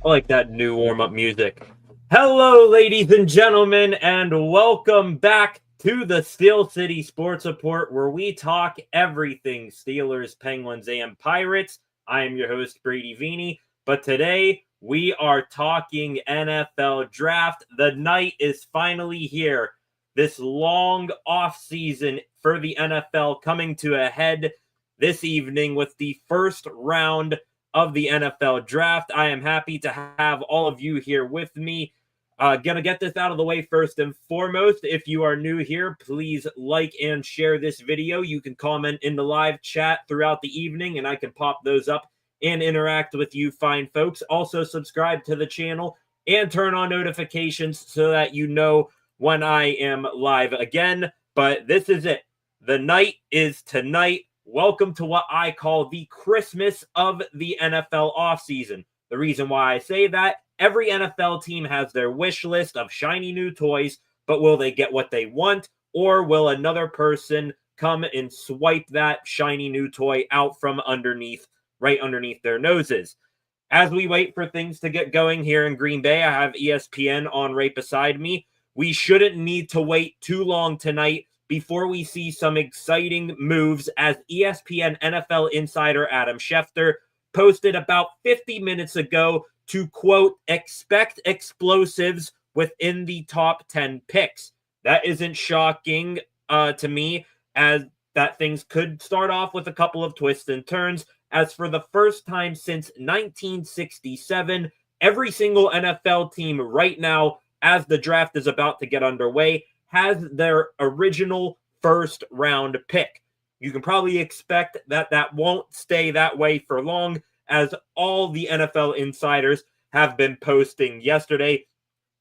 I like that new warm-up music. Hello, ladies and gentlemen, and welcome back to the Steel City Sports Report, where we talk everything Steelers, Penguins, and Pirates. I am your host, Brady Vini, but today we are talking NFL Draft. The night is finally here. This long off-season for the NFL coming to a head this evening with the first round of the NFL Draft. I am happy to have all of you here with me. Gonna get this out of the way first and foremost. If you are new here, please like and share this video. You can comment in the live chat throughout the evening, and I can pop those up and interact with you fine folks. Also, subscribe to the channel and turn on notifications so that you know when I am live again. But this is it. The night is tonight. Welcome to what I call the Christmas of the NFL offseason. The reason why I say that, every NFL team has their wish list of shiny new toys, but will they get what they want, or will another person come and swipe that shiny new toy out from underneath, right underneath their noses? As we wait for things to get going here in Green Bay, I have ESPN on right beside me. We shouldn't need to wait too long tonight before we see some exciting moves, as ESPN NFL insider Adam Schefter posted about 50 minutes ago to, quote, expect explosives within the top 10 picks. That isn't shocking to me, as that things could start off with a couple of twists and turns, as for the first time since 1967, every single NFL team right now, as the draft is about to get underway, has their original first round pick. You can probably expect that that won't stay that way for long, as all the NFL insiders have been posting yesterday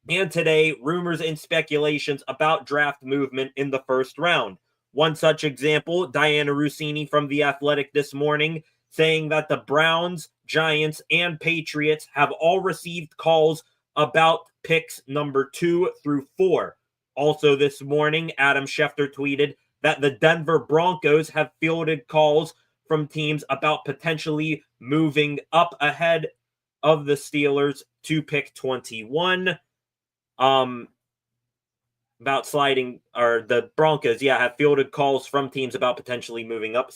and today rumors and speculations about draft movement in the first round. One such example, Diana Russini from The Athletic this morning, saying that the Browns, Giants, and Patriots have all received calls about picks number 2 through 4. Also this morning, Adam Schefter tweeted that the Denver Broncos have fielded calls from teams about potentially moving up ahead of the Steelers to pick 21. About sliding, or the Broncos, have fielded calls from teams about potentially moving up,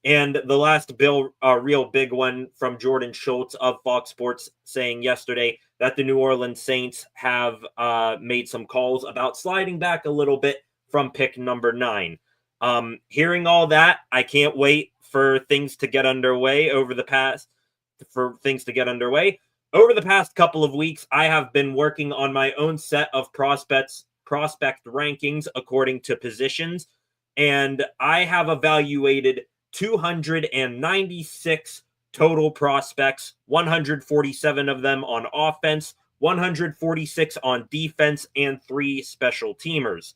And the last real big one from Jordan Schultz of Fox Sports, saying yesterday that the New Orleans Saints have made some calls about sliding back a little bit from pick number 9. Hearing all that, I can't wait for things to get underway over the past couple of weeks. I have been working on my own set of prospect rankings according to positions, and I have evaluated 296 total prospects, 147 of them on offense, 146 on defense, and 3 special teamers.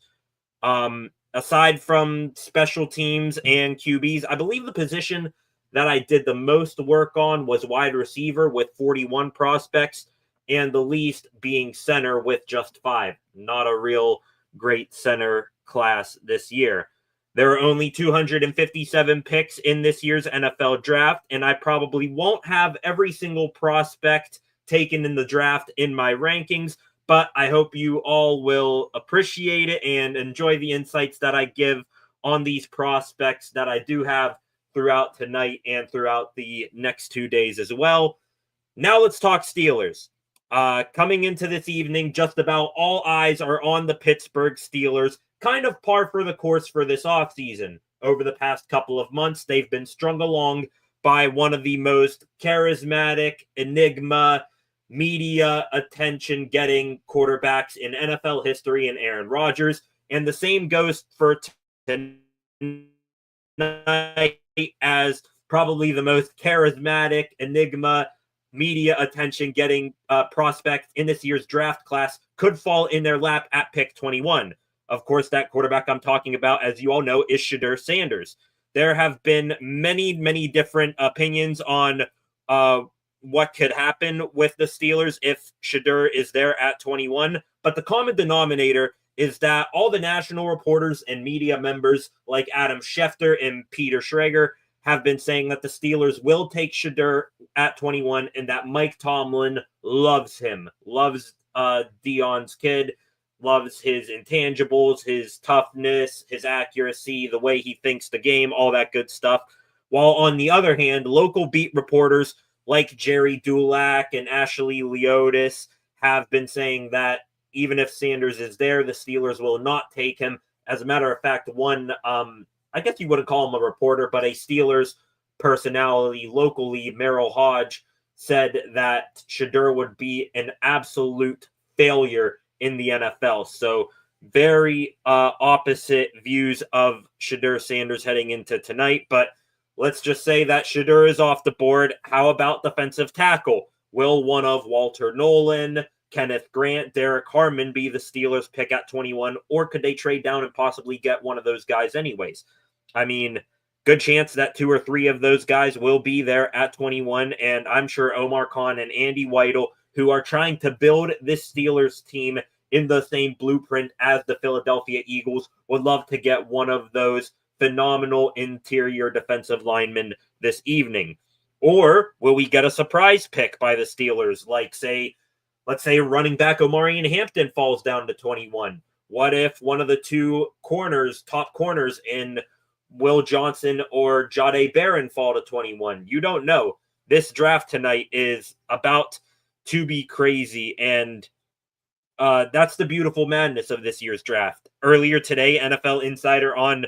Aside from special teams and QBs, I believe the position that I did the most work on was wide receiver with 41 prospects, and the least being center with just 5. Not a real great center class this year. There are only 257 picks in this year's NFL draft, and I probably won't have every single prospect taken in the draft in my rankings, but I hope you all will appreciate it and enjoy the insights that I give on these prospects that I do have throughout tonight and throughout the next 2 days as well. Now let's talk Steelers. Coming into this evening, just about all eyes are on the Pittsburgh Steelers, kind of par for the course for this offseason. Over the past couple of months, they've been strung along by one of the most charismatic, enigma, media attention-getting quarterbacks in NFL history in Aaron Rodgers. And the same goes for tonight, as probably the most charismatic, enigma, media attention-getting prospect in this year's draft class could fall in their lap at pick 21. Of course, that quarterback I'm talking about, as you all know, is Shedeur Sanders. There have been many, many different opinions on what could happen with the Steelers if Shedeur is there at 21. But the common denominator is that all the national reporters and media members like Adam Schefter and Peter Schrager have been saying that the Steelers will take Shedeur at 21 and that Mike Tomlin loves him, loves Deion's kid, loves his intangibles, his toughness, his accuracy, the way he thinks the game, all that good stuff. While on the other hand, local beat reporters like Jerry Dulac and Ashley Leotis have been saying that even if Sanders is there, the Steelers will not take him. As a matter of fact, one, I guess you wouldn't call him a reporter, but a Steelers personality locally, Merrill Hodge, said that Shedeur would be an absolute failure in the NFL. So very opposite views of Shedeur Sanders heading into tonight. But let's just say that Shedeur is off the board. How about defensive tackle? Will one of Walter Nolen, Kenneth Grant, Derrick Harmon be the Steelers pick at 21? Or could they trade down and possibly get one of those guys anyways? I mean, good chance that 2 or 3 of those guys will be there at 21. And I'm sure Omar Khan and Andy Weidel, who are trying to build this Steelers team in the same blueprint as the Philadelphia Eagles, would love to get one of those phenomenal interior defensive linemen this evening. Or will we get a surprise pick by the Steelers? Like, let's say running back Omarion Hampton falls down to 21. What if one of the 2 top corners in Will Johnson or Jahdae Barron fall to 21? You don't know. This draft tonight is about to be crazy, and that's the beautiful madness of this year's draft. Earlier today, NFL Insider on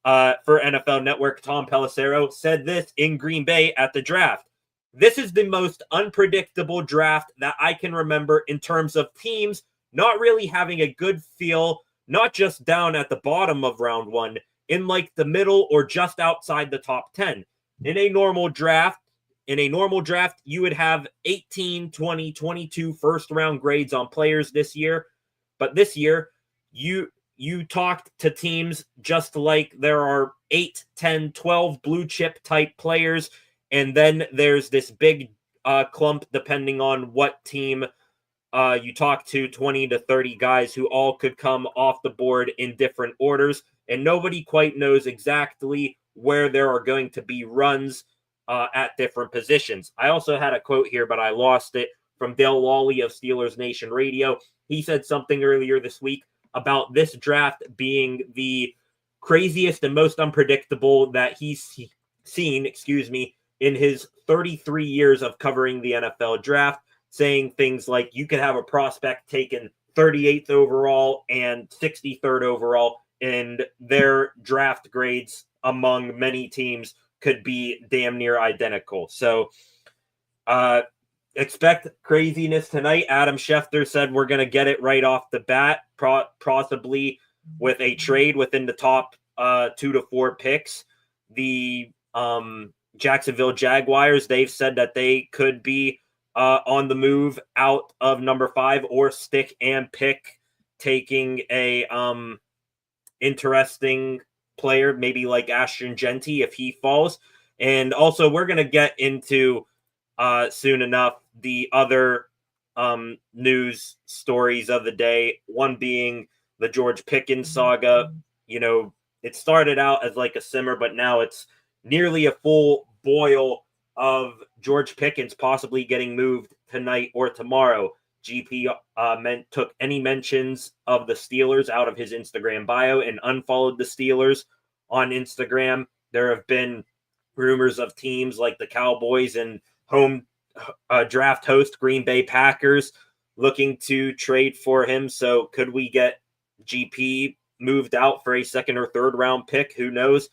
for NFL Network, Tom Pelissero, said this in Green Bay at the draft. This is the most unpredictable draft that I can remember in terms of teams not really having a good feel, not just down at the bottom of round 1, in like the middle or just outside the top 10. In a normal draft, you would have 18, 20, 22 first-round grades on players this year. But this year, you talked to teams just like there are 8, 10, 12 blue-chip type players, and then there's this big clump, depending on what team you talk to, 20 to 30 guys who all could come off the board in different orders, and nobody quite knows exactly where there are going to be runs at different positions. I also had a quote here, but I lost it, from Dale Lawley of Steelers Nation Radio. He said something earlier this week about this draft being the craziest and most unpredictable that he's seen, in his 33 years of covering the NFL draft, saying things like you could have a prospect taken 38th overall and 63rd overall, and their draft grades among many teams could be damn near identical. So expect craziness tonight. Adam Schefter said we're going to get it right off the bat, possibly with a trade within the top 2 to 4 picks. The Jacksonville Jaguars, they've said that they could be on the move out of number 5 or stick and pick, taking a interesting player, maybe like Ashton Genty if he falls. And also, we're going to get into soon enough the other news stories of the day, one being the George Pickens saga. You know, it started out as like a simmer, but now it's nearly a full boil of George Pickens possibly getting moved tonight or tomorrow. GP took any mentions of the Steelers out of his Instagram bio and unfollowed the Steelers on Instagram. There have been rumors of teams like the Cowboys and home draft host Green Bay Packers looking to trade for him. So could we get GP moved out for a 2nd or 3rd round pick? Who knows?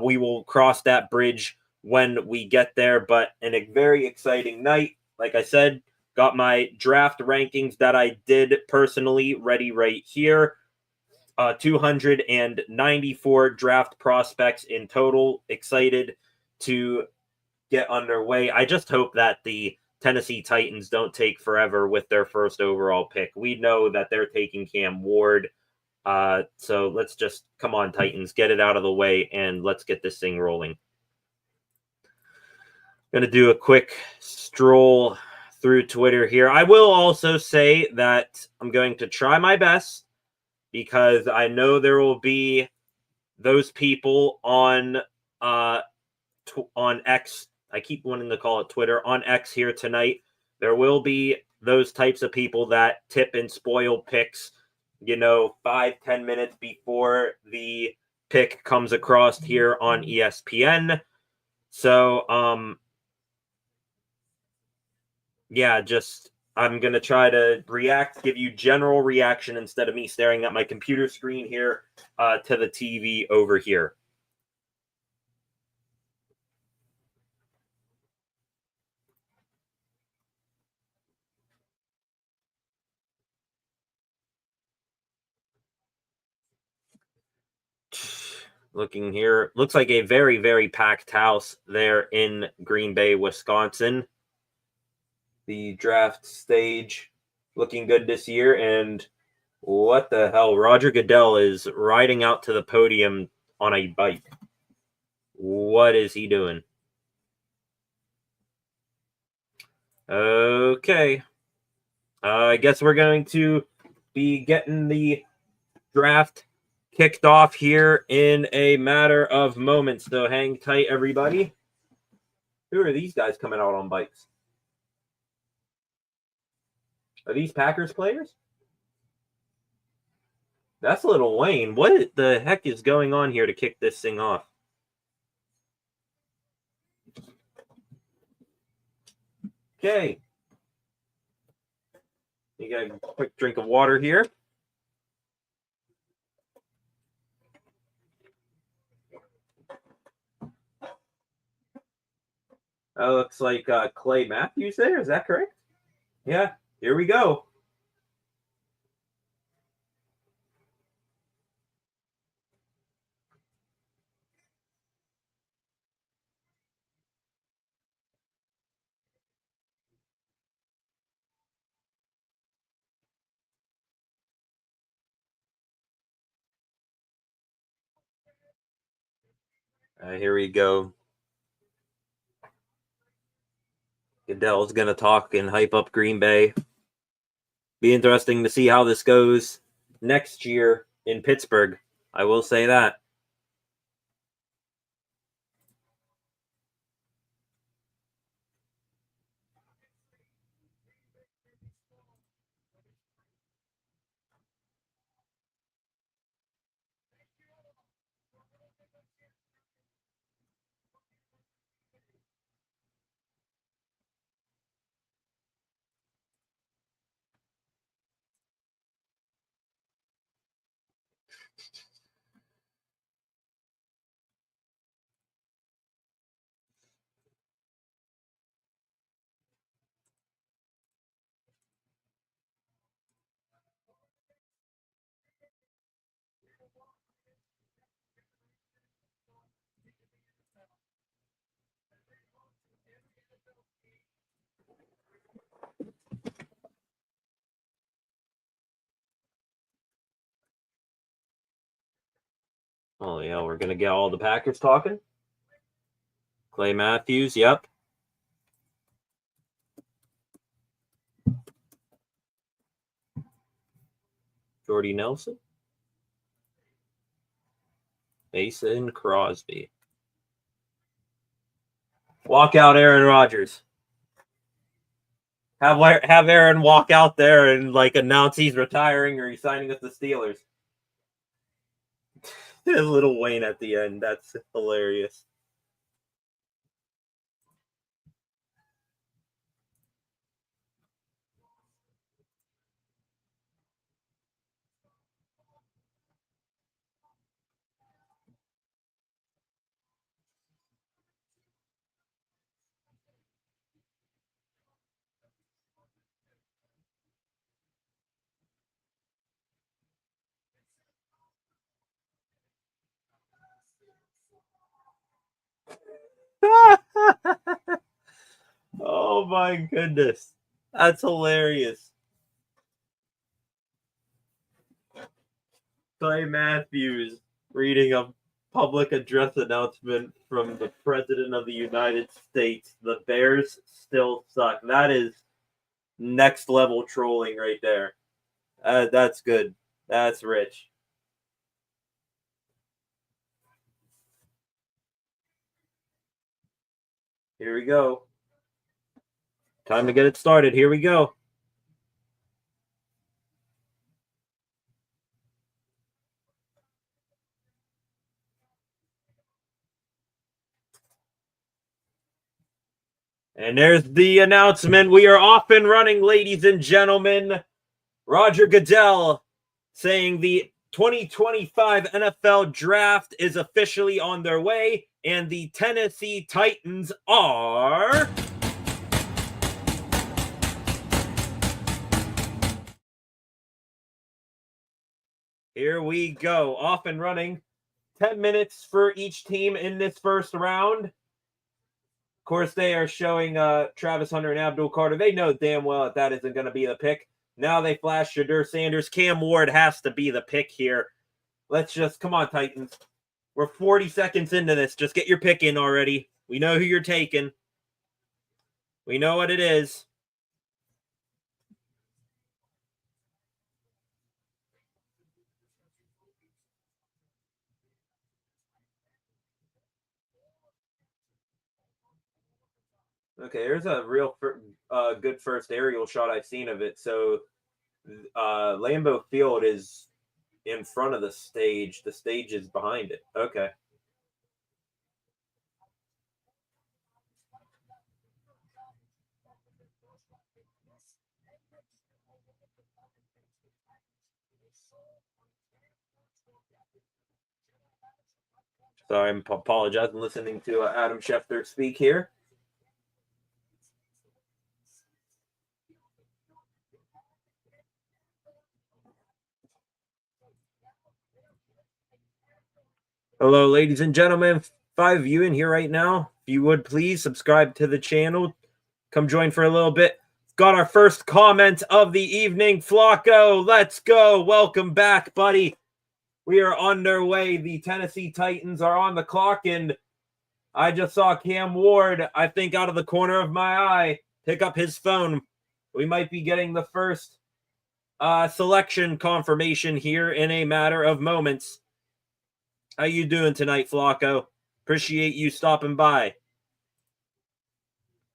We will cross that bridge when we get there. But in a very exciting night, like I said, got my draft rankings that I did personally ready right here. 294 draft prospects in total. Excited to get underway. I just hope that the Tennessee Titans don't take forever with their 1st overall pick. We know that they're taking Cam Ward. So let's just, come on, Titans, get it out of the way and let's get this thing rolling. Going to do a quick stroll through Twitter here. I will also say that I'm going to try my best, because I know there will be those people on on X. I keep wanting to call it Twitter, on X here tonight. There will be those types of people that tip and spoil picks, 5-10 minutes before the pick comes across here on ESPN. So, I'm going to try to give you general reaction instead of me staring at my computer screen here to the TV over here. Looking here, looks like a very, very packed house there in Green Bay, Wisconsin. The draft stage looking good this year, and what the hell? Roger Goodell is riding out to the podium on a bike. What is he doing? Okay. I guess we're going to be getting the draft kicked off here in a matter of moments. So hang tight, everybody. Who are these guys coming out on bikes? Are these Packers players? That's Little Wayne. What the heck is going on here to kick this thing off? Okay. You got a quick drink of water here. Looks like Clay Matthews there. Is that correct? Yeah. Here we go. Here we go. Goodell's going to talk and hype up Green Bay. Be interesting to see how this goes next year in Pittsburgh. I will say that. Oh, yeah, we're going to get all the Packers talking. Clay Matthews, yep. Jordy Nelson. Mason Crosby. Walk out Aaron Rodgers. Have Aaron walk out there and announce he's retiring or he's signing with the Steelers. Little Wayne at the end. That's hilarious. Oh my goodness. That's hilarious. Clay Matthews reading a public address announcement from the President of the United States. The Bears still suck. That is next level trolling right there. That's good. That's rich. Here we go. Time to get it started. Here we go. And there's the announcement. We are off and running, ladies and gentlemen. Roger Goodell saying the 2025 NFL Draft is officially on their way, and the Tennessee Titans are... Here we go. Off and running. 10 minutes for each team in this first round. Of course, they are showing Travis Hunter and Abdul Carter. They know damn well that isn't going to be the pick. Now they flash Shedeur Sanders. Cam Ward has to be the pick here. Let's just, come on, Titans. We're 40 seconds into this. Just get your pick in already. We know who you're taking. We know what it is. Okay, here's a real good first aerial shot I've seen of it. So Lambeau Field is in front of the stage. The stage is behind it. Okay. Sorry, I'm apologizing listening to Adam Schefter speak here. Hello, ladies and gentlemen. 5 of you in here right now. If you would please subscribe to the channel. Come join for a little bit. Got our first comment of the evening. Flacco, let's go. Welcome back, buddy. We are underway. The Tennessee Titans are on the clock, and I just saw Cam Ward, I think out of the corner of my eye, pick up his phone. We might be getting the first selection confirmation here in a matter of moments. How you doing tonight, Flacco? Appreciate you stopping by.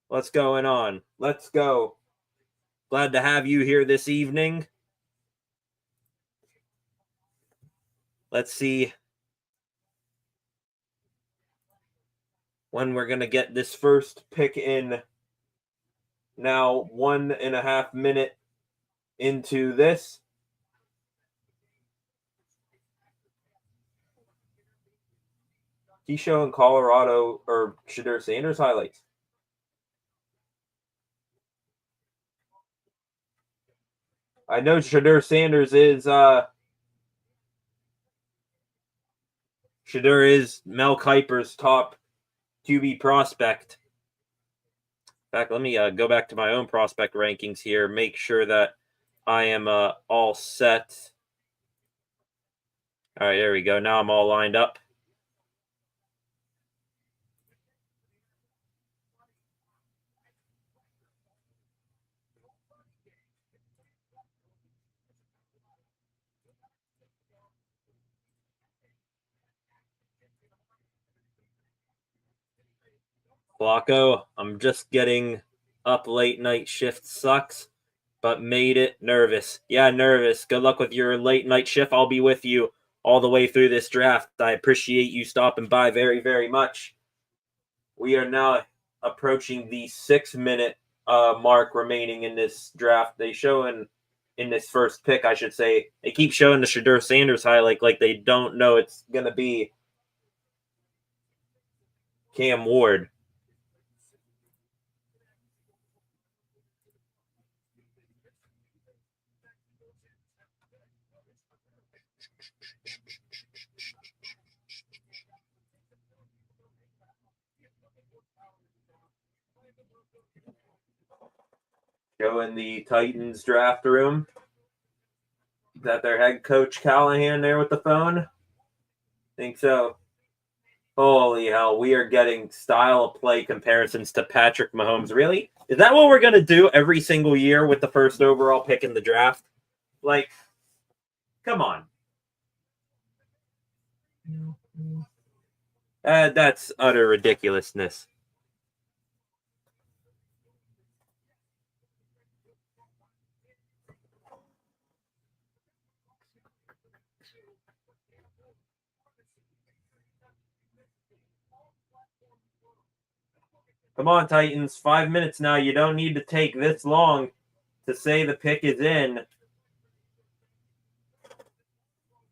What's going on? Let's go. Glad to have you here this evening. Let's see when we're going to get this first pick in. Now 1.5 minutes into this. He's showing Colorado or Shedeur Sanders highlights. I know Shedeur Sanders is Shedeur is Mel Kiper's top QB prospect. In fact, let me go back to my own prospect rankings here. Make sure that I am all set. All right, there we go. Now I'm all lined up. Flacco, I'm just getting up late night shift sucks, but made it nervous. Yeah, nervous. Good luck with your late night shift. I'll be with you all the way through this draft. I appreciate you stopping by very, very much. We are now approaching the 6-minute mark remaining in this draft. They show in this first pick, I should say, they keep showing the Shedeur Sanders highlight like they don't know it's going to be Cam Ward. Go in the Titans draft room. Is that their head coach Callahan there with the phone? Think so. Holy hell, we are getting style of play comparisons to Patrick Mahomes. Really? Is that what we're going to do every single year with the first overall pick in the draft? Like, come on. That's utter ridiculousness. Come on, Titans. 5 minutes now. You don't need to take this long to say the pick is in.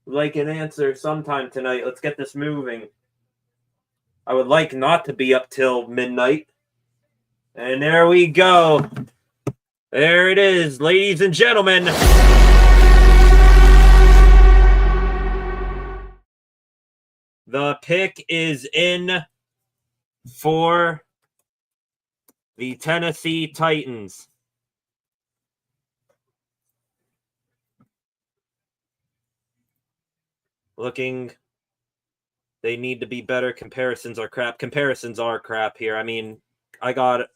Like an answer sometime tonight. Let's get this moving. I would like not to be up till midnight. And there we go. There it is, ladies and gentlemen. The pick is in for the Tennessee Titans. Looking, they need to be better. Comparisons are crap. Comparisons are crap here. I mean, I got,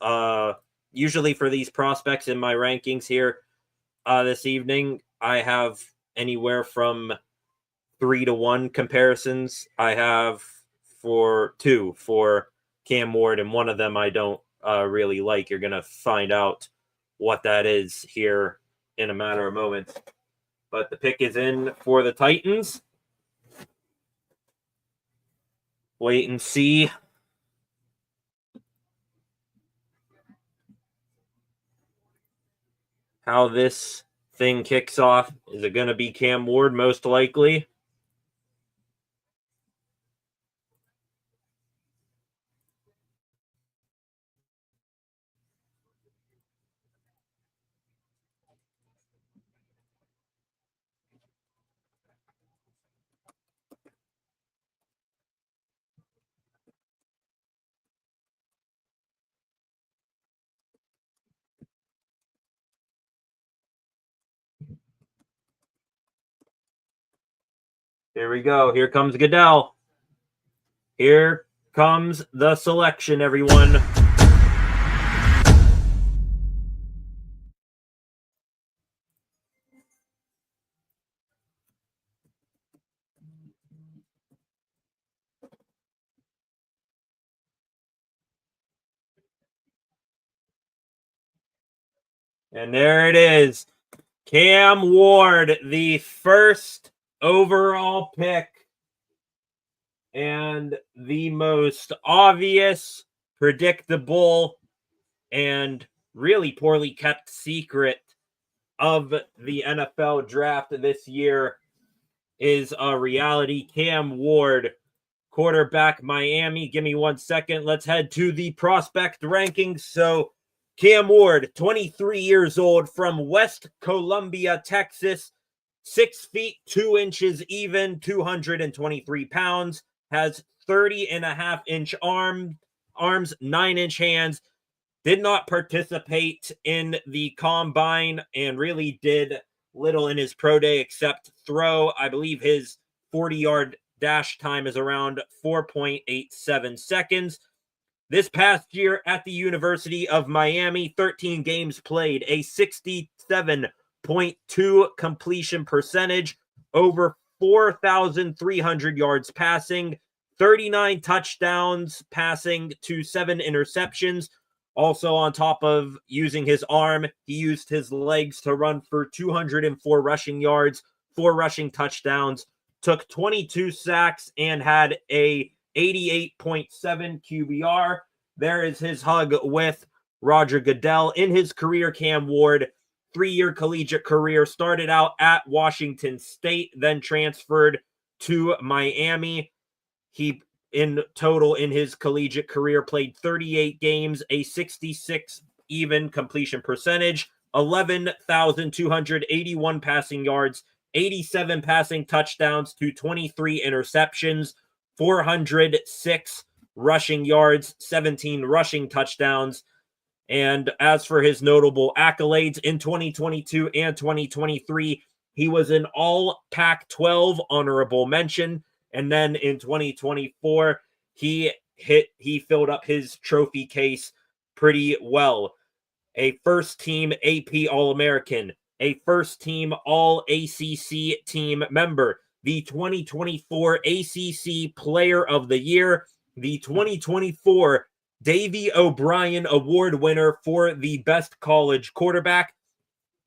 usually for these prospects in my rankings here this evening, I have anywhere from 3-1 comparisons. I have two for Cam Ward, and one of them I don't really like. You're going to find out what that is here in a matter of moments. But the pick is in for the Titans. Wait and see. How this thing kicks off. Is it going to be Cam Ward? Most likely. Here we go. Here comes Goodell. Here comes the selection, everyone. And there it is. Cam Ward, the first overall pick and the most obvious, predictable, and really poorly kept secret of the NFL draft this year is a reality. Cam Ward, quarterback, Miami. Give me 1 second. Let's head to the prospect rankings. So Cam Ward, 23 years old, from West Columbia, Texas, 6 feet 2 inches even, 223 pounds, has 30.5-inch arms, 9-inch hands, did not participate in the combine and really did little in his pro day except throw. I believe his 40-yard dash time is around 4.87 seconds. This past year at the University of Miami, 13 games played, a 67.2 completion percentage, over 4,300 yards passing, 39 touchdowns passing to 7 interceptions. Also, on top of using his arm, he used his legs to run for 204 rushing yards, 4 rushing touchdowns, took 22 sacks, and had a 88.7 QBR. There is his hug with Roger Goodell. In his career, Cam Ward, 3-year collegiate career, started out at Washington State, then transferred to Miami. He, in total, in his collegiate career, played 38 games, a 66 even completion percentage, 11,281 passing yards, 87 passing touchdowns to 23 interceptions, 406 rushing yards, 17 rushing touchdowns. And as for his notable accolades in 2022 and 2023, he was an all Pac-12 honorable mention. And then in 2024, he filled up his trophy case pretty well. A first-team AP All-American, a first-team All-ACC team member, the 2024 ACC Player of the Year, the 2024 Davey O'Brien Award winner for the best college quarterback,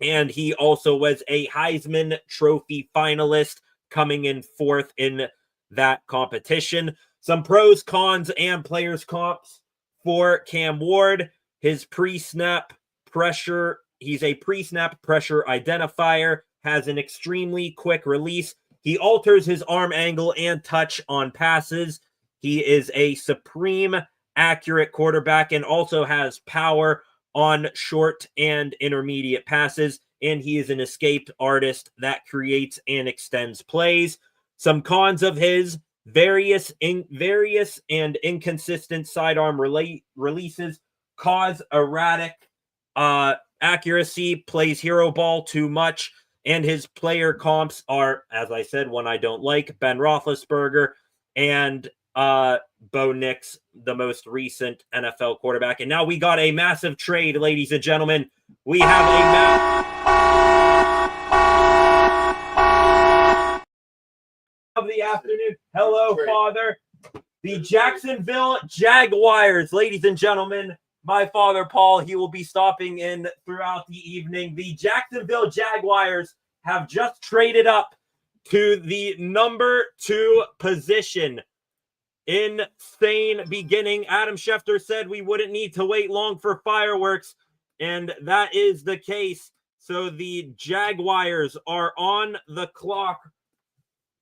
and he also was a Heisman Trophy finalist, coming in 4th in that competition. Some pros, cons, and players comps for Cam Ward. His pre-snap pressure, he's a pre-snap pressure identifier, has an extremely quick release. He alters his arm angle and touch on passes. He is a supreme accurate quarterback and also has power on short and intermediate passes. And he is an escaped artist that creates and extends plays. Some cons of his: various and inconsistent sidearm releases, cause erratic accuracy, plays hero ball too much, and his player comps are, as I said, one I don't like: Ben Roethlisberger and Bo Nix, the most recent NFL quarterback. And now we got a massive trade, ladies and gentlemen. We have a of the afternoon. Hello, Father. The Jacksonville Jaguars, ladies and gentlemen. My father, Paul, he will be stopping in throughout the evening. The Jacksonville Jaguars have just traded up to the number 2 position. Insane beginning. Adam Schefter said we wouldn't need to wait long for fireworks, and that is the case. So the Jaguars are on the clock.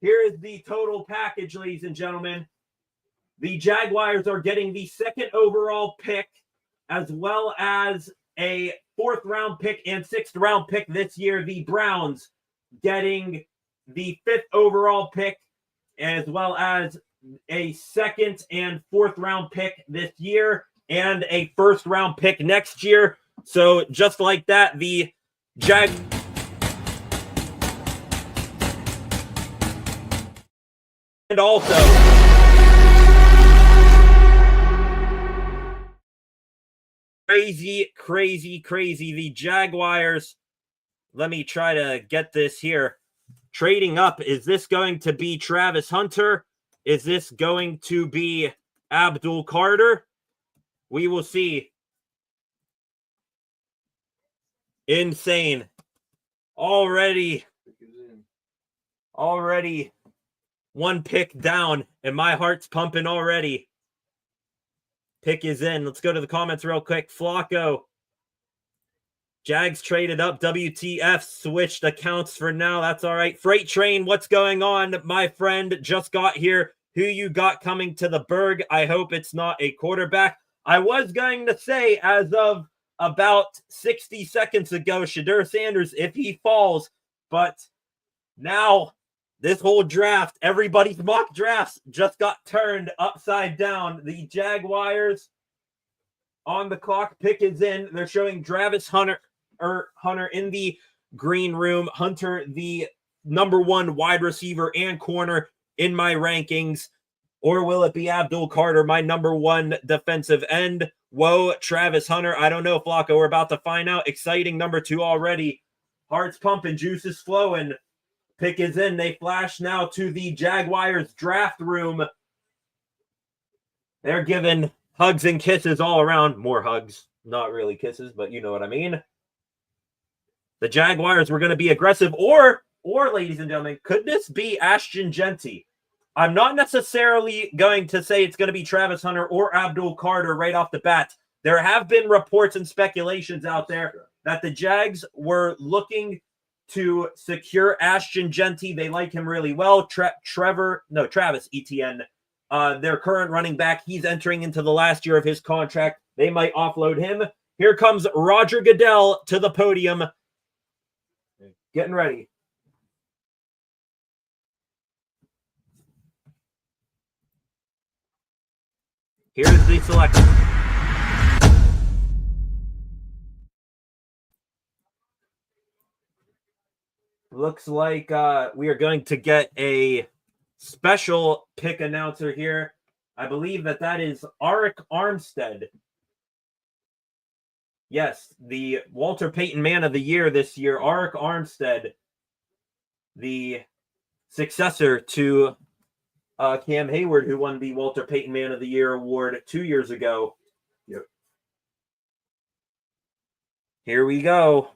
Here is the total package, ladies and gentlemen. The Jaguars are getting the 2nd overall pick, as well as a 4th round pick and 6th round pick this year. The Browns getting the 5th overall pick, as well as a 2nd and 4th round pick this year, and a 1st round pick next year. So just like that, the and also crazy. The Jaguars, let me try to get this here. Trading up, is this going to be Travis Hunter? Is this going to be Abdul Carter? We will see. Insane. Already one pick down, and my heart's pumping already. Pick is in. Let's go to the comments real quick. Flacco. Jags traded up. WTF, switched accounts for now. That's all right. Freight Train, what's going on? My friend just got here. Who you got coming to the Berg? I hope it's not a quarterback. I was going to say, as of about 60 seconds ago, Shedeur Sanders, if he falls. But now, this whole draft, everybody's mock drafts just got turned upside down. The Jaguars on the clock. Pick is in. They're showing Travis Hunter in the green room. Hunter, the number 1 wide receiver and corner in my rankings. Or will it be Abdul Carter, my number 1 defensive end? Whoa, Travis Hunter. I don't know, Flacco. We're about to find out. Exciting number 2 already. Hearts pumping, juices flowing. Pick is in. They flash now to the Jaguars draft room. They're giving hugs and kisses all around. More hugs. Not really kisses, but you know what I mean. The Jaguars were going to be aggressive. Or, ladies and gentlemen, could this be Ashton Jeanty? I'm not necessarily going to say it's going to be Travis Hunter or Abdul Carter right off the bat. There have been reports and speculations out there that the Jags were looking to secure Ashton Jeanty. They like him really well. Travis Etienne, their current running back. He's entering into the last year of his contract. They might offload him. Here comes Roger Goodell to the podium. Getting ready. Here's the selection. Looks like we are going to get a special pick announcer here. I believe that is Arik Armstead. Yes, the Walter Payton Man of the Year this year, Arik Armstead, the successor to Cam Heyward, who won the Walter Payton Man of the Year award 2 years ago. Yep. Here we go.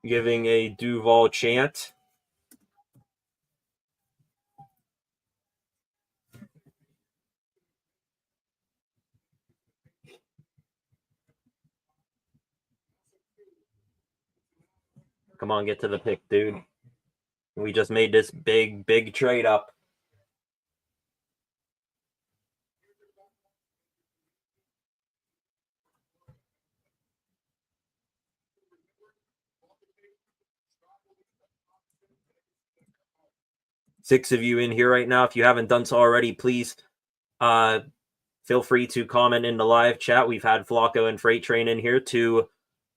giving a Duval chant. Come on, get to the pick, dude. We just made this big trade up. Six of you in here right now. If you haven't done so already, please feel free to comment in the live chat. We've had Flacco and Freight Train in here, two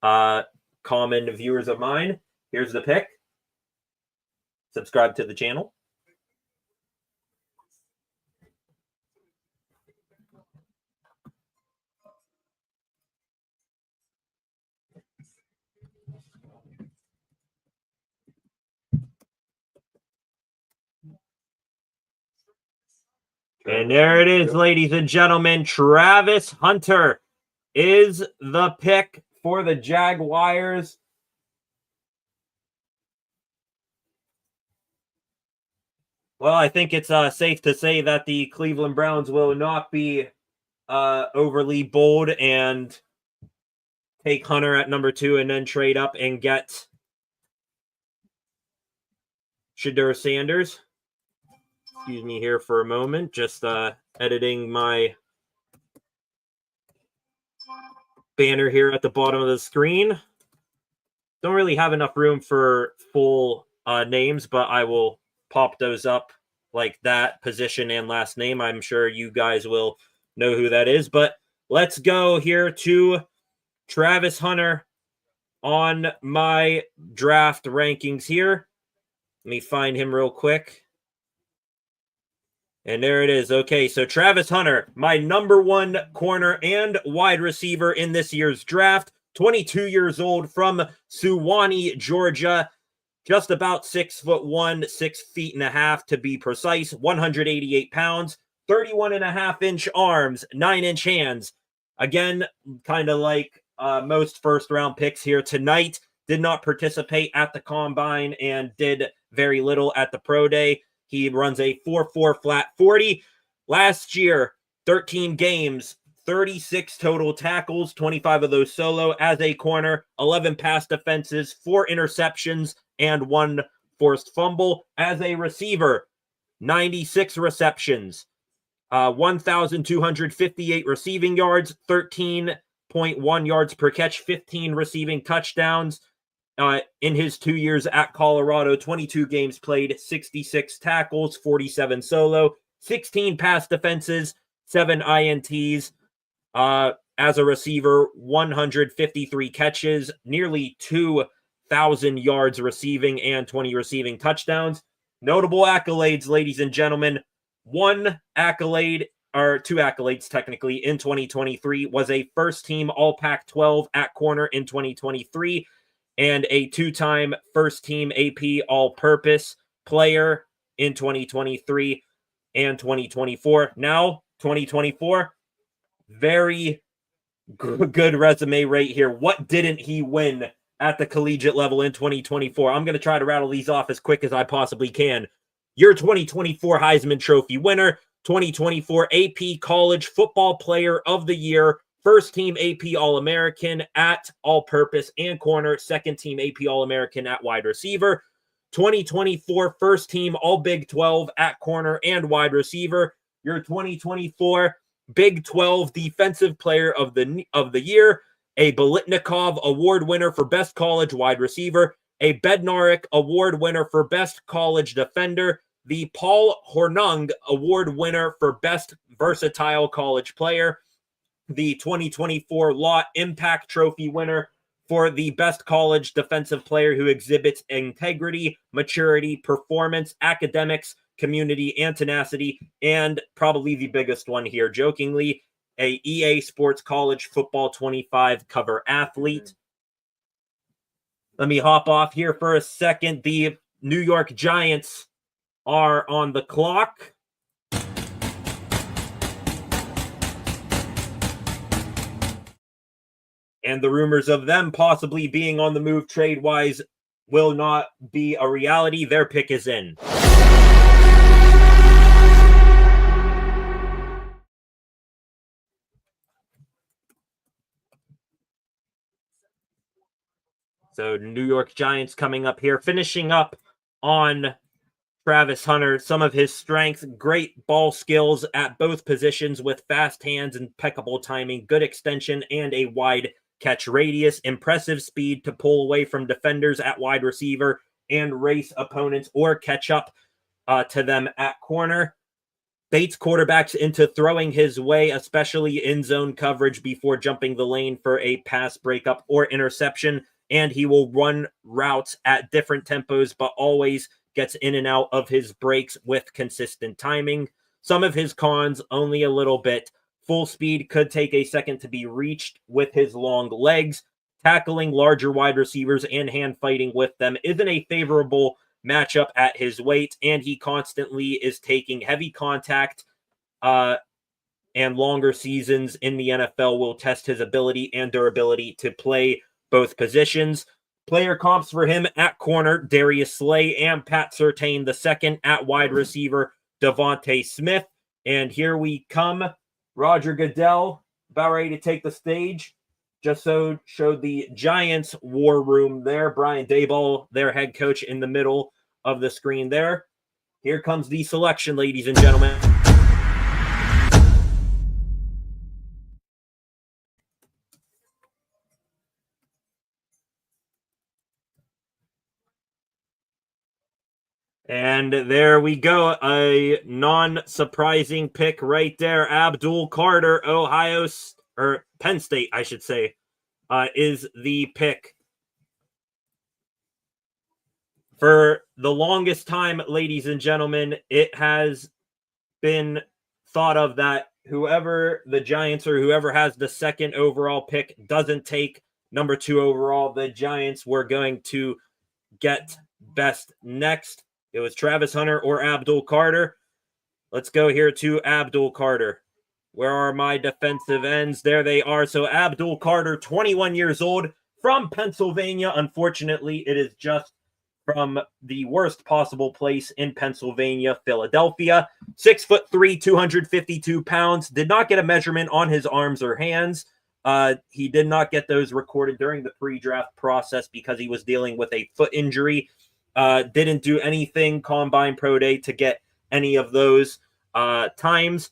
common viewers of mine. Here's the pick. Subscribe to the channel. And there it is, ladies and gentlemen. Travis Hunter is the pick for the Jaguars. Well, I think it's safe to say that the Cleveland Browns will not be overly bold and take Hunter at number 2 and then trade up and get Shedeur Sanders. Excuse me here for a moment. Just editing my banner here at the bottom of the screen. Don't really have enough room for full names, but I will pop those up like that, position and last name. I'm sure you guys will know who that is. But let's go here to Travis Hunter on my draft rankings here. Let me find him real quick. And there it is. Okay, so Travis Hunter, my number 1 corner and wide receiver in this year's draft, 22 years old from Suwanee, Georgia, just about 6'1", 6 feet and a half to be precise, 188 pounds, 31.5-inch arms, 9-inch hands. Again, kind of like most first-round picks here tonight, did not participate at the combine and did very little at the pro day. He runs a 4.4 flat 40. Last year, 13 games, 36 total tackles, 25 of those solo as a corner, 11 pass defenses, 4 interceptions, and 1 forced fumble. As a receiver, 96 receptions, 1,258 receiving yards, 13.1 yards per catch, 15 receiving touchdowns. In his 2 years at Colorado, 22 games played, 66 tackles, 47 solo, 16 pass defenses, 7 INTs. As a receiver, 153 catches, nearly 2,000 yards receiving, and 20 receiving touchdowns. Notable accolades, ladies and gentlemen. 1 accolade, or 2 accolades technically, in 2023 was a first-team All-Pac-12 at corner in 2023. And a 2-time first-team AP All-Purpose player in 2023 and 2024. Now, 2024, very good resume right here. What didn't he win at the collegiate level in 2024? I'm going to try to rattle these off as quick as I possibly can. Your 2024 Heisman Trophy winner, 2024 AP College Football Player of the Year, first team AP All-American at all-purpose and corner, second team AP All-American at wide receiver, 2024 first team All-Big 12 at corner and wide receiver, your 2024 Big 12 Defensive Player of the Year, a Bolitnikov Award winner for Best College Wide Receiver, a Bednarik Award winner for Best College Defender, the Paul Hornung Award winner for Best Versatile College Player, the 2024 Law Impact Trophy winner for the Best College Defensive Player who exhibits integrity, maturity, performance, academics, community, and tenacity, and probably the biggest one here, jokingly, a EA Sports College Football 25 cover athlete. Let me hop off here for a second. The New York Giants are on the clock. and the rumors of them possibly being on the move trade-wise will not be a reality. Their pick is in. So New York Giants coming up here, finishing up on Travis Hunter. Some of his strengths, great ball skills at both positions with fast hands, impeccable timing, good extension, and a wide catch radius. Impressive speed to pull away from defenders at wide receiver and race opponents or catch up to them at corner. Baits quarterbacks into throwing his way, especially in zone coverage before jumping the lane for a pass breakup or interception. And he will run routes at different tempos, but always gets in and out of his breaks with consistent timing. Some of his cons, only a little bit. Full speed could take a second to be reached with his long legs. Tackling larger wide receivers and hand fighting with them isn't a favorable matchup at his weight, and he constantly is taking heavy contact, and longer seasons in the NFL will test his ability and durability to play both positions. Player comps for him at corner, Darius Slay and Pat Surtain II. At wide receiver, Devontae Smith. And here we come. Roger Goodell, about ready to take the stage. Just so showed the Giants war room there. Brian Daboll, their head coach, in the middle of the screen there. Here comes the selection, ladies and gentlemen. And there we go. A non-surprising pick right there. Abdul Carter, Penn State, I should say, is the pick. For the longest time, ladies and gentlemen, it has been thought of that whoever the Giants or whoever has the second overall pick doesn't take number 2 overall. The Giants were going to get best next. It was Travis Hunter or Abdul Carter. Let's go here to Abdul Carter. Where are my defensive ends? There they are. So Abdul Carter, 21 years old, from Pennsylvania. Unfortunately, it is just from the worst possible place in Pennsylvania, Philadelphia. 6'3", 252 pounds. Did not get a measurement on his arms or hands. He did not get those recorded during the pre-draft process because he was dealing with a foot injury. Didn't do anything Combine Pro Day to get any of those times.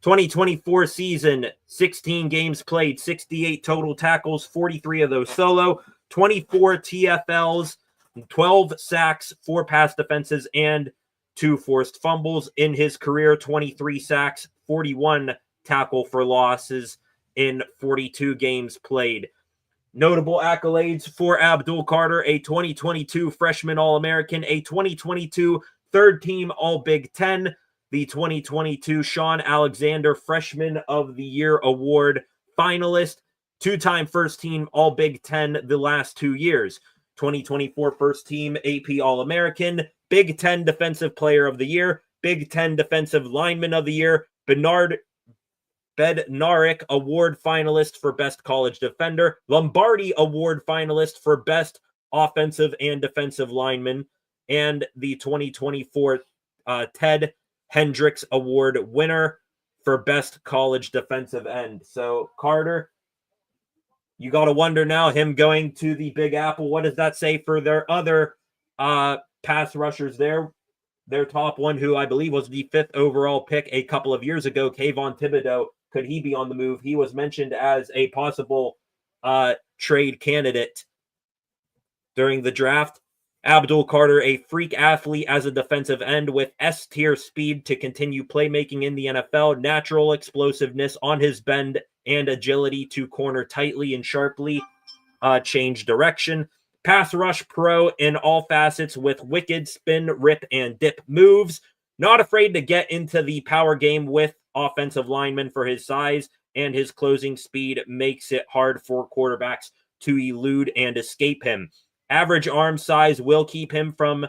2024 season, 16 games played, 68 total tackles, 43 of those solo, 24 TFLs, 12 sacks, 4 pass defenses, and 2 forced fumbles in his career. 23 sacks, 41 tackle for losses in 42 games played. Notable accolades for Abdul Carter: a 2022 freshman All-American, a 2022 third-team All-Big Ten, the 2022 Sean Alexander Freshman of the Year Award finalist, 2-time first-team All-Big Ten the last 2 years, 2024 first-team AP All-American, Big Ten Defensive Player of the Year, Big Ten Defensive Lineman of the Year, Bednarik Award finalist for Best College Defender, Lombardi Award finalist for Best Offensive and Defensive Lineman, and the 2024 Ted Hendricks Award winner for Best College Defensive End. So, Carter, you got to wonder now, him going to the Big Apple, what does that say for their other pass rushers there? Their top one, who I believe was the 5th overall pick a couple of years ago, Kayvon Thibodeau. Could he be on the move? He was mentioned as a possible trade candidate during the draft. Abdul Carter, a freak athlete as a defensive end with S-tier speed to continue playmaking in the NFL, natural explosiveness on his bend, and agility to corner tightly and sharply change direction. Pass rush pro in all facets with wicked spin, rip, and dip moves. Not afraid to get into the power game with offensive linemen for his size, and his closing speed makes it hard for quarterbacks to elude and escape him. Average arm size will keep him from,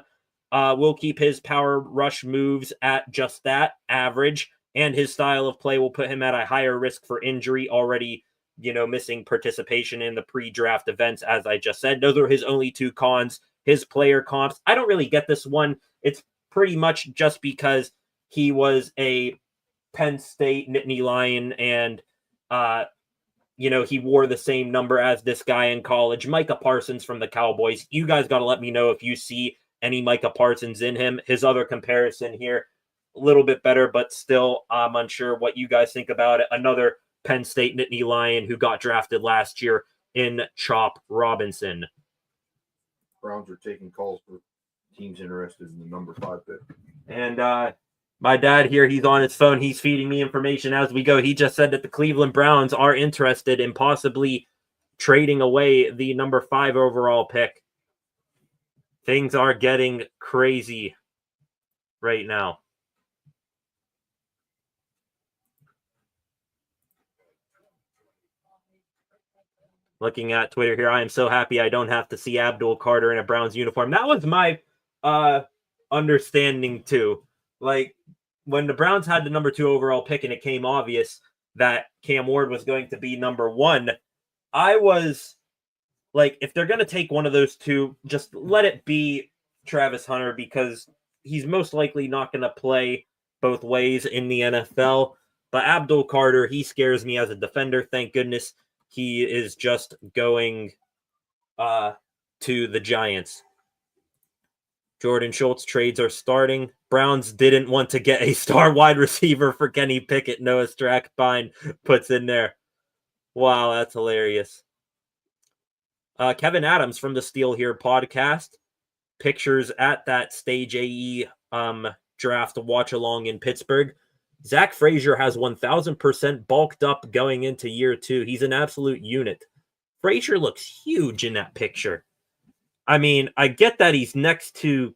will keep his power rush moves at just that, average, and his style of play will put him at a higher risk for injury, already missing participation in the pre-draft events, as I just said. Those are his only 2 cons. His player comps, I don't really get this one. It's pretty much just because he was a Penn State Nittany Lion, and he wore the same number as this guy in college. Micah Parsons from the Cowboys. You guys got to let me know if you see any Micah Parsons in him. His other comparison here, a little bit better, but still, I'm unsure what you guys think about it. Another Penn State Nittany Lion who got drafted last year in Chop Robinson. Browns are taking calls for teams interested in the number 5 pick. And my dad here, he's on his phone. He's feeding me information as we go. He just said that the Cleveland Browns are interested in possibly trading away the number 5 overall pick. Things are getting crazy right now. Looking at Twitter here, I am so happy I don't have to see Abdul Carter in a Browns uniform. That was my understanding too. Like, when the Browns had the number 2 overall pick and it came obvious that Cam Ward was going to be number 1, I was like, if they're going to take one of those 2, just let it be Travis Hunter, because he's most likely not going to play both ways in the NFL. But Abdul Carter, he scares me as a defender. Thank goodness he is just going to the Giants. Jordan Schultz trades are starting. Browns didn't want to get a star wide receiver for Kenny Pickett. Noah Strackbine puts in there. Wow, that's hilarious. Kevin Adams from the Steel Here podcast. Pictures at that Stage AE draft watch along in Pittsburgh. Zach Frazier has 1,000% bulked up going into year 2. He's an absolute unit. Frazier looks huge in that picture. I mean, I get that he's next to,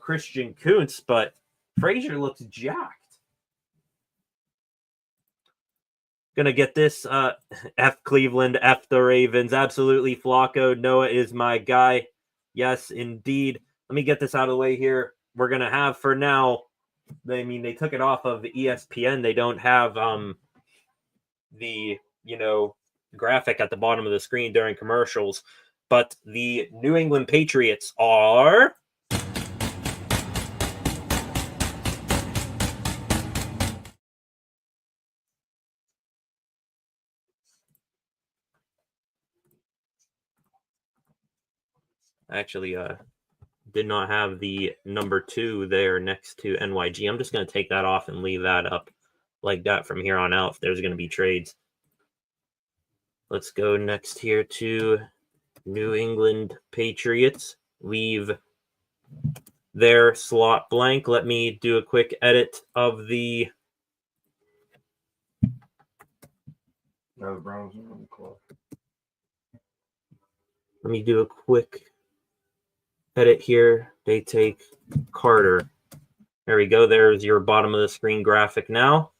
Christian Kuntz, but Frazier looks jacked. Gonna get this. F Cleveland, F the Ravens. Absolutely, Flacco. Noah is my guy. Yes, indeed. Let me get this out of the way here. We're gonna have, for now, they took it off of ESPN. They don't have the graphic at the bottom of the screen during commercials. But the New England Patriots are actually did not have the number 2 there next to NYG. I'm just going to take that off and leave that up like that from here on out if there's going to be trades. Let's go next here to New England Patriots. Leave their slot blank. Let me do a quick edit of the... Now the Browns are on the clock. Let me do a quick edit here. They take Carter. There we go. There's your bottom of the screen graphic now.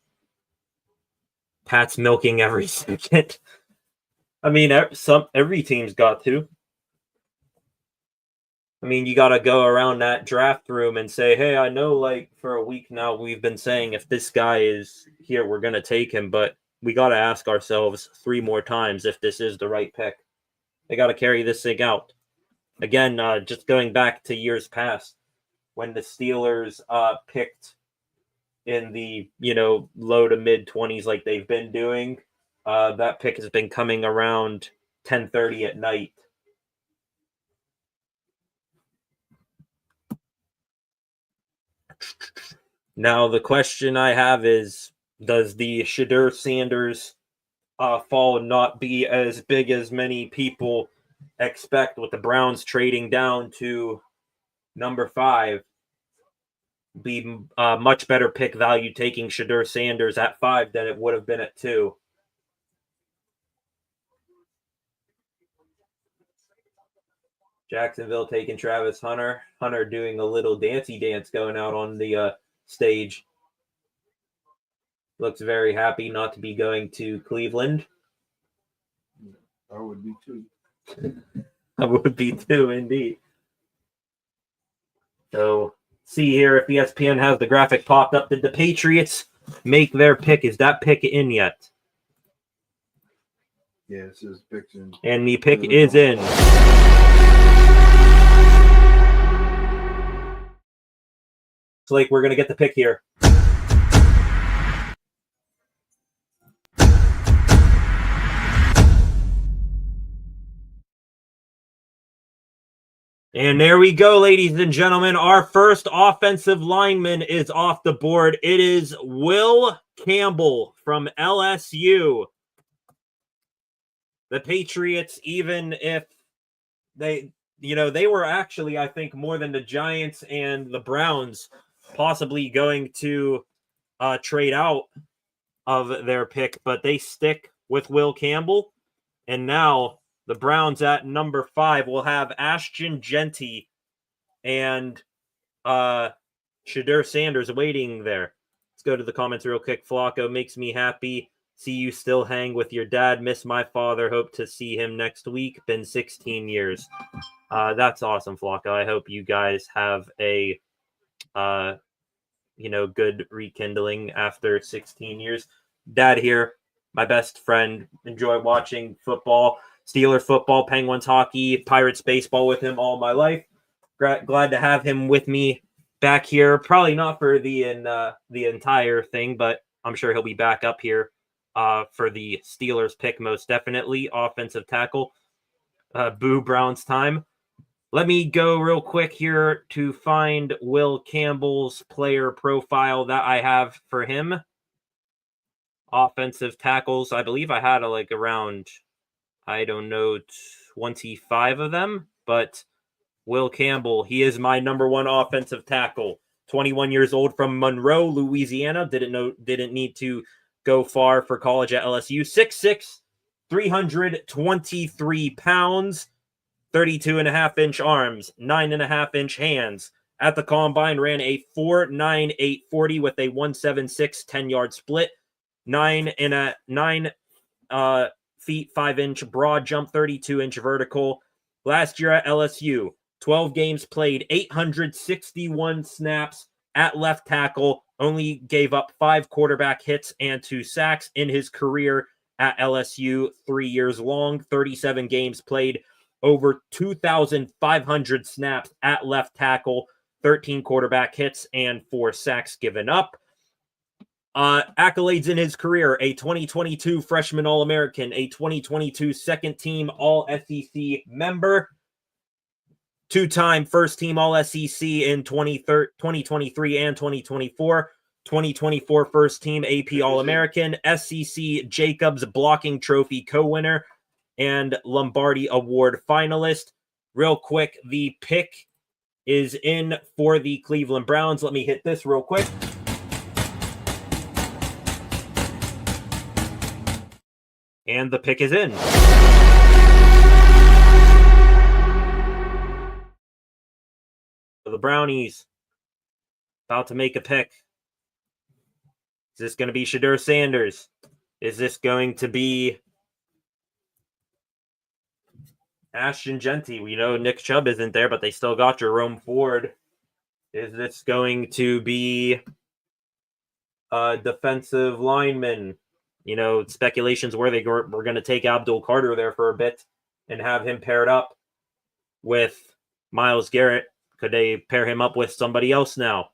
Pat's milking every second. I mean, every team's got to. I mean, you got to go around that draft room and say, hey, I know, like, for a week now we've been saying if this guy is here, we're going to take him. But we got to ask ourselves 3 more times if this is the right pick. They got to carry this thing out. Again, just going back to years past, when the Steelers picked in the, low to mid-20s like they've been doing, that pick has been coming around 10:30 at night. Now, the question I have is, does the Shedeur Sanders fall not be as big as many people expect, with the Browns trading down to number 5? Be a much better pick value taking Shedeur Sanders at 5 than it would have been at 2. Jacksonville taking Travis Hunter. Hunter doing a little dancey dance going out on the stage. Looks very happy not to be going to Cleveland. I would be too. I would be too, indeed. So, see here if ESPN has the graphic popped up. Did the Patriots make their pick? Is that pick in yet? Yeah, it says pick's in. And the pick is in. It's like we're going to get the pick here. And there we go, ladies and gentlemen. Our first offensive lineman is off the board. It is Will Campbell from LSU. The Patriots, even if they were actually, I think, more than the Giants and the Browns possibly going to trade out of their pick, but they stick with Will Campbell. And now the Browns at number 5 will have Ashton Genty and Shedeur Sanders waiting there. Let's go to the comments real quick. Flacco makes me happy. See you still hang with your dad. Miss my father. Hope to see him next week. Been 16 years. That's awesome, Flacco. I hope you guys have a good rekindling after 16 years. Dad here, my best friend. Enjoy watching football, Steeler football, Penguins hockey, Pirates baseball with him all my life. Glad to have him with me back here. Probably not for the entire thing, but I'm sure he'll be back up here for the Steelers pick, most definitely. Offensive tackle. Boo Browns time. Let me go real quick here to find Will Campbell's player profile that I have for him. Offensive tackles. I believe I had around, 25 of them. But Will Campbell, he is my number 1 offensive tackle. 21 years old from Monroe, Louisiana. Didn't need to go far for college at LSU. 6'6", 323 pounds. 32.5-inch arms, 9.5-inch hands. At the combine, ran a 4.9840 with a 1.76 10-yard split, 9 feet 5-inch broad jump, 32-inch vertical. Last year at LSU, 12 games played, 861 snaps at left tackle. Only gave up 5 quarterback hits and 2 sacks in his career at LSU. 3 years long, 37 games played. Over 2,500 snaps at left tackle, 13 quarterback hits, and 4 sacks given up. Accolades in his career: a 2022 freshman All-American, a 2022 second-team All-SEC member, 2-time first-team All-SEC in 2023 and 2024, 2024 first-team AP All-American, SEC Jacobs Blocking Trophy co-winner, and Lombardi Award finalist. Real quick, the pick is in for the Cleveland Browns. Let me hit this real quick. And the pick is in. So the Brownies about to make a pick. Is this going to be Shedeur Sanders? Is this going to be Ashton Genty? We know Nick Chubb isn't there, but they still got Jerome Ford. Is this going to be a defensive lineman? Speculations where they were going to take Abdul Carter there for a bit and have him paired up with Myles Garrett. Could they pair him up with somebody else now?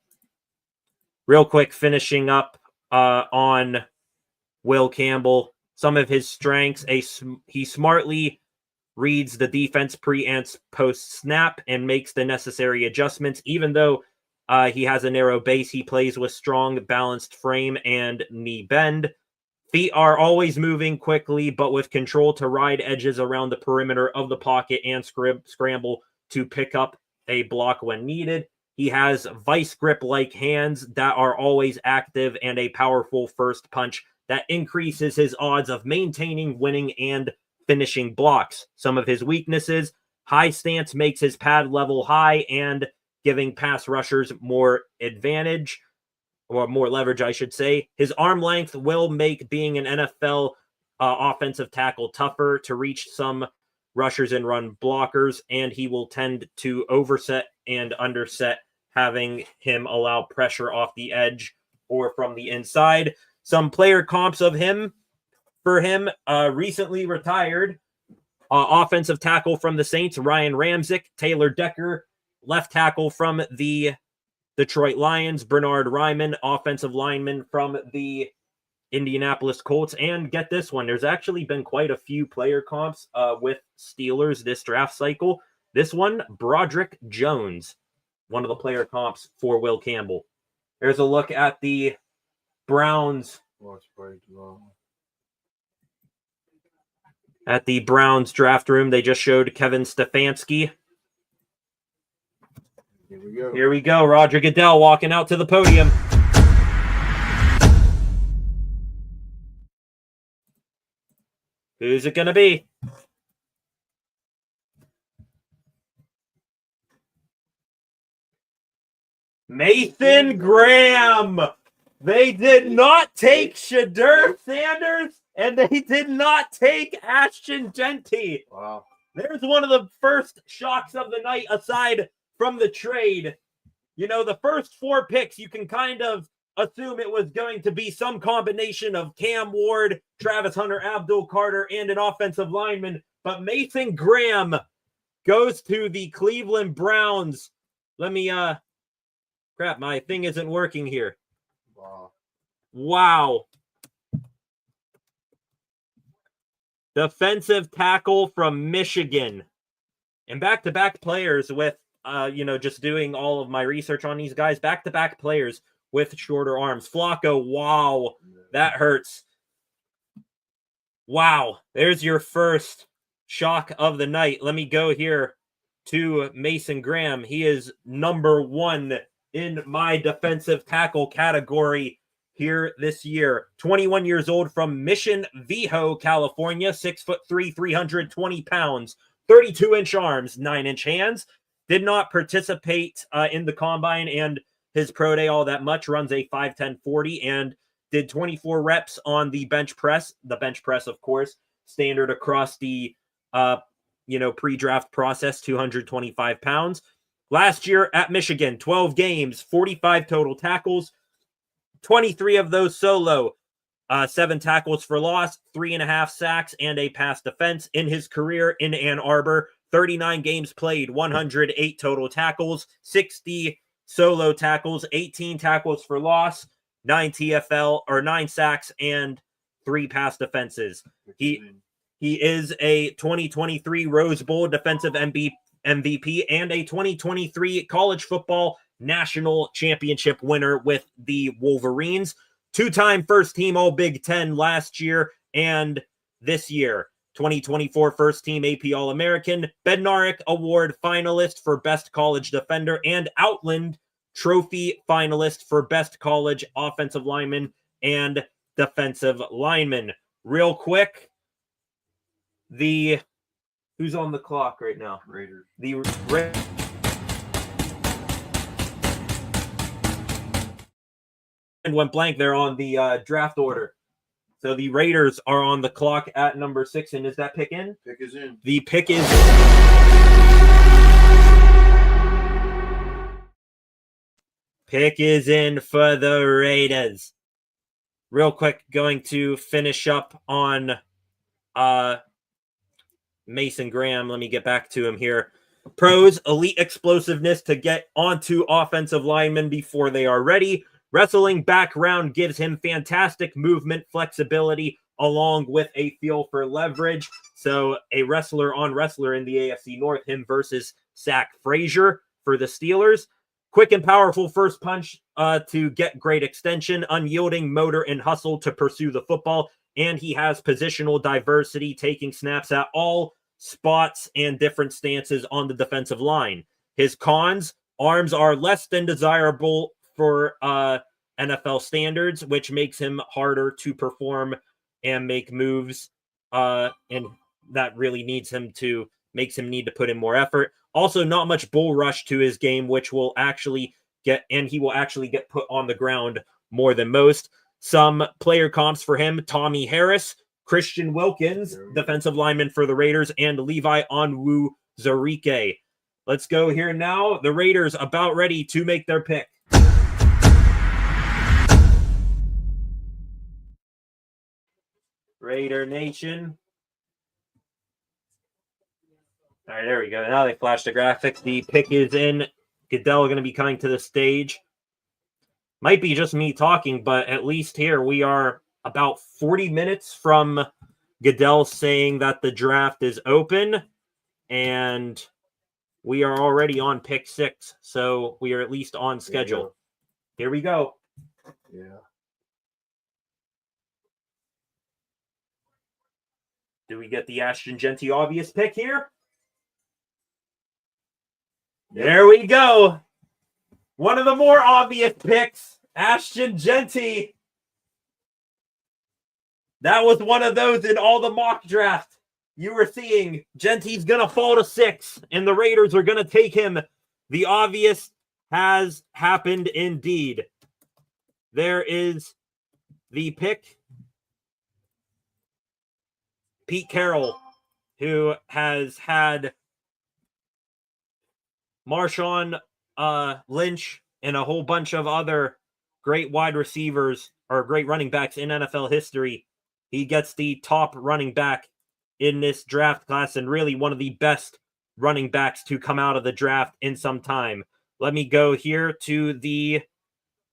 Real quick, finishing up on Will Campbell. Some of his strengths: he smartly reads the defense pre and post snap and makes the necessary adjustments. Even though he has a narrow base, he plays with strong, balanced frame and knee bend. Feet are always moving quickly, but with control to ride edges around the perimeter of the pocket and scramble to pick up a block when needed. He has vice grip-like hands that are always active and a powerful first punch that increases his odds of maintaining, winning, and finishing blocks. Some of his weaknesses: high stance makes his pad level high and giving pass rushers more advantage, or more leverage, I should say. His arm length will make being an NFL offensive tackle tougher to reach some rushers and run blockers, and he will tend to overset and underset, having him allow pressure off the edge or from the inside. Some player comps of him: for him, recently retired offensive tackle from the Saints, Ryan Ramczyk, Taylor Decker, left tackle from the Detroit Lions, Bernard Ryman, offensive lineman from the Indianapolis Colts. And get this one, there's actually been quite a few player comps with Steelers this draft cycle. This one, Broderick Jones, one of the player comps for Will Campbell. There's a look at the Browns. At the Browns draft room, they just showed Kevin Stefanski. Here we go. Roger Goodell walking out to the podium. Who's it going to be? Mason Graham. They did not take Shedeur Sanders, and they did not take Ashton Genty. Wow. There's one of the first shocks of the night aside from the trade. You know, the first 4 picks, you can kind of assume it was going to be some combination of Cam Ward, Travis Hunter, Abdul Carter, and an offensive lineman. But Mason Graham goes to the Cleveland Browns. Let me, crap, my thing isn't working here. Wow. Defensive tackle from Michigan. And back-to-back players with, just doing all of my research on these guys. Back-to-back players with shorter arms. Flacco, wow, that hurts. Wow, there's your first shock of the night. Let me go here to Mason Graham. He is number 1 in my defensive tackle category here this year. 21 years old from Mission Viejo, California. 6'3", 320 pounds, 32-inch arms, 9-inch hands. Did not participate in the combine and his pro day all that much. Runs a 5'10", 40 and did 24 reps on the bench press. The bench press, of course, standard across the pre-draft process, 225 pounds. Last year at Michigan, 12 games, 45 total tackles, 23 of those solo, 7 tackles for loss, 3.5 sacks, and a pass defense. In his career in Ann Arbor, 39 games played, 108 total tackles, 60 solo tackles, 18 tackles for loss, 9 sacks, and 3 pass defenses. He is a 2023 Rose Bowl defensive MVP and a 2023 college football national championship winner with the Wolverines. 2-time first team All Big Ten last year and this year. 2024 first team AP All-American, Bednarik Award finalist for Best College Defender, and Outland Trophy finalist for Best College Offensive Lineman and Defensive Lineman. Real quick, who's on the clock right now? Raiders. And went blank there on the draft order. So the Raiders are on the clock at number 6. And is that pick in? Pick is in. The pick is Pick is in for the Raiders. Real quick, going to finish up on Mason Graham. Let me get back to him here. Pros, elite explosiveness to get onto offensive linemen before they are ready. Wrestling background gives him fantastic movement, flexibility, along with a feel for leverage. So a wrestler on wrestler in the AFC North, him versus Zach Frazier for the Steelers. Quick and powerful first punch to get great extension, unyielding motor and hustle to pursue the football. And he has positional diversity, taking snaps at all spots and different stances on the defensive line. His cons, arms are less than desirable for NFL standards, which makes him harder to perform and make moves, and that really makes him need to put in more effort. Also, not much bull rush to his game, which he will actually get put on the ground more than most. Some player comps for him: Tommy Harris, Christian Wilkins, defensive lineman for the Raiders, and Levi Onwuzurike. Let's go here now. The Raiders about ready to make their pick. Raider Nation. All right, there we go. Now they flash the graphics. The pick is in. Goodell going to be coming to the stage. Might be just me talking, but at least here we are about 40 minutes from Goodell saying that the draft is open, and we are already on pick 6, so we are at least on schedule. Here we go. Yeah. Do we get the Ashton Jeanty obvious pick here? Yep. There we go. One of the more obvious picks, Ashton Jeanty. That was one of those in all the mock draft. You were seeing Jeanty's going to fall to 6, and the Raiders are going to take him. The obvious has happened indeed. There is the pick. Pete Carroll, who has had Marshawn Lynch and a whole bunch of other great wide receivers or great running backs in NFL history. He gets the top running back in this draft class and really one of the best running backs to come out of the draft in some time. Let me go here to the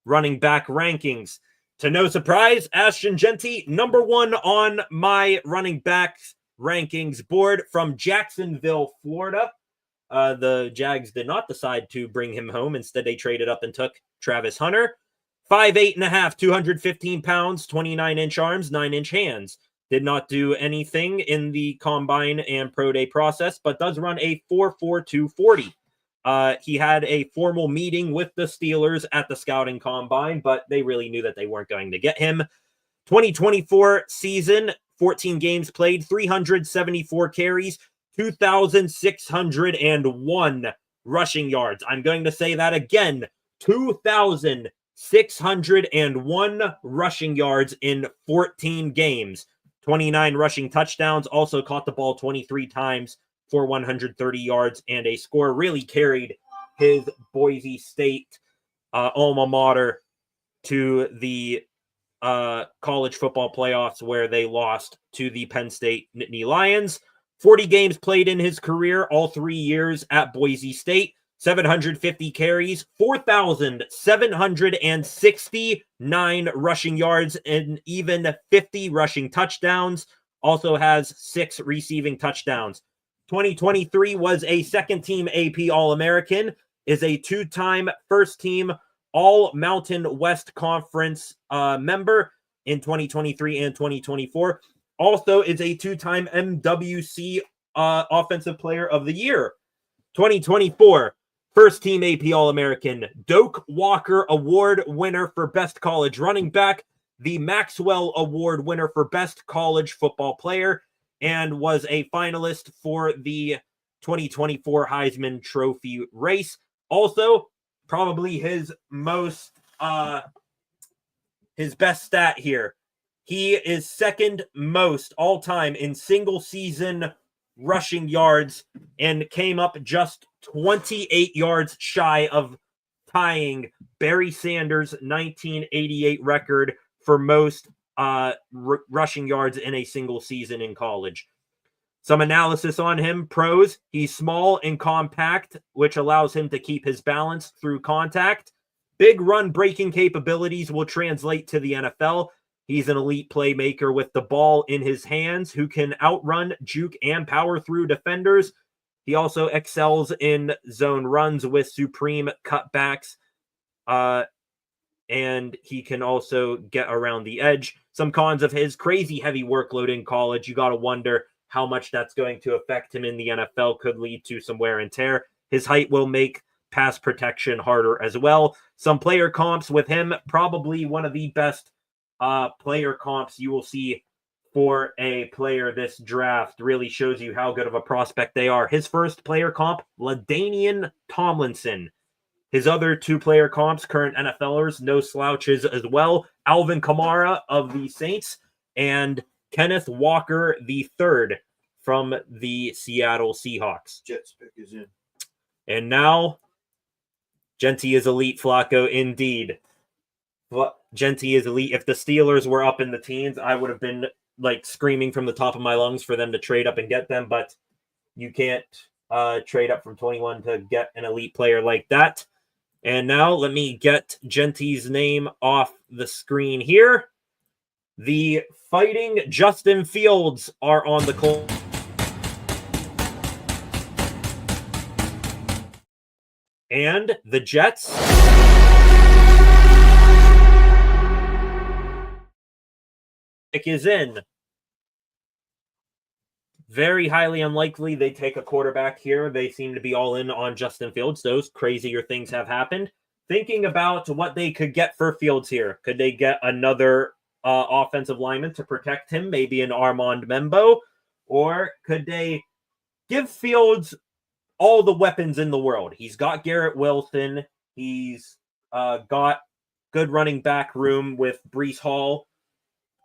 running back rankings. To no surprise, Ashton Jeanty, number 1 on my running backs rankings board from Jacksonville, Florida. The Jags did not decide to bring him home. Instead, they traded up and took Travis Hunter. 5'8.5", 215 pounds, 29-inch arms, 9-inch hands. Did not do anything in the combine and pro day process, but does run a 4.42 40. He had a formal meeting with the Steelers at the scouting combine, but they really knew that they weren't going to get him. 2024 season, 14 games played, 374 carries, 2,601 rushing yards. I'm going to say that again, 2,601 rushing yards in 14 games. 29 rushing touchdowns, also caught the ball 23 times for 130 yards and a score. Really carried his Boise State alma mater to the college football playoffs where they lost to the Penn State Nittany Lions. 40 games played in his career, all 3 years at Boise State. 750 carries, 4,769 rushing yards, and even 50 rushing touchdowns. Also has 6 receiving touchdowns. 2023 was a second-team AP All-American, is a 2-time first-team All-Mountain West Conference member in 2023 and 2024. Also is a 2-time MWC Offensive Player of the Year. 2024, first-team AP All-American, Doak Walker Award winner for Best College Running Back, the Maxwell Award winner for Best College Football Player, and was a finalist for the 2024 Heisman Trophy race. Also, probably his best stat here. He is second most all-time in single-season rushing yards and came up just 28 yards shy of tying Barry Sanders' 1988 record for most rushing yards in a single season in college. Some analysis on him. Pros: he's small and compact, which allows him to keep his balance through contact. Big run breaking capabilities will translate to the NFL. He's an elite playmaker with the ball in his hands who can outrun, juke, and power through defenders. He also excels in zone runs with supreme cutbacks, and he can also get around the edge. Some cons of his: crazy heavy workload in college. You got to wonder how much that's going to affect him in the NFL. Could lead to some wear and tear. His height will make pass protection harder as well. Some player comps with him: probably one of the best player comps you will see for a player this draft. Really shows you how good of a prospect they are. His first player comp, LaDainian Tomlinson. His other 2 player comps, current NFLers, no slouches as well. Alvin Kamara of the Saints and Kenneth Walker III from the Seattle Seahawks. Jets pick is in. And now, Jeanty is elite, Flacco, indeed. Jeanty is elite. If the Steelers were up in the teens, I would have been like screaming from the top of my lungs for them to trade up and get them, but you can't trade up from 21 to get an elite player like that. And now let me get Genty's name off the screen here. The Fighting Justin Fields are on the call. And the Jets pick is in. Very highly unlikely they take a quarterback here. They seem to be all in on Justin Fields. Those crazier things have happened. Thinking about what they could get for Fields here. Could they get another offensive lineman to protect him? Maybe an Armand Membo? Or could they give Fields all the weapons in the world? He's got Garrett Wilson. He's got good running back room with Breece Hall.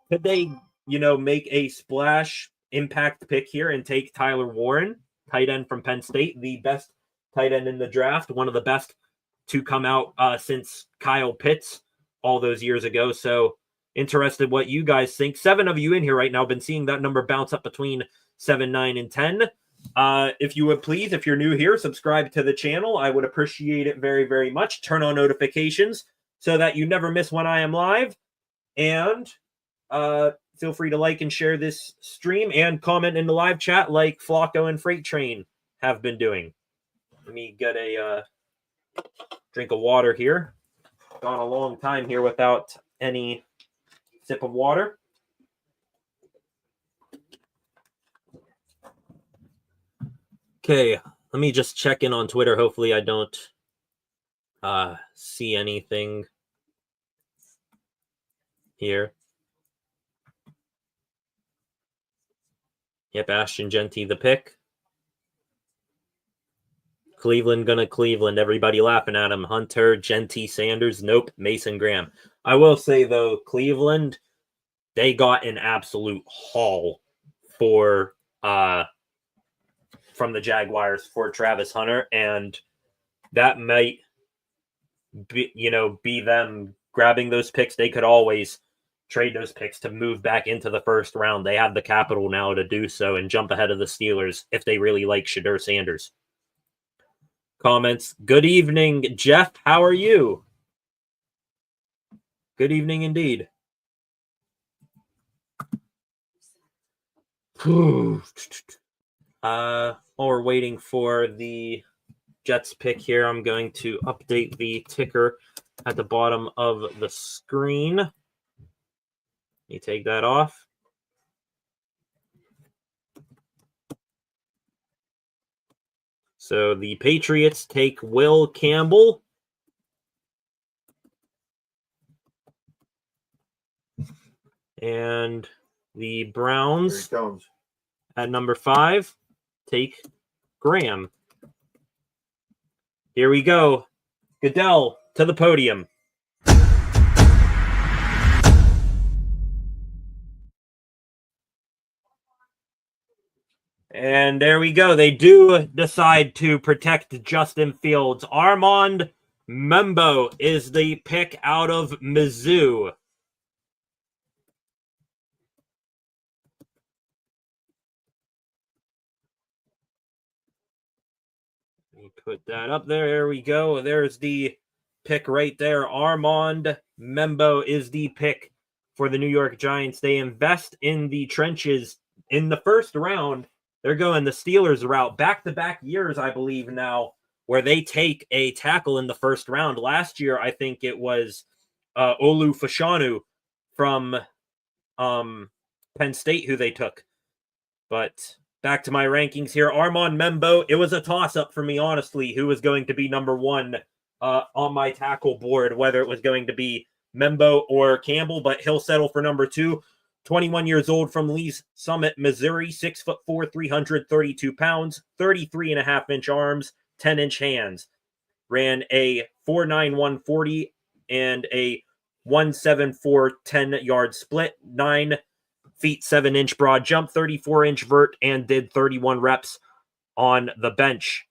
Could they, make a splash impact pick here and take Tyler Warren, tight end from Penn State, the best tight end in the draft, one of the best to come out since Kyle Pitts all those years ago. So interested what you guys think. 7 of you in here right now. Been seeing that number bounce up between 7, 9, and 10. If you would please, if you're new here, subscribe to the channel. I would appreciate it very, very much. Turn on notifications so that you never miss when I am live. And feel free to like and share this stream and comment in the live chat like Flacco and Freight Train have been doing. Let me get a drink of water here. Gone a long time here without any sip of water. Okay, let me just check in on Twitter. Hopefully I don't see anything here. Yep, Ashton Genty the pick. Cleveland gonna Cleveland. Everybody laughing at him. Hunter, Genty, Sanders. Nope, Mason Graham. I will say, though, Cleveland, they got an absolute haul for from the Jaguars for Travis Hunter, and that might be them grabbing those picks. They could always trade those picks to move back into the first round. They have the capital now to do so and jump ahead of the Steelers if they really like Shedeur Sanders. Comments. Good evening, Jeff. How are you? Good evening indeed. While we're waiting for the Jets pick here, I'm going to update the ticker at the bottom of the screen. Let me take that off. So the Patriots take Will Campbell. And the Browns at number 5 take Graham. Here we go. Goodell to the podium. And there we go. They do decide to protect Justin Fields. Armand Membo is the pick out of Mizzou. Let me put that up there. There we go. There's the pick right there. Armand Membo is the pick for the New York Giants. They invest in the trenches in the first round. They're going the Steelers route. Back-to-back years, I believe now, where they take a tackle in the first round. Last year, I think it was Olu Fashanu from Penn State who they took. But back to my rankings here. Armand Membo, it was a toss-up for me, honestly, who was going to be number 1 on my tackle board, whether it was going to be Membo or Campbell, but he'll settle for number 2. 21 years old from Lee's Summit, Missouri, 6'4", 332 pounds, 33.5-inch arms, 10-inch hands. Ran a 4.91 40 and a 1.74 10-yard split, 9 feet 7-inch broad jump, 34-inch vert, and did 31 reps on the bench.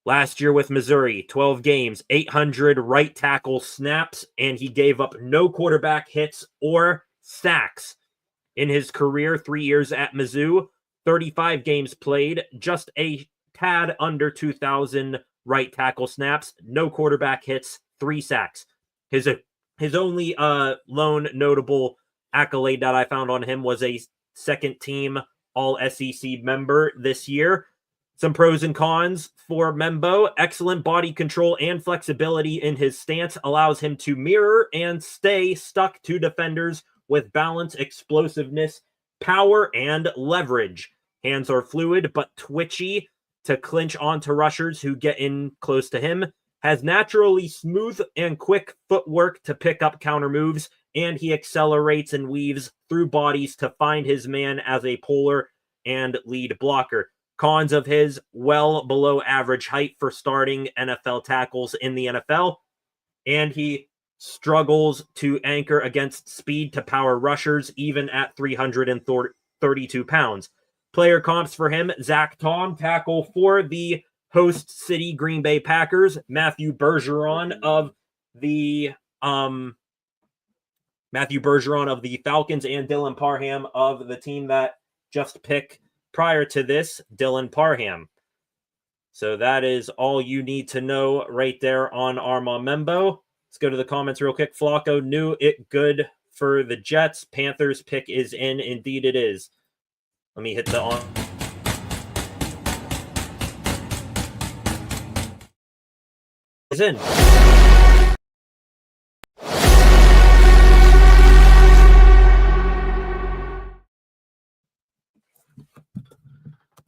Last year with Missouri, 12 games, 800 right tackle snaps, and he gave up no quarterback hits or sacks. In his career, 3 years at Mizzou, 35 games played, just a tad under 2,000 right tackle snaps, no quarterback hits, 3 sacks. His only lone notable accolade that I found on him was a second team All-SEC member this year. Some pros and cons for Membo. Excellent body control and flexibility in his stance allows him to mirror and stay stuck to defenders with balance, explosiveness, power, and leverage. Hands are fluid but twitchy to clinch onto rushers who get in close to him. Has naturally smooth and quick footwork to pick up counter moves, and he accelerates and weaves through bodies to find his man as a puller and lead blocker. Cons of his: well below average height for starting NFL tackles in the NFL, and he struggles to anchor against speed to power rushers even at 332 pounds. Player comps for him: Zach Tom, tackle for the host city Green Bay Packers; Matthew Bergeron of the Falcons; and Dylan Parham of the team that just picked prior to this, Dylan Parham. So that is all you need to know right there on Armand Membo. Let's go to the comments real quick. Flacco knew it good for the Jets. Panthers pick is in. Indeed it is. Let me hit the on. Is in.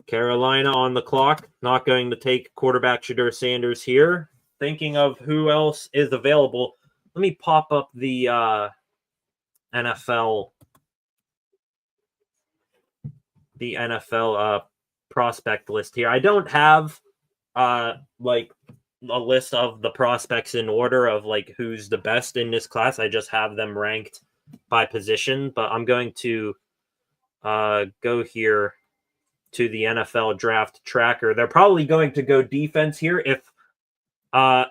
Carolina on the clock. Not going to take quarterback Shedeur Sanders here. Thinking of who else is available. Let me pop up the NFL prospect list here. I don't have like a list of the prospects in order of like who's the best in this class. I just have them ranked by position, but I'm going to go here to the NFL draft tracker. They're probably going to go defense here if I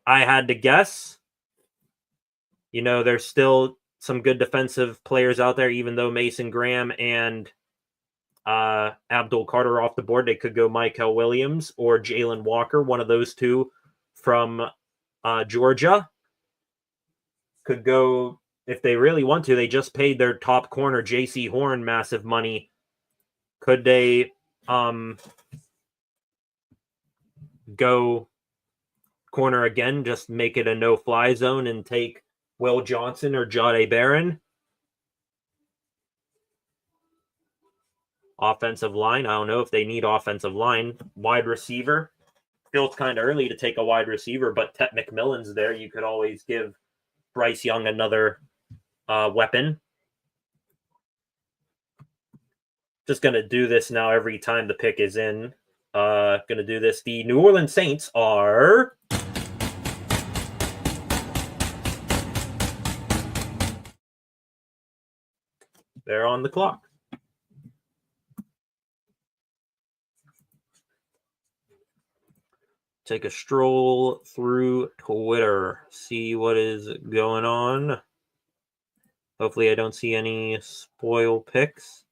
had to guess. You know, there's still some good defensive players out there, even though Mason Graham and Abdul Carter are off the board. They could go Michael Williams or Jalen Walker, one of those two from Georgia. Could go, if they really want to. They just paid their top corner, J.C. Horn, massive money. Could they go corner again, just make it a no-fly zone and take Will Johnson or Jahdae Barron? Offensive line, I don't know if they need offensive line. Wide receiver, feels kind of early to take a wide receiver, but Tet McMillan's there. You could always give Bryce Young another weapon. Just going to do this now every time the pick is in. Going to do this. The New Orleans Saints are... They're on the clock. Take a stroll through Twitter. See what is going on. Hopefully I don't see any spoil picks.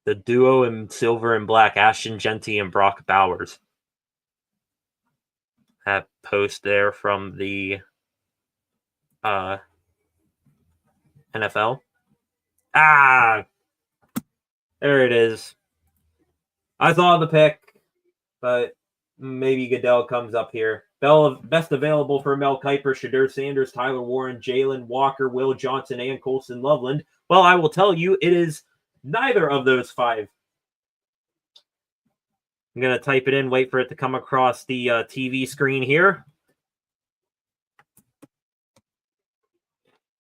The duo in silver and black, Ashton Genty and Brock Bowers. That post there from the NFL. Ah! There it is. I saw the pick, but maybe Goodell comes up here. Best available for Mel Kiper, Shedeur Sanders, Tyler Warren, Jalen Walker, Will Johnson, and Colson Loveland. Well, I will tell you, it is neither of those five. I'm going to type it in, wait for it to come across the TV screen here.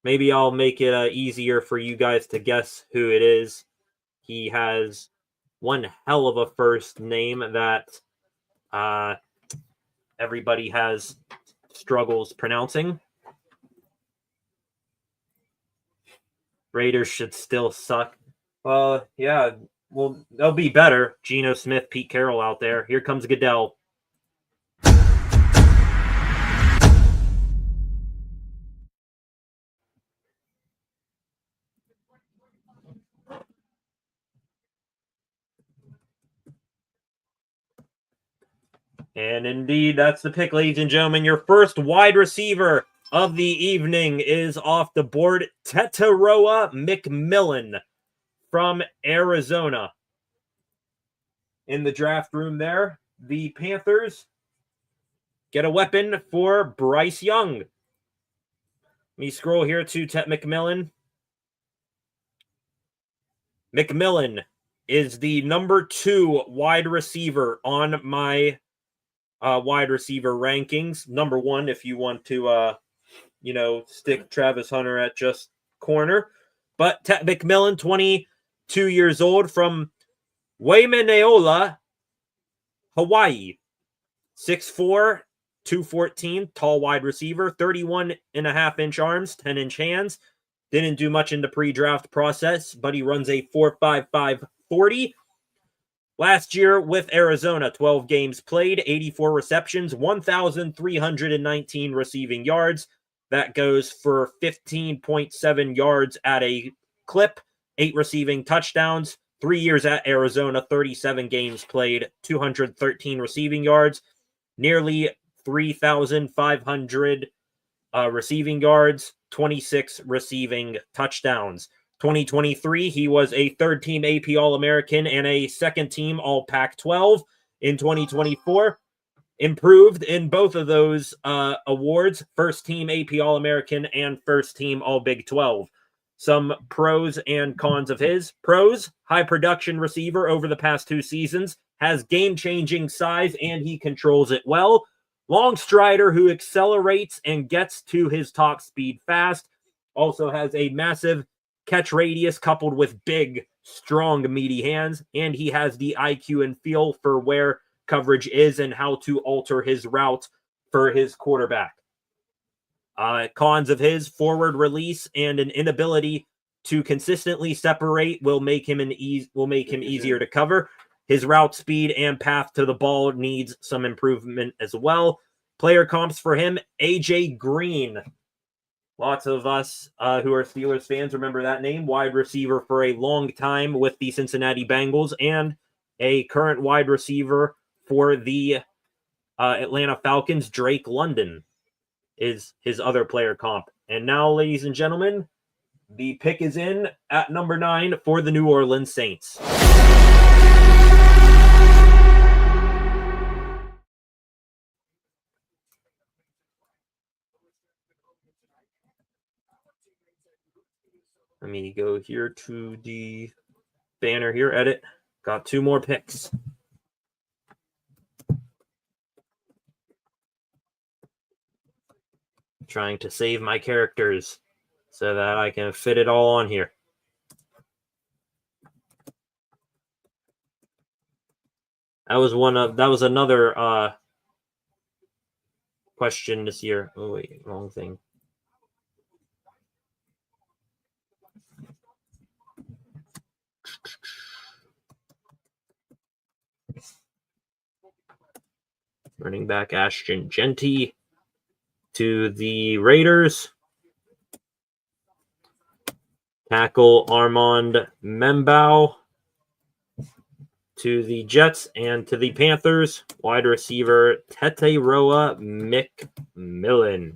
Maybe I'll make it easier for you guys to guess who it is. He has one hell of a first name that everybody has struggles pronouncing. Raiders should still suck. Yeah. Well, they'll be better. Geno Smith, Pete Carroll out there. Here comes Goodell. And indeed, that's the pick, ladies and gentlemen. Your first wide receiver of the evening is off the board. Tetairoa McMillan from Arizona. In the draft room there, the Panthers get a weapon for Bryce Young. Let me scroll here to Tet McMillan. McMillan is the number 2 wide receiver on my wide receiver rankings. Number 1 if you want to, stick Travis Hunter at just corner. But Tet McMillan, 22 years old, from Waimaneola, Hawaii. 6'4", 214, tall wide receiver, 31.5-inch arms, 10-inch hands. Didn't do much in the pre-draft process, but he runs a 4.55 40. Last year with Arizona, 12 games played, 84 receptions, 1,319 receiving yards. That goes for 15.7 yards at a clip, 8 receiving touchdowns. 3 years at Arizona, 37 games played, 213 receiving yards, nearly 3,500 receiving yards, 26 receiving touchdowns. 2023, he was a third-team AP All-American and a second-team All-Pac-12. In 2024, improved in both of those awards, first-team AP All-American and first-team All-Big 12. Some pros and cons of his. Pros, high production receiver over the past 2 seasons, has game-changing size and he controls it well. Long strider who accelerates and gets to his top speed fast. Also has a massive catch radius coupled with big, strong, meaty hands. And he has the IQ and feel for where coverage is and how to alter his route for his quarterback. Cons of his: forward release and an inability to consistently separate will make him easier to cover. His route speed and path to the ball needs some improvement as well. Player comps for him: AJ Green. Lots of us who are Steelers fans remember that name. Wide receiver for a long time with the Cincinnati Bengals and a current wide receiver for the Atlanta Falcons. Drake London is his other player comp. And now, ladies and gentlemen, the pick is in at number 9 for the New Orleans Saints. Let me go here to the banner here, edit. Got 2 more picks. Trying to save my characters so that I can fit it all on here. That was another question this year. Oh wait, wrong thing. Running back Ashton Genty to the Raiders. Tackle Armand Membao to the Jets, and to the Panthers, wide receiver Tetairoa McMillan.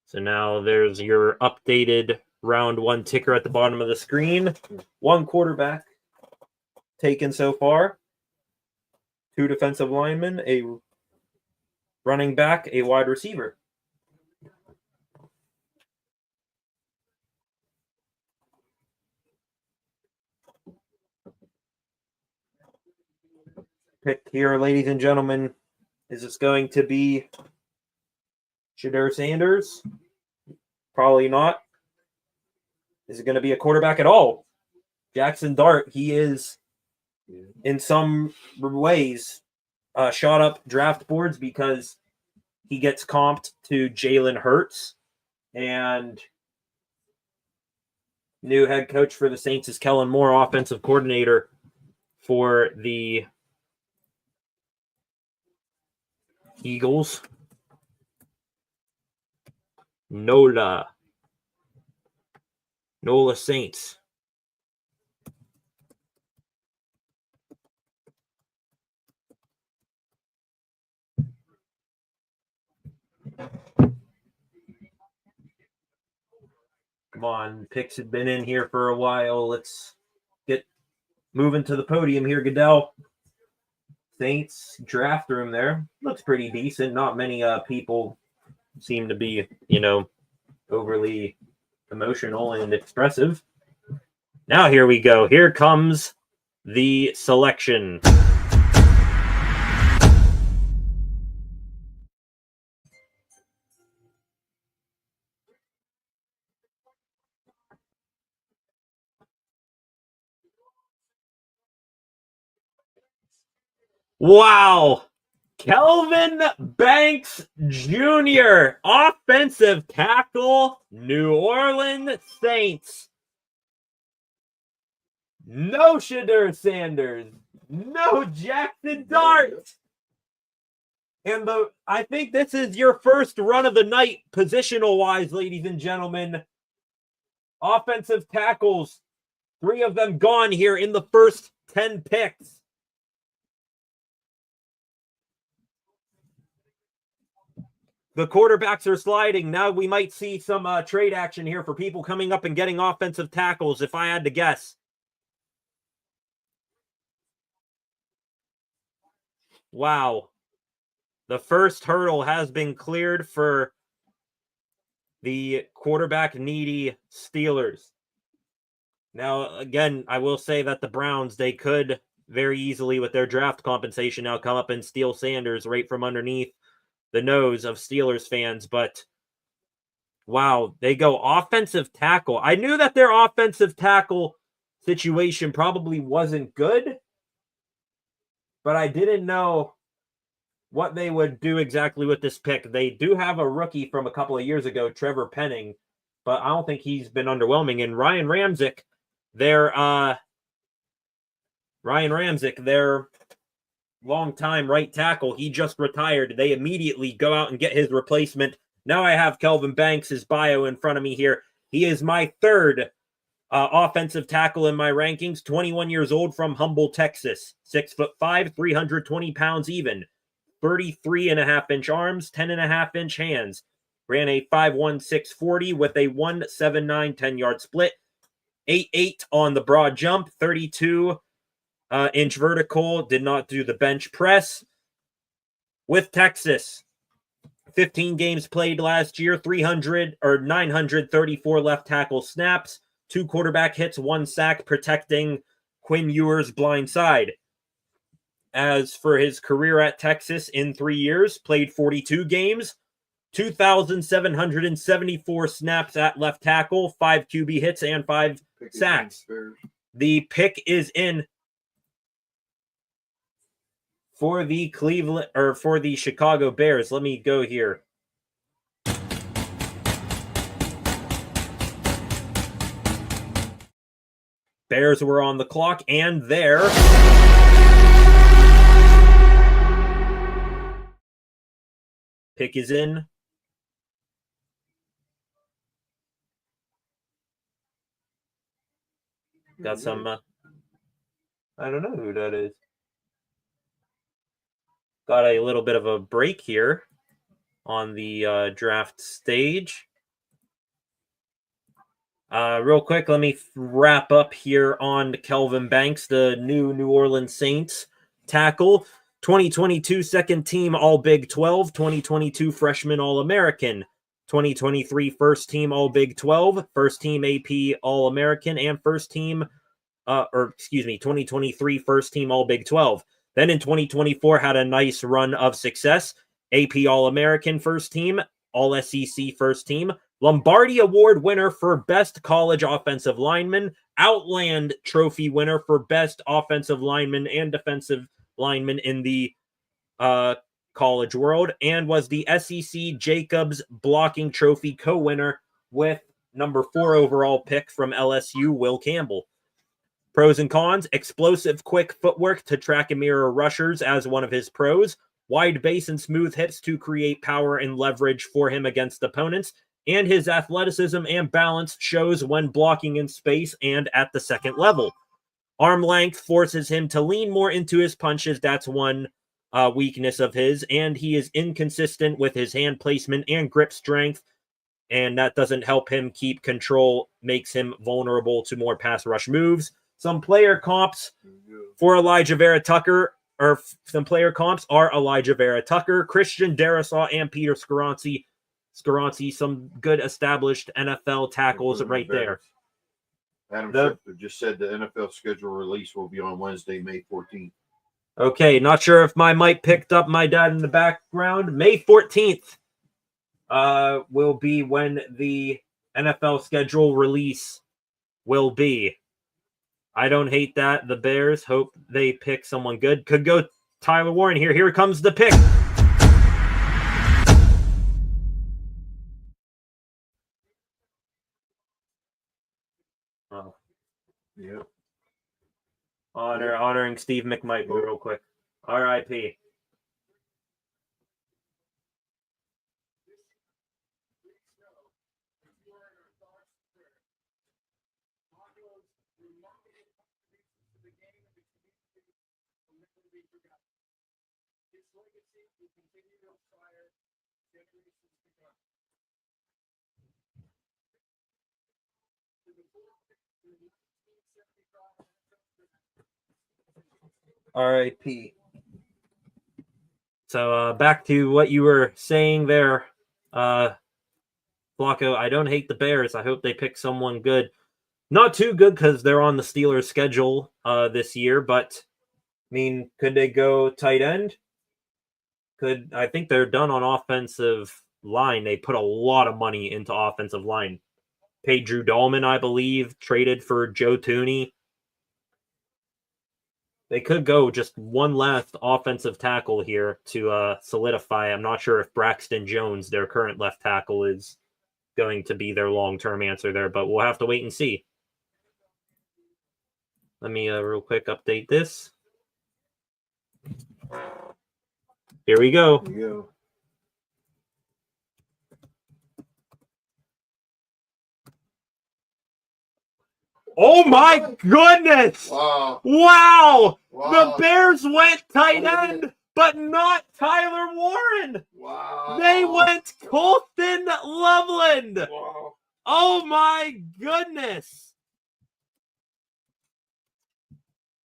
So now there's your updated round 1 ticker at the bottom of the screen. 1 quarterback taken so far, 2 defensive linemen, a running back, a wide receiver. Pick here, ladies and gentlemen. Is this going to be Shedeur Sanders? Probably not. Is it going to be a quarterback at all? Jaxson Dart, he is, in some ways, shot up draft boards because he gets comped to Jalen Hurts. And New head coach for the Saints is Kellen Moore, offensive coordinator for the Eagles. Nola Saints. Come on, picks have been in here for a while. Let's get moving to the podium here, Goodell. Saints draft room there. Looks pretty decent. Not many people seem to be, overly emotional and expressive. Now here we go. Here comes the selection. Wow. Kelvin Banks Jr., offensive tackle, New Orleans Saints. No Shedeur Sanders. No Jaxson Dart. And I think this is your first run of the night, positional-wise, ladies and gentlemen. Offensive tackles, 3 of them gone here in the first 10 picks. The quarterbacks are sliding. Now we might see some trade action here for people coming up and getting offensive tackles, if I had to guess. Wow. The first hurdle has been cleared for the quarterback-needy Steelers. Now, again, I will say that the Browns, they could very easily, with their draft compensation, now come up and steal Sanders right from underneath the nose of Steelers fans. But, wow, they go offensive tackle. I knew that their offensive tackle situation probably wasn't good, but I didn't know what they would do exactly with this pick. They do have a rookie from a couple of years ago, Trevor Penning, but I don't think he's been underwhelming. And Ryan Ramczyk, their longtime right tackle, he just retired. They immediately go out and get his replacement. Now I have Kelvin Banks' bio in front of me here. He is my third offensive tackle in my rankings, 21 years old from Humble, Texas, 6'5", 320 pounds even. 33.5-inch arms, 10.5-inch hands. Ran a 5'1", 640 with a 1.79 10-yard split. 8'8" on the broad jump, 32-inch vertical. Did not do the bench press. With Texas, 15 games played last year, 934 left tackle snaps, 2 quarterback hits, 1 sack, protecting Quinn Ewers' blind side. As for his career at Texas in 3 years, played 42 games, 2,774 snaps at left tackle, 5 QB hits, and 5 sacks. The pick is in for the Chicago Bears. Let me go here. Bears were on the clock, and there pick is in. Got some, I don't know who that is. Got a little bit of a break here on the draft stage. Real quick, let me wrap up here on Kelvin Banks, the new Orleans Saints tackle. 2022 second team All Big 12, 2022 freshman All-American, 2023 first team All Big 12, first team AP All-American, and 2023 first team All Big 12. Then in 2024 had a nice run of success. AP All-American first team, All-SEC first team, Lombardi Award winner for Best College Offensive Lineman, Outland Trophy winner for Best Offensive Lineman and Defensive Lineman in the college world, and was the SEC Jacobs Blocking Trophy co-winner with number 4 overall pick from LSU, Will Campbell. Pros and cons: explosive, quick footwork to track and mirror rushers as one of his pros. Wide base and smooth hips to create power and leverage for him against opponents. And his athleticism and balance shows when blocking in space and at the second level. Arm length forces him to lean more into his punches. That's one weakness of his. And he is inconsistent with his hand placement and grip strength. And that doesn't help him keep control, makes him vulnerable to more pass rush moves. Some player comps for Elijah Vera Tucker, or some player comps are Elijah Vera Tucker, Christian Darrisaw, and Peter Skoronski. Some good established NFL tackles right there. Adam Schefter just said the NFL schedule release will be on Wednesday, May 14th. Okay, not sure if my mic picked up my dad in the background. May 14th will be when the NFL schedule release will be. I don't hate that. The Bears hope they pick someone good. Could go Tyler Warren here. Here comes the pick. Oh. Yep. Honoring Steve McMichael real quick. R.I.P. R.I.P. So back to what you were saying there, Flacco. I don't hate the Bears. I hope they pick someone good. Not too good because they're on the Steelers' schedule this year, but I mean, could they go tight end? I think they're done on offensive line. They put a lot of money into offensive line. Paid Drew Dahlman, I believe, traded for Joe Thuney. They could go just one last offensive tackle here to solidify. I'm not sure if Braxton Jones, their current left tackle, is going to be their long-term answer there, but we'll have to wait and see. Let me real quick update this. Here we go. Here you go. Oh my goodness! Wow. Wow! Wow. The Bears went tight end, but not Tyler Warren. Wow. They went Colston Loveland. Wow. Oh my goodness!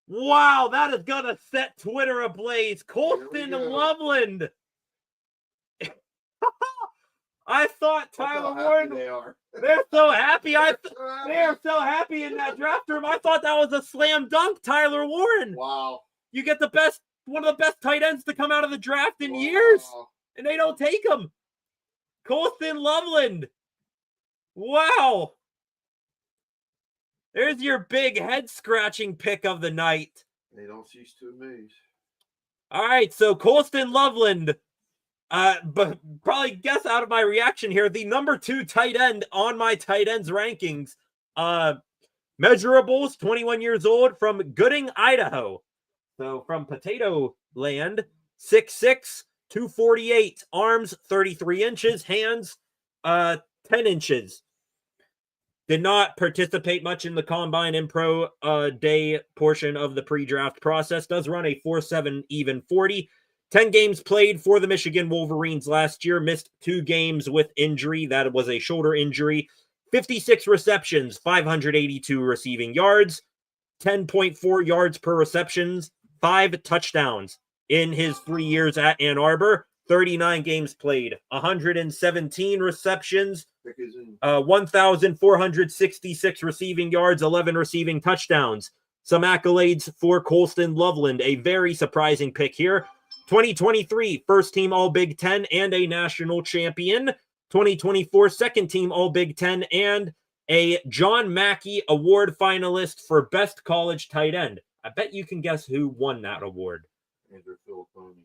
Wow, that is gonna set Twitter ablaze. Colston Loveland. I thought Tyler Warren. They are. They're so happy. They are so happy in that draft room. I thought that was a slam dunk, Tyler Warren. Wow. You get one of the best tight ends to come out of the draft in years, and they don't take him. Colston Loveland. Wow. There's your big head-scratching pick of the night. They don't cease to amaze. All right, so Colston Loveland. But probably guess out of my reaction here, the number 2 tight end on my tight ends rankings. Measurables, 21 years old, from Gooding, Idaho. So from Potato Land, 6'6", 248, arms 33 inches, hands 10 inches. Did not participate much in the combine and pro day portion of the pre-draft process. Does run a 4.7 even 40. 10 games played for the Michigan Wolverines last year. Missed 2 games with injury. That was a shoulder injury. 56 receptions, 582 receiving yards, 10.4 yards per receptions, 5 touchdowns in his 3 years at Ann Arbor. 39 games played, 117 receptions, 1,466 receiving yards, 11 receiving touchdowns. Some accolades for Colston Loveland, a very surprising pick here. 2023 first team All Big Ten and a national champion. 2024 second team All Big Ten and a John Mackey Award finalist for best college tight end. I bet you can guess who won that award. Andrew Filiponi.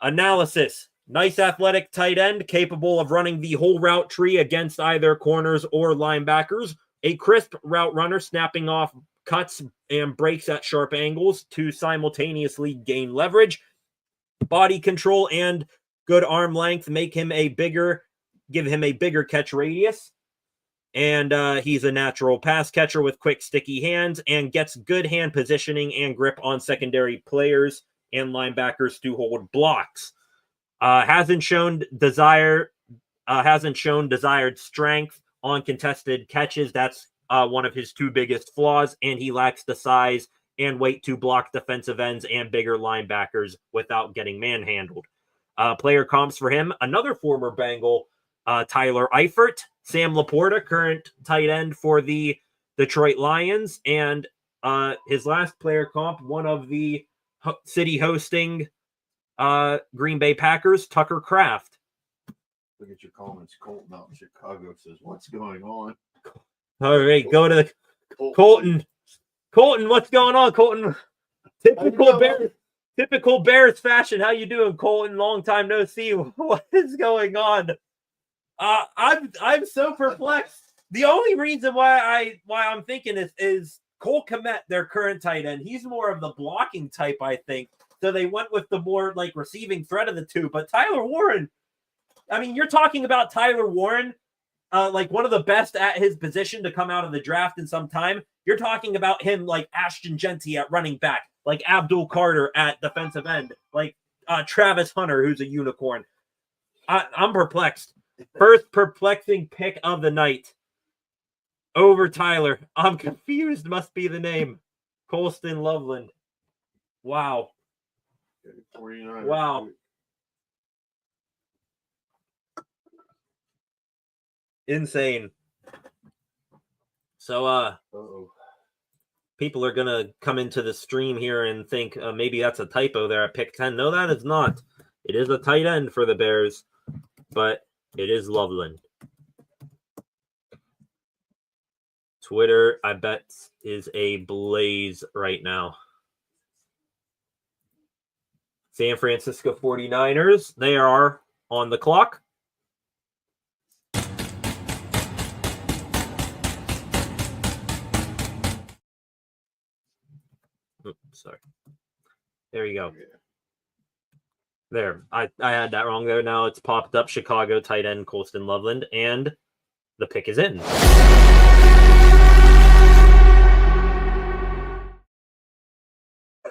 Analysis. Nice athletic tight end, capable of running the whole route tree against either corners or linebackers. A crisp route runner, snapping off cuts and breaks at sharp angles to simultaneously gain leverage. Body control and good arm length give him a bigger catch radius. And he's a natural pass catcher with quick, sticky hands and gets good hand positioning and grip on secondary players and linebackers to hold blocks. Hasn't shown desired strength on contested catches. That's one of his two biggest flaws, and he lacks the size and weight to block defensive ends and bigger linebackers without getting manhandled. Player comps for him: another former Bengal, Tyler Eifert, Sam Laporta, current tight end for the Detroit Lions, and his last player comp, one of the city hosting Green Bay Packers, Tucker Kraft. Look at your comments. Colton out in Chicago says, "What's going on?" All right, go to the Colton. Colton, what's going on, Colton? Typical Bears fashion. How you doing, Colton? Long time no see. What is going on? I'm so perplexed. The only reason why I'm thinking is Cole Kmet, their current tight end. He's more of the blocking type, I think. So they went with the more like receiving threat of the two. But Tyler Warren, I mean, you're talking about Tyler Warren, like one of the best at his position to come out of the draft in some time. You're talking about him like Ashton Genty at running back, like Abdul Carter at defensive end, like Travis Hunter, who's a unicorn. I'm perplexed. First perplexing pick of the night over Tyler. I'm confused, must be the name. Colston Loveland. Wow. 49. Wow. Insane. So, people are going to come into the stream here and think maybe that's a typo there at pick 10. No, that is not. It is a tight end for the Bears, but it is Loveland. Twitter, I bet, is a blaze right now. San Francisco 49ers, they are on the clock. Oops, sorry. There you go. There. I had that wrong there. Now it's popped up. Chicago tight end Colston Loveland, and the pick is in.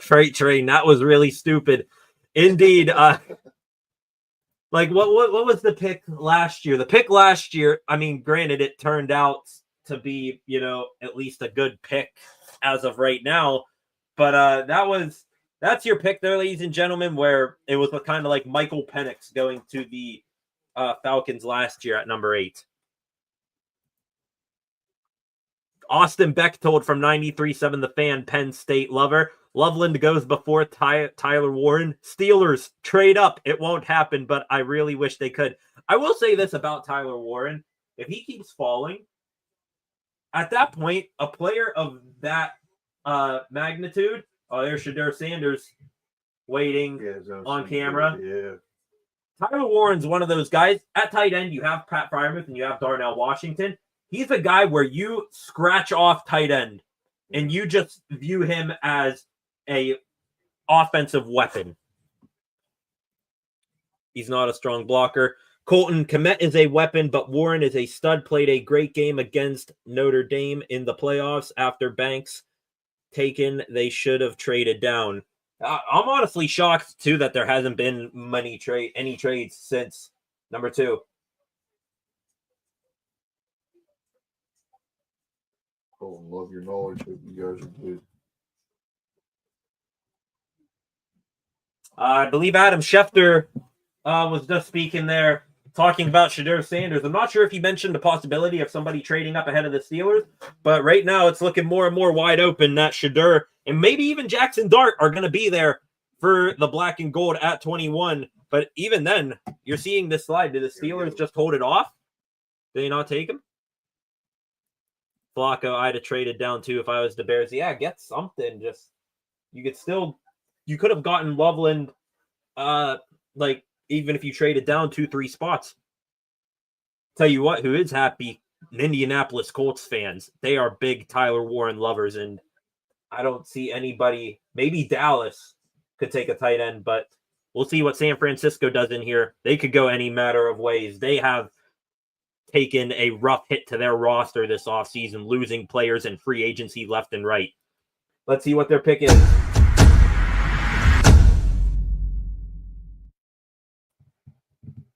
Freight train. That was really stupid. Indeed. Like what was the pick last year? The pick last year, I mean, granted, it turned out to be, at least a good pick as of right now. But that's your pick there, ladies and gentlemen, where it was kind of like Michael Penix going to the Falcons last year at number 8. Austin Bechtold from 93.7 The Fan, Penn State lover. Loveland goes before Tyler Warren. Steelers trade up. It won't happen, but I really wish they could. I will say this about Tyler Warren. If he keeps falling, at that point, a player of that magnitude, there's Shedeur Sanders waiting on camera. Yeah. Tyler Warren's one of those guys. At tight end, you have Pat Freiermuth and you have Darnell Washington. He's a guy where you scratch off tight end and you just view him as a offensive weapon. He's not a strong blocker. Colton Kmet is a weapon, but Warren is a stud. Played a great game against Notre Dame in the playoffs. After Banks taken, they should have traded down. I'm honestly shocked, too, that there hasn't been any trades since number 2. Colton, love your knowledge. Hope you guys are good. I believe Adam Schefter was just speaking there, talking about Shedeur Sanders. I'm not sure if he mentioned the possibility of somebody trading up ahead of the Steelers, but right now it's looking more and more wide open that Shedeur and maybe even Jaxson Dart are going to be there for the black and gold at 21. But even then, you're seeing this slide. Did the Steelers just hold it off? Did they not take him? Flacco, I'd have traded down too if I was the Bears. Yeah, get something. Just you could have gotten Loveland like even if you trade it down 2-3 spots. Tell you what, who is happy? Indianapolis Colts fans. They are big Tyler Warren lovers, and I don't see anybody. Maybe Dallas could take a tight end, but we'll see what San Francisco does in here. They could go any matter of ways. They have taken a rough hit to their roster this offseason, losing players in free agency left and right. Let's see what their pick is.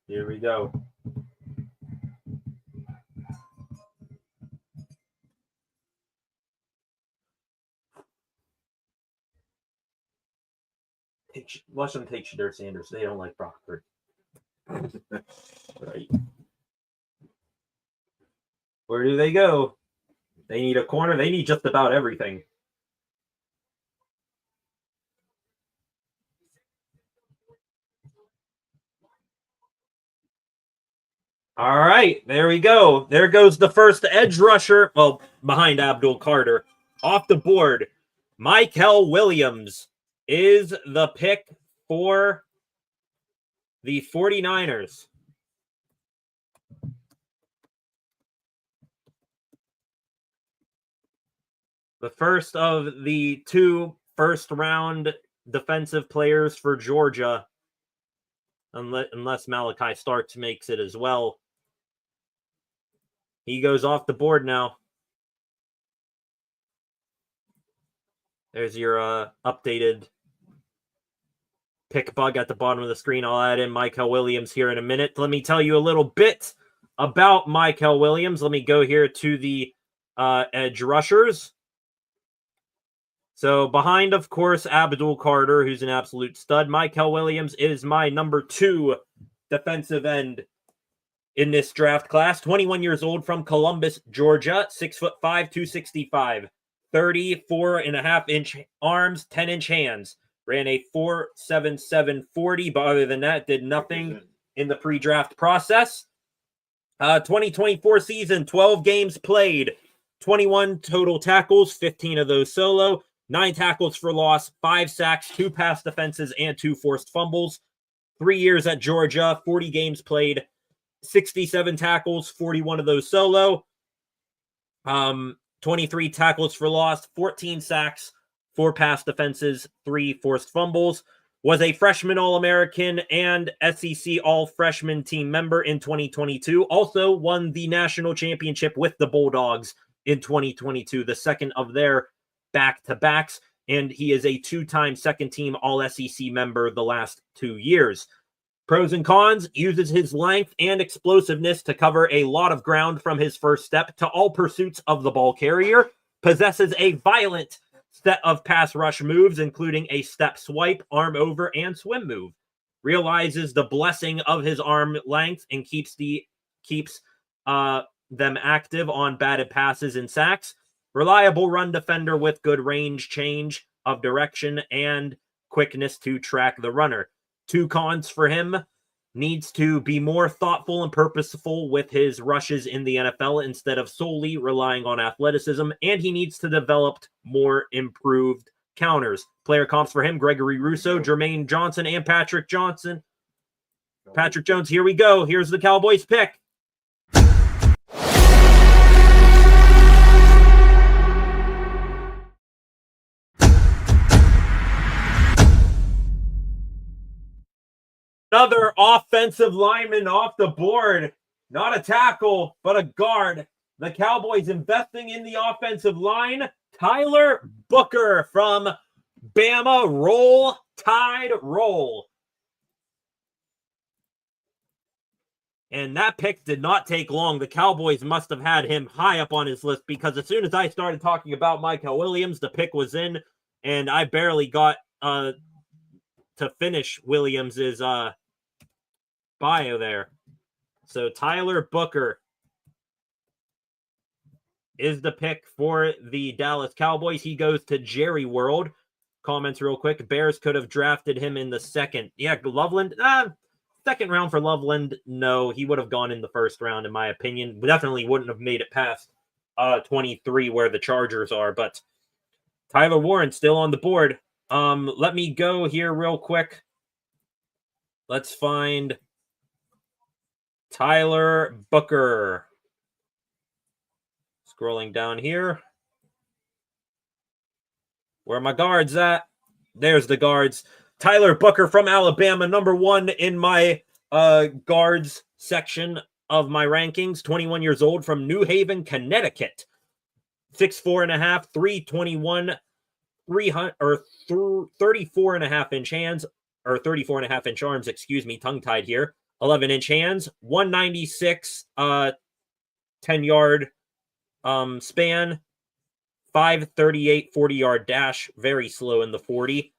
Here we go. Watch them take Shedeur Sanders. They don't like Brock Purdy. Right. Where do they go? They need a corner. They need just about everything. All right, there we go. There goes the first edge rusher. Well, behind Abdul Carter. Off the board, Mykel Williams is the pick for the 49ers. The first of the 2 first-round defensive players for Georgia, unless Malachi Starks makes it as well. He goes off the board now. There's your updated pick bug at the bottom of the screen. I'll add in Mykel Williams here in a minute. Let me tell you a little bit about Mykel Williams. Let me go here to the edge rushers. So behind, of course, Abdul Carter, who's an absolute stud. Mykel Williams is my number 2 defensive end in this draft class. 21 years old, from Columbus, Georgia. 6'5", 265. 34.5-inch arms, 10-inch hands. Ran a 4.77 40, but other than that, did nothing in the pre-draft process. 2024 season, 12 games played, 21 total tackles, 15 of those solo, 9 tackles for loss, 5 sacks, 2 pass defenses, and 2 forced fumbles. 3 years at Georgia, 40 games played, 67 tackles, 41 of those solo. 23 tackles for loss, 14 sacks, 4 pass defenses, 3 forced fumbles. Was a freshman All-American and SEC All-Freshman team member in 2022. Also won the national championship with the Bulldogs in 2022, the second of their back-to-backs. And he is a 2-time second-team All-SEC member the last 2 years. Pros and cons: uses his length and explosiveness to cover a lot of ground from his first step to all pursuits of the ball carrier. Possesses a violent set of pass rush moves, including a step swipe, arm over, and swim move. Realizes the blessing of his arm length and keeps them active on batted passes and sacks. Reliable run defender with good range change of direction and quickness to track the runner. 2 cons for him: needs to be more thoughtful and purposeful with his rushes in the NFL instead of solely relying on athleticism, and he needs to develop more improved counters. Player comps for him: Gregory Rousseau, Jermaine Johnson, and Patrick Johnson. Patrick Jones, here we go. Here's the Cowboys pick. Another offensive lineman off the board. Not a tackle, but a guard. The Cowboys investing in the offensive line. Tyler Booker from Bama. Roll Tide roll. And that pick did not take long. The Cowboys must have had him high up on his list, because as soon as I started talking about Mykel Williams, the pick was in, and I barely got to finish Williams's bio there. So Tyler Booker is the pick for the Dallas Cowboys. He goes to Jerry World. Comments real quick: Bears could have drafted him in the second. Yeah, Loveland, second round for Loveland. No, he would have gone in the first round, in my opinion. Definitely wouldn't have made it past 23, where the Chargers are. But Tyler Warren still on the board. Let me go here real quick Let's find Tyler Booker. Scrolling down here. Where are my guards at? There's the guards. Tyler Booker from Alabama, number 1 in my guards section of my rankings. 21 years old from New Haven, Connecticut. 6'4.5", 321, 34.5-inch hands, or 34.5-inch arms, excuse me, tongue-tied here. 11-inch hands, 196, 10-yard span, 5.38 40-yard dash, very slow in the 40.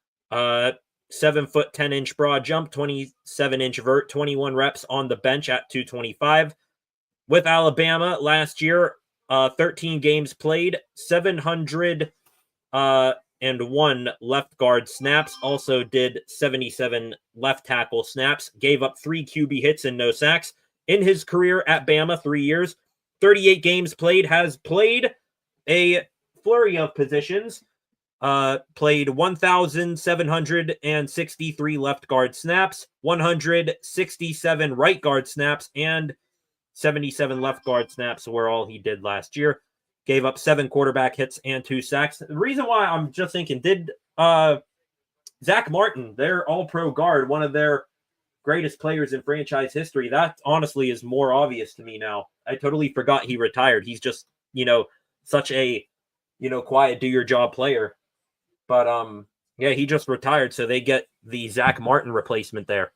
7 foot 10-inch broad jump, 27-inch vert, 21 reps on the bench at 225. With Alabama last year, 13 games played, 701 left guard snaps, also did 77 left tackle snaps, gave up 3 QB hits and no sacks. In his career at Bama, 3 years, 38 games played, has played a flurry of positions, played 1,763 left guard snaps, 167 right guard snaps, and 77 left guard snaps were all he did last year. Gave up 7 quarterback hits and 2 sacks. The reason why I'm just thinking, did Zach Martin, their all-pro guard, one of their greatest players in franchise history, that honestly is more obvious to me now. I totally forgot he retired. He's just, such a, quiet, do-your-job player. But, yeah, he just retired, so they get the Zach Martin replacement there.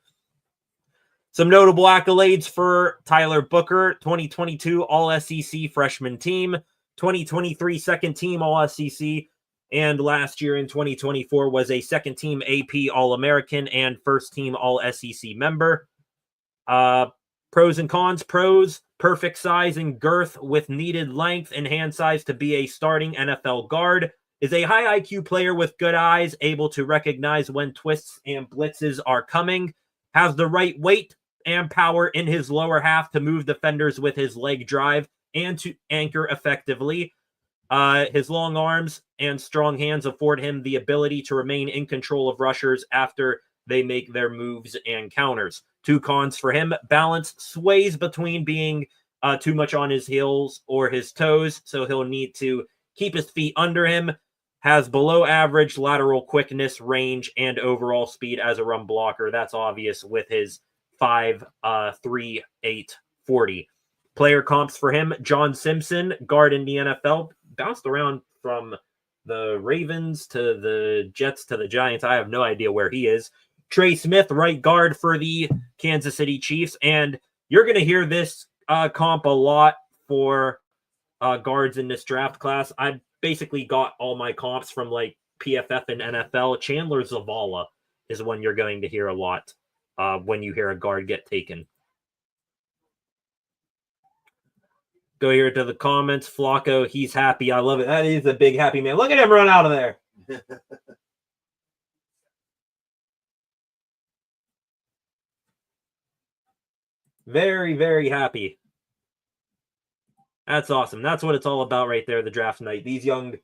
Some notable accolades for Tyler Booker: 2022 All-SEC freshman team, 2023 second team All-SEC, and last year in 2024 was a second team AP All-American and first team All-SEC member. Pros and cons. Pros: perfect size and girth with needed length and hand size to be a starting NFL guard. Is a high IQ player with good eyes, able to recognize when twists and blitzes are coming. Has the right weight and power in his lower half to move defenders with his leg drive and to anchor effectively. His long arms and strong hands afford him the ability to remain in control of rushers after they make their moves and counters. 2 cons for him: balance, sways between being too much on his heels or his toes, so he'll need to keep his feet under him. Has below average lateral quickness, range, and overall speed as a run blocker. That's obvious with his 5'3", 40. Player comps for him: John Simpson, guard in the NFL, bounced around from the Ravens to the Jets to the Giants. I have no idea where he is. Trey Smith, right guard for the Kansas City Chiefs. And you're going to hear this comp a lot for guards in this draft class. I basically got all my comps from like PFF and NFL. Chandler Zavala is one you're going to hear a lot when you hear a guard get taken. Go here to the comments. Flacco, he's happy. I love it. That is a big happy man. Look at him run out of there. Very, very happy. That's awesome. That's what it's all about right there, the draft night. These young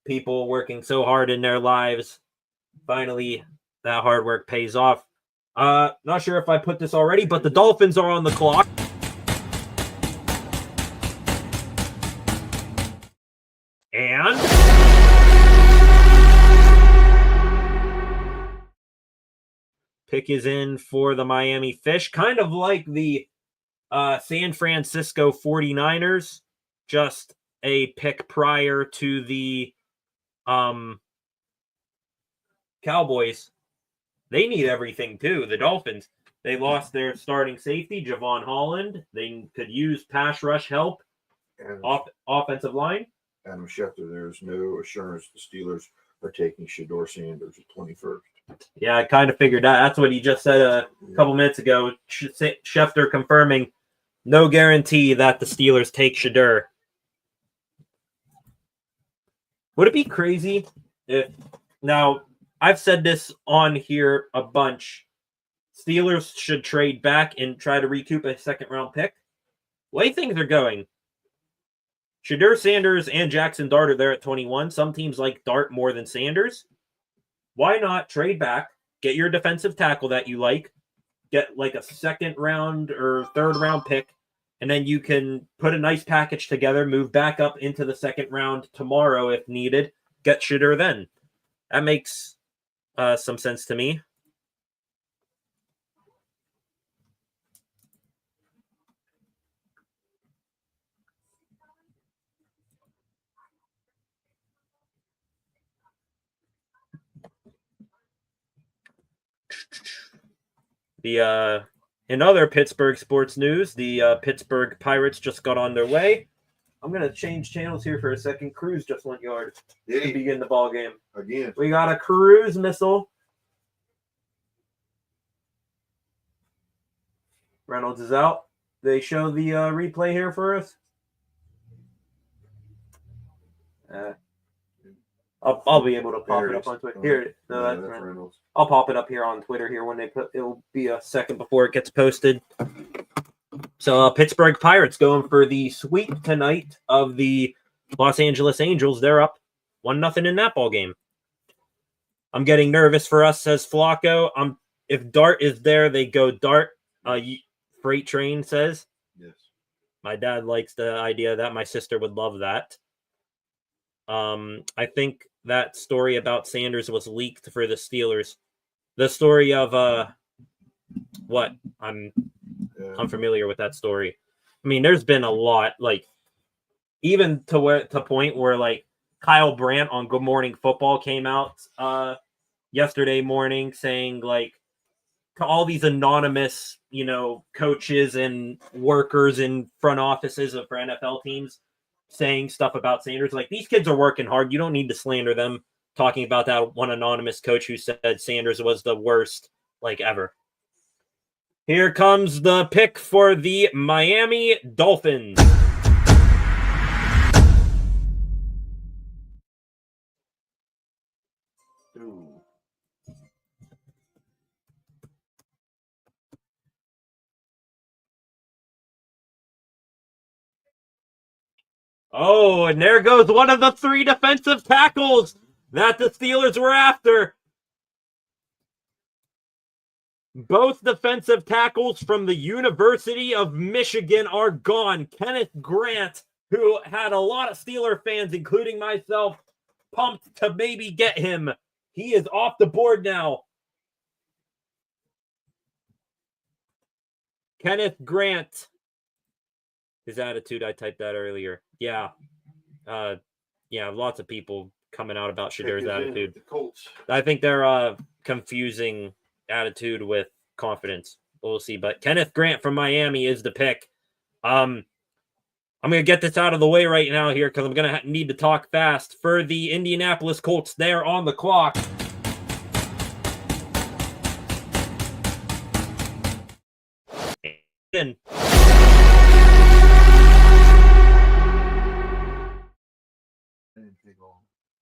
people working so hard in their lives. Finally, that hard work pays off. Not sure if I put this already, but the Dolphins are on the clock. And pick is in for the Miami Fish, kind of like the San Francisco 49ers, just a pick prior to the Cowboys. They need everything too. The Dolphins, they lost their starting safety, Javon Holland. They could use pass rush help, offensive line. Adam Schefter, there's no assurance the Steelers are taking Shedeur Sanders at 21st. Yeah, I kind of figured that. That's what he just said a couple minutes ago. Schefter confirming no guarantee that the Steelers take Shedeur. Would it be crazy if, now, I've said this on here a bunch, Steelers should trade back and try to recoup a second-round pick? The way things are going, Shedeur Sanders and Jaxson Dart are there at 21. Some teams like Dart more than Sanders. Why not trade back, get your defensive tackle that you like, get like a second round or third round pick, and then you can put a nice package together, move back up into the second round tomorrow if needed, get Shedeur then. That makes some sense to me. In other Pittsburgh sports news, the Pittsburgh Pirates just got on their way. I'm gonna change channels here for a second. Cruz just went yard to begin the ball game. Again, we got a Cruz missile. Reynolds is out. They show the replay here for us. I'll be able to pop it up on Twitter. Here, no, that's Reynolds. I'll pop it up here on Twitter here when they put. It'll be a second before it gets posted. So Pittsburgh Pirates going for the sweep tonight of the Los Angeles Angels. They're up 1-0 in that ball game. I'm getting nervous for us, says Flacco. If Dart is there, they go Dart. Freight Train says. Yes. My dad likes the idea of that. My sister would love that. I think that story about Sanders was leaked for the Steelers. The story of what? I'm familiar with that story. I mean, there's been a lot, like even to point where like Kyle Brandt on Good Morning Football came out yesterday morning saying like all these anonymous, coaches and workers in front offices for NFL teams saying stuff about Sanders. Like, these kids are working hard. You don't need to slander them, talking about that one anonymous coach who said Sanders was the worst, like, ever. Here comes the pick for the Miami Dolphins. Ooh. Oh, and there goes one of the 3 defensive tackles that the Steelers were after. Both defensive tackles from the University of Michigan are gone. Kenneth Grant, who had a lot of Steeler fans, including myself, pumped to maybe get him. He is off the board now. Kenneth Grant. His attitude, I typed that earlier. Yeah. Lots of people coming out about Shedeur's attitude. The Colts. I think they're confusing attitude with confidence. We'll see. But Kenneth Grant from Miami is the pick. I'm going to get this out of the way right now here because I'm going to need to talk fast. For the Indianapolis Colts, they're on the clock.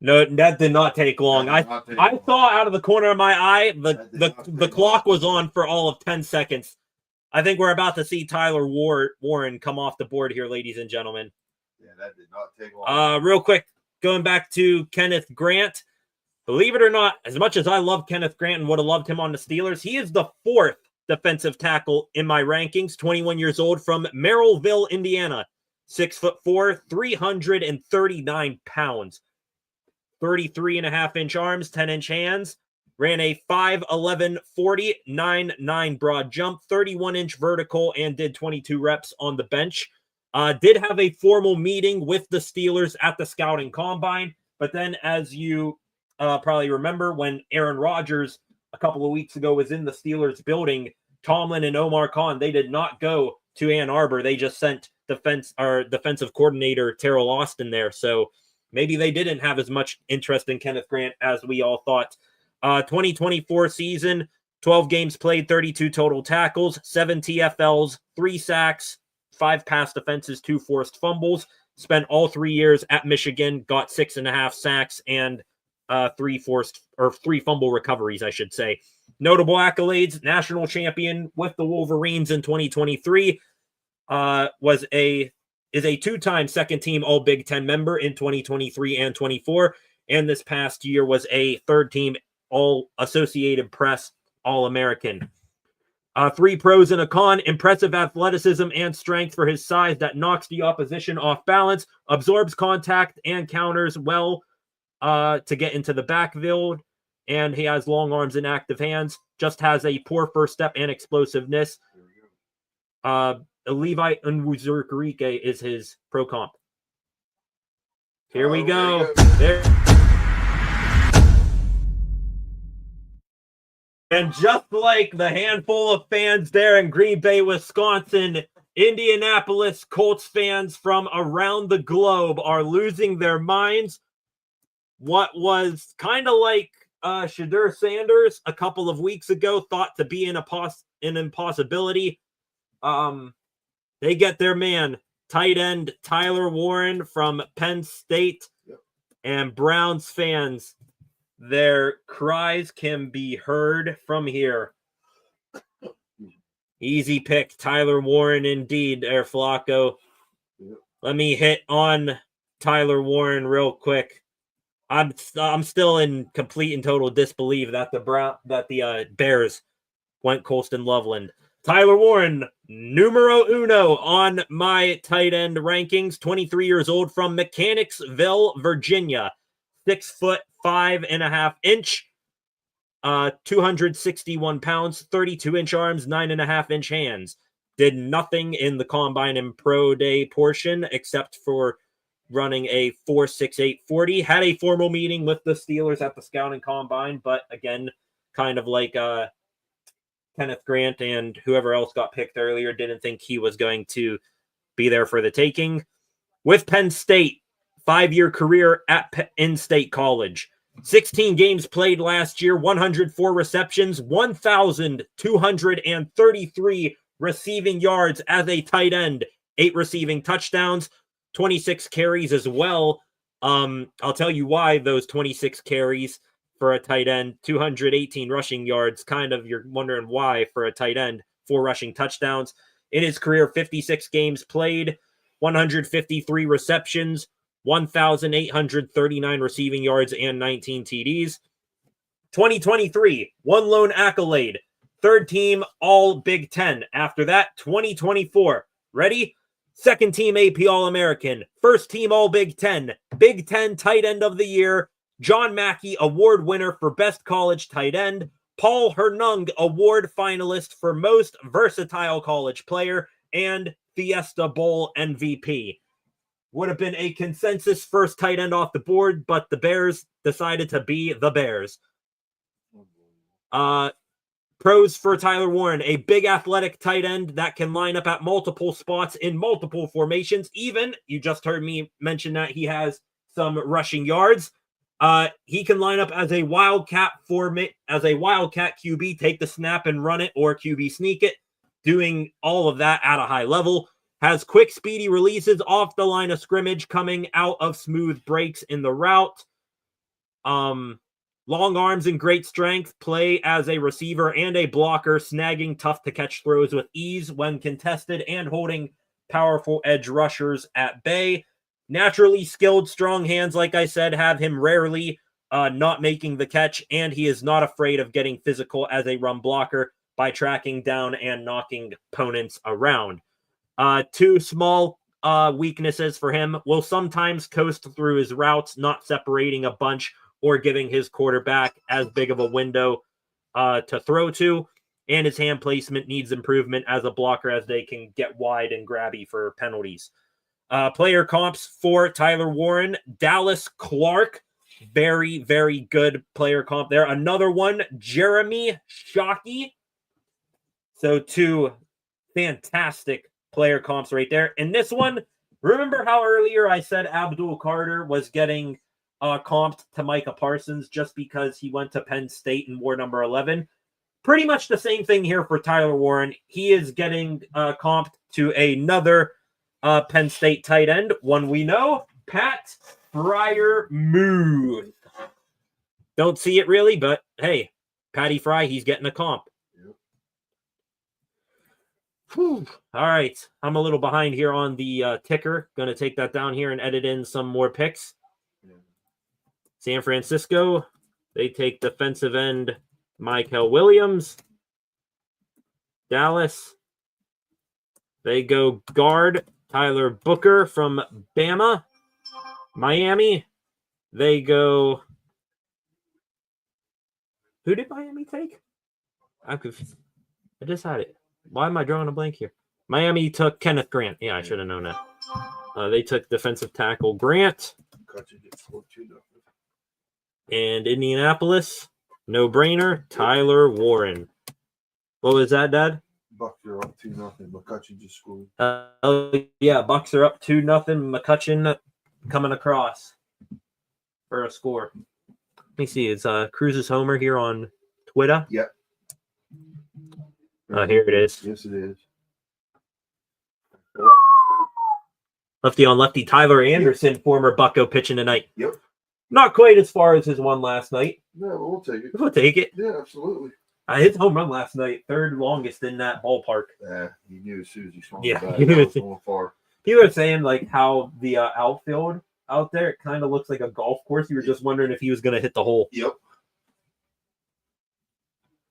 No, that did not take long. I saw out of the corner of my eye the clock was on for all of 10 seconds. I think we're about to see Tyler Warren come off the board here, ladies and gentlemen. Yeah, that did not take long. Real quick, going back to Kenneth Grant. Believe it or not, as much as I love Kenneth Grant and would have loved him on the Steelers, he is the 4th defensive tackle in my rankings. 21 years old, from Merrillville, Indiana. 6'4", 339 pounds. 33.5-inch arms, 10-inch hands. Ran a 5'11", 40, 9'9" broad jump, 31-inch vertical, and did 22 reps on the bench. Did have a formal meeting with the Steelers at the scouting combine, but then, as you probably remember, when Aaron Rodgers a couple of weeks ago was in the Steelers building, Tomlin and Omar Khan, they did not go to Ann Arbor. They just sent defensive coordinator Terrell Austin there. So maybe they didn't have as much interest in Kenneth Grant as we all thought. 2024 season, 12 games played, 32 total tackles, 7 TFLs, 3 sacks, 5 pass defenses, 2 forced fumbles. Spent all 3 years at Michigan, got 6.5 sacks and 3 fumble recoveries, I should say. Notable accolades: national champion with the Wolverines in 2023. Is a 2-time second-team All-Big Ten member in 2023 and 24, and this past year was a 3rd-team All-Associated Press All-American. 3 pros and a con: impressive athleticism and strength for his size that knocks the opposition off balance, absorbs contact and counters well to get into the backfield, and he has long arms and active hands. Just has a poor first step and explosiveness. Levi Unwuzurike is his pro comp. Here we go. There. And just like the handful of fans there in Green Bay, Wisconsin, Indianapolis Colts fans from around the globe are losing their minds. What was kind of like Shedeur Sanders a couple of weeks ago thought to be an impossibility. They get their man, tight end Tyler Warren from Penn State. Yep. And Browns fans, their cries can be heard from here. Easy pick, Tyler Warren indeed, there, Flacco. Yep. Let me hit on Tyler Warren real quick. I'm still in complete and total disbelief that the Bears went Colston Loveland. Tyler Warren, numero uno on my tight end rankings. 23 years old from Mechanicsville, Virginia. 6'5.5" 261 pounds, 32-inch arms, 9.5-inch hands. Did nothing in the combine and pro day portion except for running a 4.68 40. Had a formal meeting with the Steelers at the scouting combine, but again, kind of like Kenneth Grant and whoever else got picked earlier, didn't think he was going to be there for the taking. With Penn State, 5-year career at in-state college. 16 games played last year, 104 receptions, 1,233 receiving yards as a tight end, 8 receiving touchdowns, 26 carries as well. I'll tell you why those 26 carries for a tight end, 218 rushing yards. Kind of, you're wondering why for a tight end, 4 rushing touchdowns. In his career, 56 games played, 153 receptions, 1,839 receiving yards, and 19 TDs. 2023, 1 lone accolade, 3rd team All Big Ten. After that, 2024, ready? 2nd team AP All-American, 1st team All Big Ten tight end of the year, John Mackey Award winner for Best College Tight End, Paul Hernung Award finalist for Most Versatile College Player, and Fiesta Bowl MVP. Would have been a consensus first tight end off the board, but the Bears decided to be the Bears. Pros for Tyler Warren, a big athletic tight end that can line up at multiple spots in multiple formations. Even, you just heard me mention that he has some rushing yards. He can line up as a wildcat QB, take the snap and run it, or QB sneak it, doing all of that at a high level. Has quick, speedy releases off the line of scrimmage, coming out of smooth breaks in the route. Long arms and great strength, play as a receiver and a blocker, snagging tough-to-catch throws with ease when contested and holding powerful edge rushers at bay. Naturally skilled, strong hands, like I said, have him rarely not making the catch, and he is not afraid of getting physical as a run blocker by tracking down and knocking opponents around. 2 small weaknesses for him: will sometimes coast through his routes, not separating a bunch or giving his quarterback as big of a window to throw to, and his hand placement needs improvement as a blocker, as they can get wide and grabby for penalties. Player comps for Tyler Warren: Dallas Clark, very, very good player comp there. Another one, Jeremy Shockey. So 2 fantastic player comps right there. And this one, remember how earlier I said Abdul Carter was getting comped to Micah Parsons just because he went to Penn State and wore number 11? Pretty much the same thing here for Tyler Warren. He is getting comped to another Penn State tight end, one we know, Pat Freiermuth. Don't see it really, but hey, Patty Fry, he's getting a comp. Whew. All right, I'm a little behind here on the ticker. Going to take that down here and edit in some more picks. San Francisco, they take defensive end Michael Williams. Dallas. They go guard Tyler Booker from Bama. Miami. They go. Who did Miami take? I just had it. Why am I drawing a blank here? Miami took Kenneth Grant. Yeah, I should have known that. They took defensive tackle Grant. And Indianapolis, no brainer, Tyler Warren. What was that, Dad? Bucks are up 2-0. McCutcheon just scored. Yeah, Bucks are up 2-0. McCutcheon coming across for a score. Let me see. It's Cruz's homer here on Twitter. Yep. Here it is. Yes, it is. Lefty on lefty. Tyler Anderson, former Bucko, pitching tonight. Yep. Not quite as far as his one last night. No, but we'll take it. We'll take it. Yeah, absolutely. His home run last night, third longest in that ballpark. Yeah, you knew as soon as he swung Yeah, the bat, it was going far. People are saying like how the outfield out there, it kind of looks like a golf course. You were just wondering if he was going to hit the hole. Yep.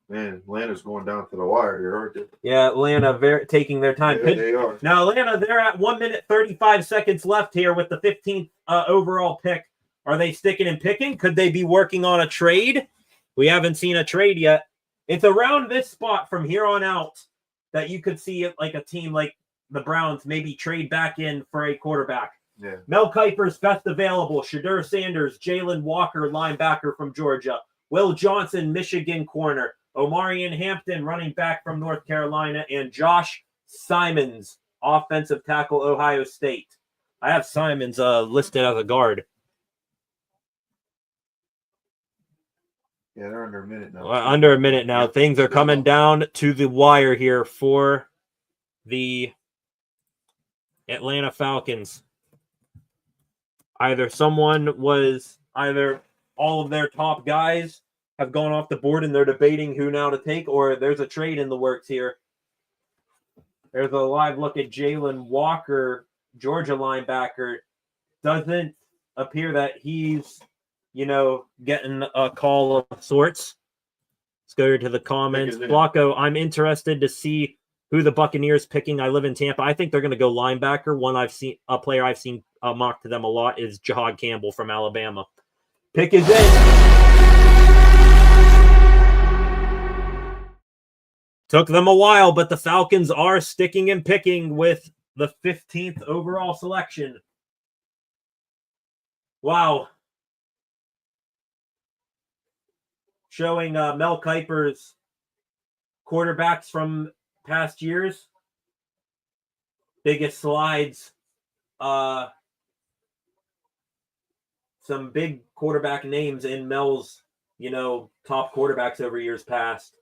Man, Atlanta's going down to the wire here, aren't they? Yeah, Atlanta taking their time. Yeah, they are. Now, Atlanta, they're at 1 minute, 35 seconds left here with the 15th overall pick. Are they sticking and picking? Could they be working on a trade? We haven't seen a trade yet. It's around this spot from here on out that you could see it like a team like the Browns maybe trade back in for a quarterback. Yeah. Mel Kiper's best available. Shedeur Sanders, Jalen Walker, linebacker from Georgia. Will Johnson, Michigan corner. Omarion Hampton, running back from North Carolina. And Josh Simons, offensive tackle, Ohio State. I have Simons listed as a guard. Yeah, they're under a minute now. Under a minute now. Things are coming down to the wire here for the Atlanta Falcons. Either all of their top guys have gone off the board and they're debating who now to take, or there's a trade in the works here. There's a live look at Jalen Walker, Georgia linebacker. Doesn't appear that he's getting a call of sorts. Let's go to the comments. Flacco, I'm interested to see who the Buccaneers picking. I live in Tampa. I think they're going to go linebacker. A player I've seen mocked to them a lot is Jahad Campbell from Alabama. Pick is in. Took them a while, but the Falcons are sticking and picking with the 15th overall selection. Wow. Showing Mel Kiper's quarterbacks from past years. Biggest slides. Some big quarterback names in Mel's, top quarterbacks over years past.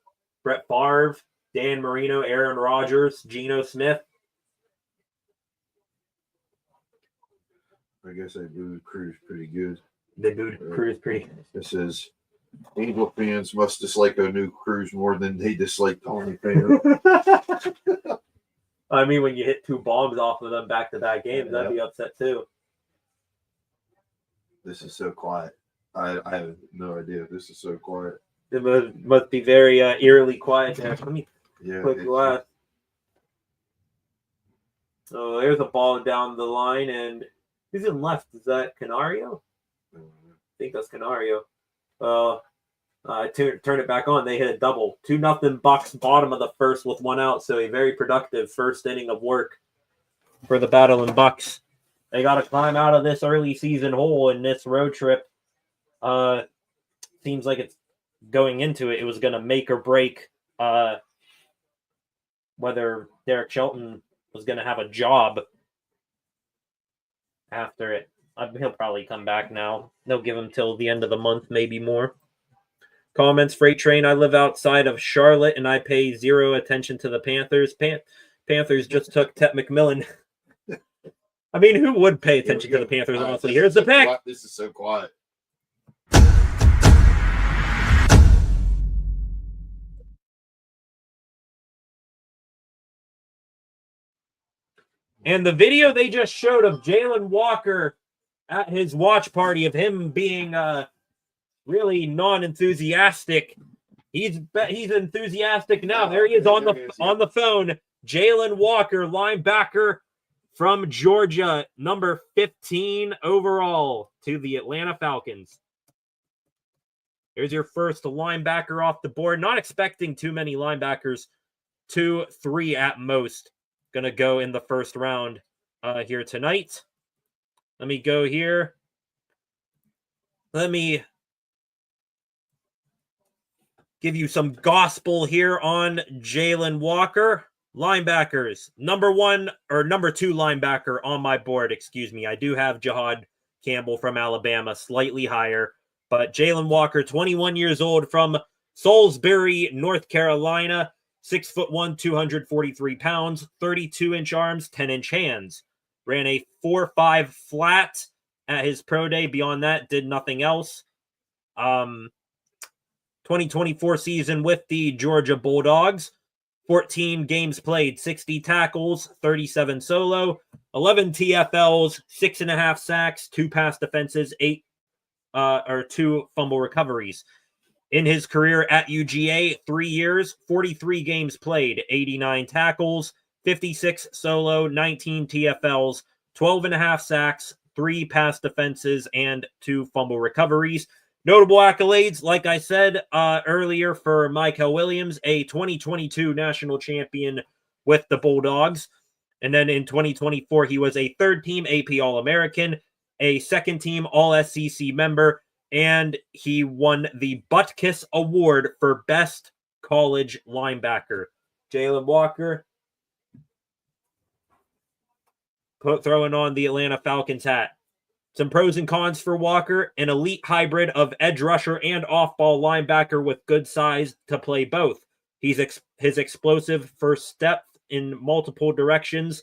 Brett Favre, Dan Marino, Aaron Rodgers, Geno Smith. I guess they booed Cruz pretty good. They booed Cruz pretty good. It says, Angel fans must dislike a new Cruz more than they dislike Tony fans. I mean, when you hit two bombs off of them back-to-back games, I'd be upset too. This is so quiet. I have no idea. This is so quiet. It must be very eerily quiet there. Let me quick glass. So there's a ball down the line, and who's in left? Is that Canario? I think that's Canario. Turn it back on. They hit a double. 2-0 Bucks, bottom of the first with one out. So a very productive first inning of work for the Battling Bucks. They got to climb out of this early season hole in this road trip. Seems like it's going into it. It was going to make or break whether Derek Shelton was going to have a job after it. He'll probably come back now. They'll give him till the end of the month, maybe more. Comments, Freight Train. I live outside of Charlotte, and I pay zero attention to the Panthers. Panthers just took Tet McMillan. I mean, who would pay attention to the Panthers, honestly? Here's the pick. This is so quiet. And the video they just showed of Jalen Walker at his watch party of him being really non-enthusiastic He's enthusiastic now. There he is on the phone. Jalen Walker, linebacker from Georgia, number 15 overall to the Atlanta Falcons. Here's your first linebacker off the board. Not expecting too many linebackers. 2, 3 at most. Going to go in the first round here tonight. Let me go here. Let me give you some gospel here on Jalen Walker. Linebackers. Number 2 linebacker on my board. Excuse me. I do have Jahad Campbell from Alabama, slightly higher. But Jalen Walker, 21 years old from Salisbury, North Carolina. 6'1", 243 pounds, 32-inch arms, 10-inch hands. Ran a 4.5 flat at his pro day. Beyond that, did nothing else. 2024 season with the Georgia Bulldogs. 14 games played, 60 tackles, 37 solo, 11 TFLs, 6.5 sacks, 2 pass defenses, 2 fumble recoveries. In his career at UGA, 3 years, 43 games played, 89 tackles, 56 solo, 19 TFLs, 12.5 sacks, 3 pass defenses, and 2 fumble recoveries. Notable accolades, like I said earlier, for Michael Williams, a 2022 national champion with the Bulldogs. And then in 2024, he was a third-team AP All-American, a second-team All-SEC member, and he won the Butkus Award for Best College Linebacker. Jalen Walker throwing on the Atlanta Falcons hat. Some pros and cons for Walker: an elite hybrid of edge rusher and off-ball linebacker with good size to play both. His explosive first step in multiple directions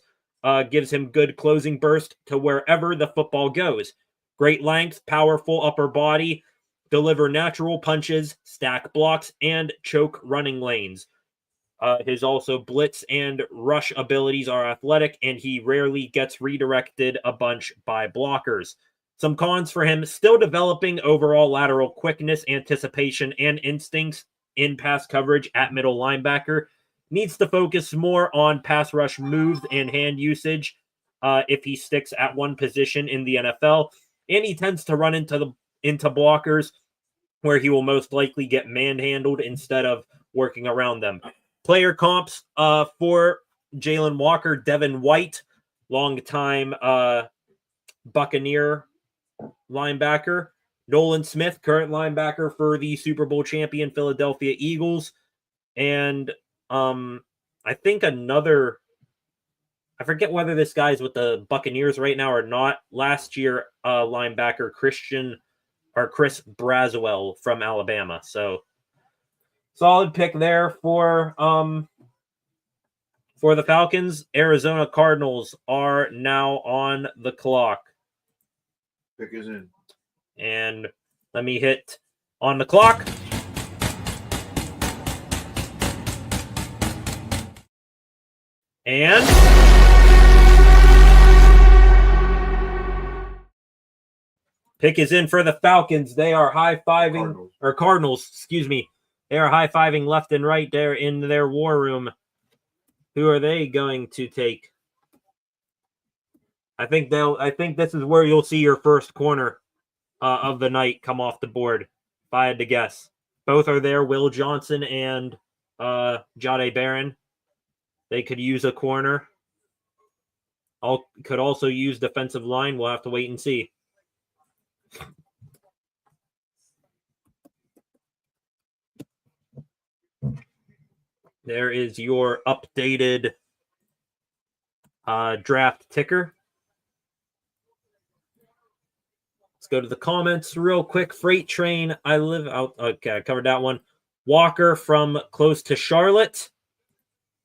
gives him good closing burst to wherever the football goes. Great length, powerful upper body, deliver natural punches, stack blocks, and choke running lanes. His also blitz and rush abilities are athletic, and he rarely gets redirected a bunch by blockers. Some cons for him: still developing overall lateral quickness, anticipation, and instincts in pass coverage at middle linebacker. Needs to focus more on pass rush moves and hand usage if he sticks at one position in the NFL. And he tends to run into blockers where he will most likely get manhandled instead of working around them. Player comps for Jalen Walker: Devin White, longtime Buccaneer linebacker. Nolan Smith, current linebacker for the Super Bowl champion Philadelphia Eagles. And I think another... I forget whether this guy's with the Buccaneers right now or not. Last year, linebacker Chris Braswell from Alabama. So, solid pick there for the Falcons. Arizona Cardinals are now on the clock. Pick is in. And let me hit on the clock. And pick is in for the Falcons. They are high-fiving, Cardinals, excuse me. They are high-fiving left and right there in their war room. Who are they going to take? I think this is where you'll see your first corner of the night come off the board, if I had to guess. Both are there, Will Johnson and Jahdae Barron. They could use a corner. Could also use defensive line. We'll have to wait and see. There is your updated draft ticker. Let's go to the comments real quick. Freight train. I live out. Okay, I covered that one. Walker from close to Charlotte.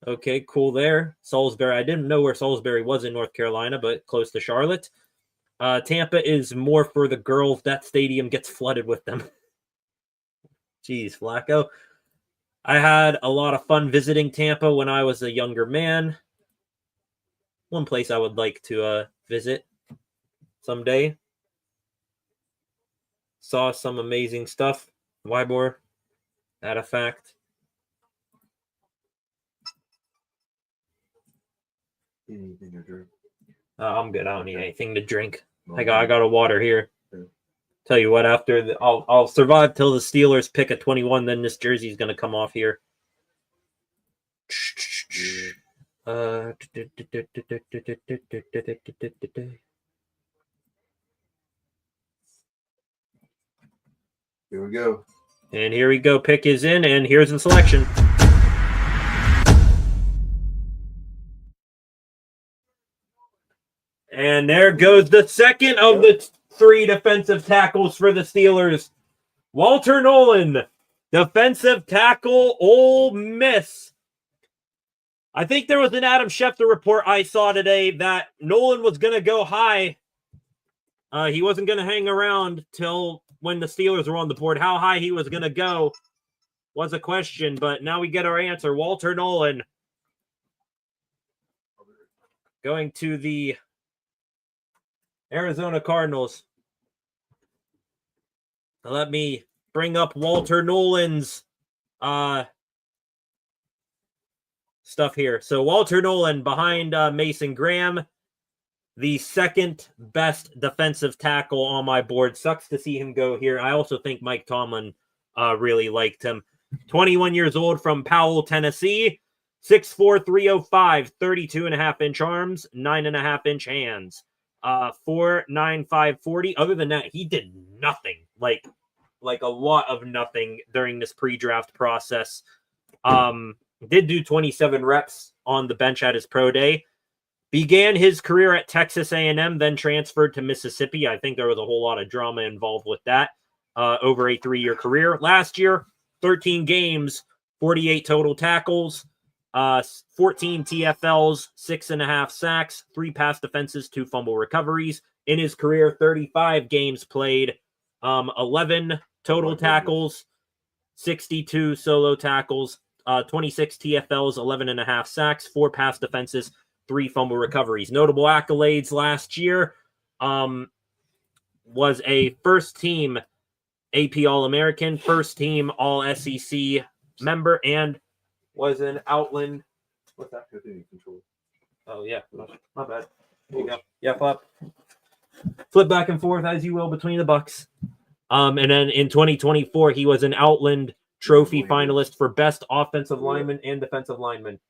Okay, cool there. Salisbury. I didn't know where Salisbury was in North Carolina, but close to Charlotte. Tampa is more for the girls. That stadium gets flooded with them. Jeez, Flacco. I had a lot of fun visiting Tampa when I was a younger man. One place I would like to visit someday. Saw some amazing stuff. Wybor that a fact? Anything to drink? I'm good. I don't need anything to drink. I got a water here. Okay. Tell you what, after I'll survive till the Steelers pick a 21. Then this jersey's gonna come off here. Here we go. And here we go. Pick is in, and here's the selection. And there goes the second of the 3 defensive tackles for the Steelers. Walter Nolen, defensive tackle, Ole Miss. I think there was an Adam Schefter report I saw today that Nolen was going to go high. He wasn't going to hang around till when the Steelers were on the board. How high he was going to go was a question, but now we get our answer. Walter Nolen going to the Arizona Cardinals. Let me bring up Walter Nolen's stuff here. So Walter Nolen behind Mason Graham, the second best defensive tackle on my board. Sucks to see him go here. I also think Mike Tomlin really liked him. 21 years old from Powell, Tennessee. 6'4", 305, 32.5-inch arms, 9.5-inch hands. 4.95 40. Other than that, he did nothing. Like a lot of nothing during this pre-draft process. Did do 27 reps on the bench at his pro day. Began his career at Texas A&M, then transferred to Mississippi. I think there was a whole lot of drama involved with that over a 3-year career. Last year, 13 games, 48 total tackles, 14 TFLs, 6.5 sacks, 3 pass defenses, 2 fumble recoveries. In his career, 35 games played, 11 total tackles, 62 solo tackles, 26 TFLs, 11.5 sacks, 4 pass defenses, 3 fumble recoveries. Notable accolades last year, was a first-team AP All-American, first-team All-SEC member, and was an Outland. What's that? Control. Oh, yeah. My bad. There you go. Yeah, flip back and forth as you will between the bucks. And then in 2024, he was an Outland Trophy finalist for Best Offensive Lineman and Defensive Lineman.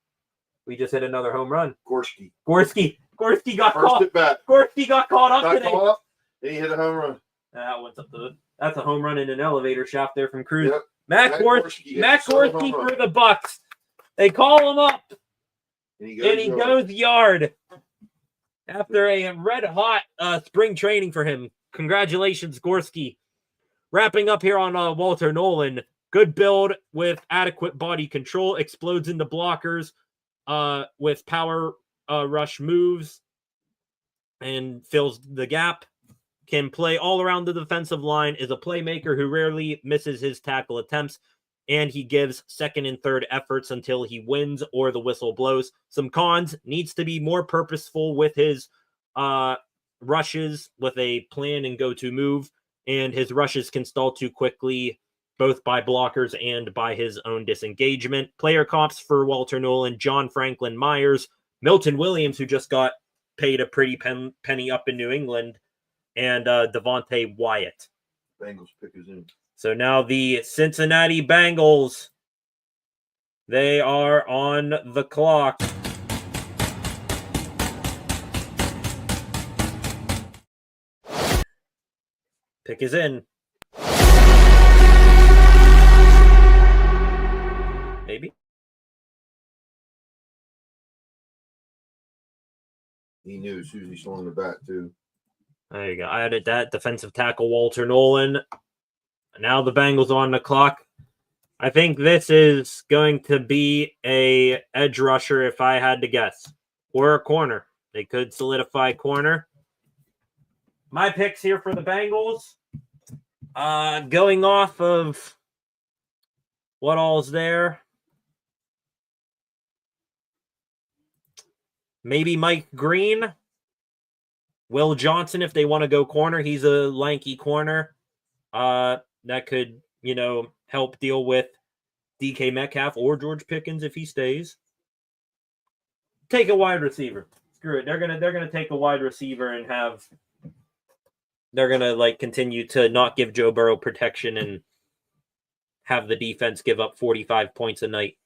We just hit another home run. Gorski got caught. Gorski got caught up today. And he hit a home run. That's a home run in an elevator shaft there from Cruz. Yep. Matt Gorski for the Bucks. They call him up, and he goes yard after a red-hot spring training for him. Congratulations, Gorski. Wrapping up here on Walter Nolen. Good build with adequate body control. Explodes into blockers with power rush moves and fills the gap. Can play all around the defensive line. Is a playmaker who rarely misses his tackle attempts. And he gives second and third efforts until he wins or the whistle blows. Some cons: needs to be more purposeful with his rushes with a plan and go-to move. And his rushes can stall too quickly, both by blockers and by his own disengagement. Player comps for Walter Nolen: John Franklin Myers, Milton Williams, who just got paid a pretty penny up in New England, and Devontae Wyatt. Bengals pick is in. So now the Cincinnati Bengals, they are on the clock. Pick is in. Maybe. He knew as soon as he swung the bat, too. There you go. I added that. Defensive tackle Walter Nolen. Now the Bengals on the clock. I think this is going to be a edge rusher if I had to guess. Or a corner. They could solidify corner. My picks here for the Bengals. Going off of what all's there. Maybe Mike Green. Will Johnson if they want to go corner. He's a lanky corner. That could, help deal with DK Metcalf or George Pickens if he stays. Take a wide receiver. Screw it. They're gonna take a wide receiver and they're gonna continue to not give Joe Burrow protection and have the defense give up 45 points a night.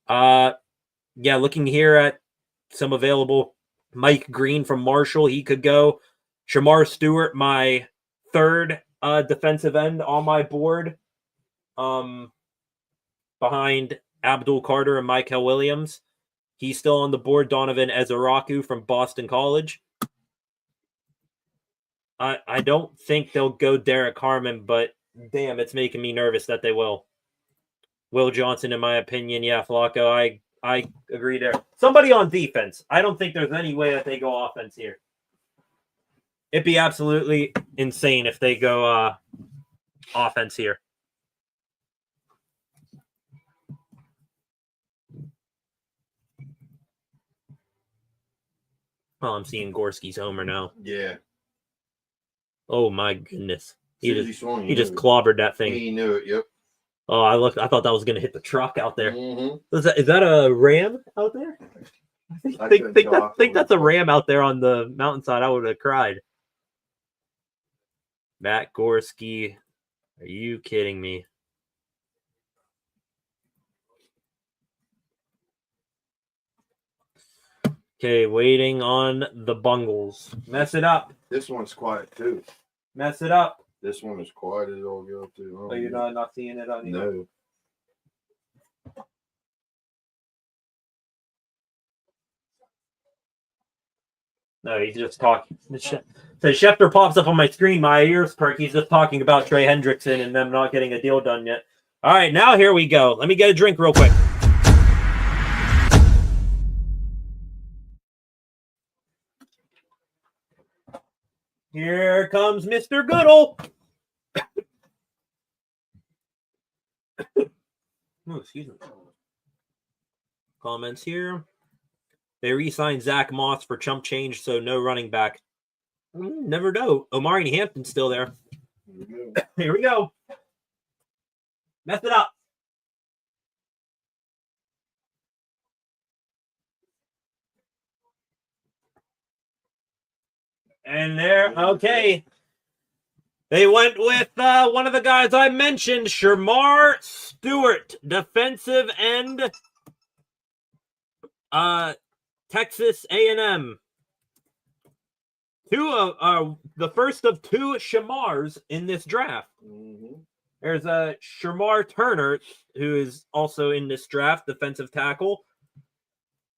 Yeah, looking here at some available. Mike Green from Marshall, he could go. Shamar Stewart, my third defensive end on my board, behind Abdul Carter and Michael Williams. He's still on the board. Donovan Ezeraku from Boston College. I don't think they'll go Derrick Harmon, but damn, it's making me nervous that they will. Will Johnson, in my opinion, yeah, Flacco, I agree there. Somebody on defense. I don't think there's any way that they go offense here. It'd be absolutely insane if they go offense here. Oh, I'm seeing Gorski's homer now. Yeah. Oh my goodness. He just it. clobbered that thing. He knew it, yep. Oh, I thought that was gonna hit the truck out there. Mm-hmm. Is that a ram out there? I think that's a ram out there on the mountainside. I would have cried. Matt Gorski. Are you kidding me? Okay, waiting on the Bungles. Mess it up. This one's quiet too. Mess it up. This one is quiet as all go too. Oh, you're not seeing it on you? No. No, he's just talking. So Schefter pops up on my screen. My ears perk. He's just talking about Trey Hendrickson and them not getting a deal done yet. All right, now here we go. Let me get a drink real quick. Here comes Mr. Goodall. Oh, excuse me. Comments here. They re-signed Zach Moss for chump change, so no running back. Never know. Omarion Hampton's still there. Here we go. Mess it up. And there, okay. They went with one of the guys I mentioned, Shamar Stewart, defensive end, Texas A&M. The first of two Shamars in this draft. Mm-hmm. There's a Shamar Turner, who is also in this draft, defensive tackle.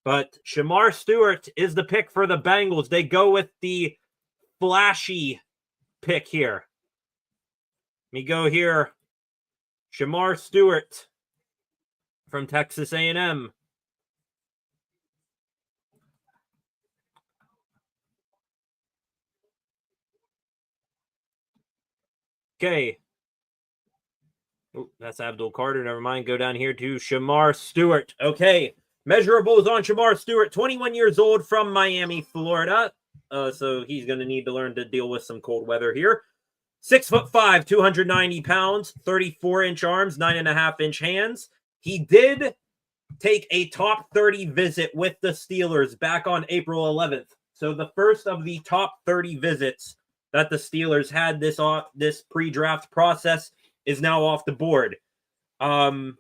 But Shamar Stewart is the pick for the Bengals. They go with the flashy pick here. Let me go here. Shamar Stewart from Texas A&M. Okay. Oh, that's Abdul Carter. Never mind. Go down here to Shamar Stewart. Okay. Measurables on Shamar Stewart. 21 years old from Miami, Florida. So he's going to need to learn to deal with some cold weather here. 6'5", 290 pounds, 34-inch arms, 9.5-inch hands. He did take a top 30 visit with the Steelers back on April 11th. So the first of the top 30 visits that the Steelers had this pre-draft process is now off the board. Ran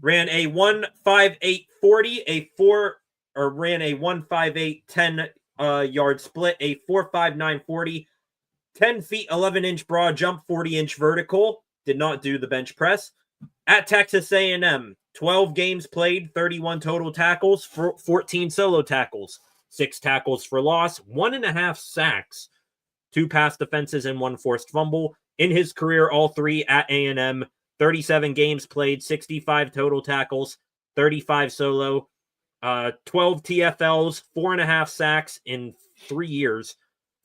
a 1.5840, ran a 1.58 10-yard split, a 4.59 40. 10 feet, 11-inch broad jump, 40-inch vertical. Did not do the bench press. At Texas A&M, 12 games played, 31 total tackles, 14 solo tackles, 6 tackles for loss, 1.5 sacks, 2 pass defenses, and 1 forced fumble. In his career, all 3 at A&M, 37 games played, 65 total tackles, 35 solo, 12 TFLs, 4.5 sacks in 3 years.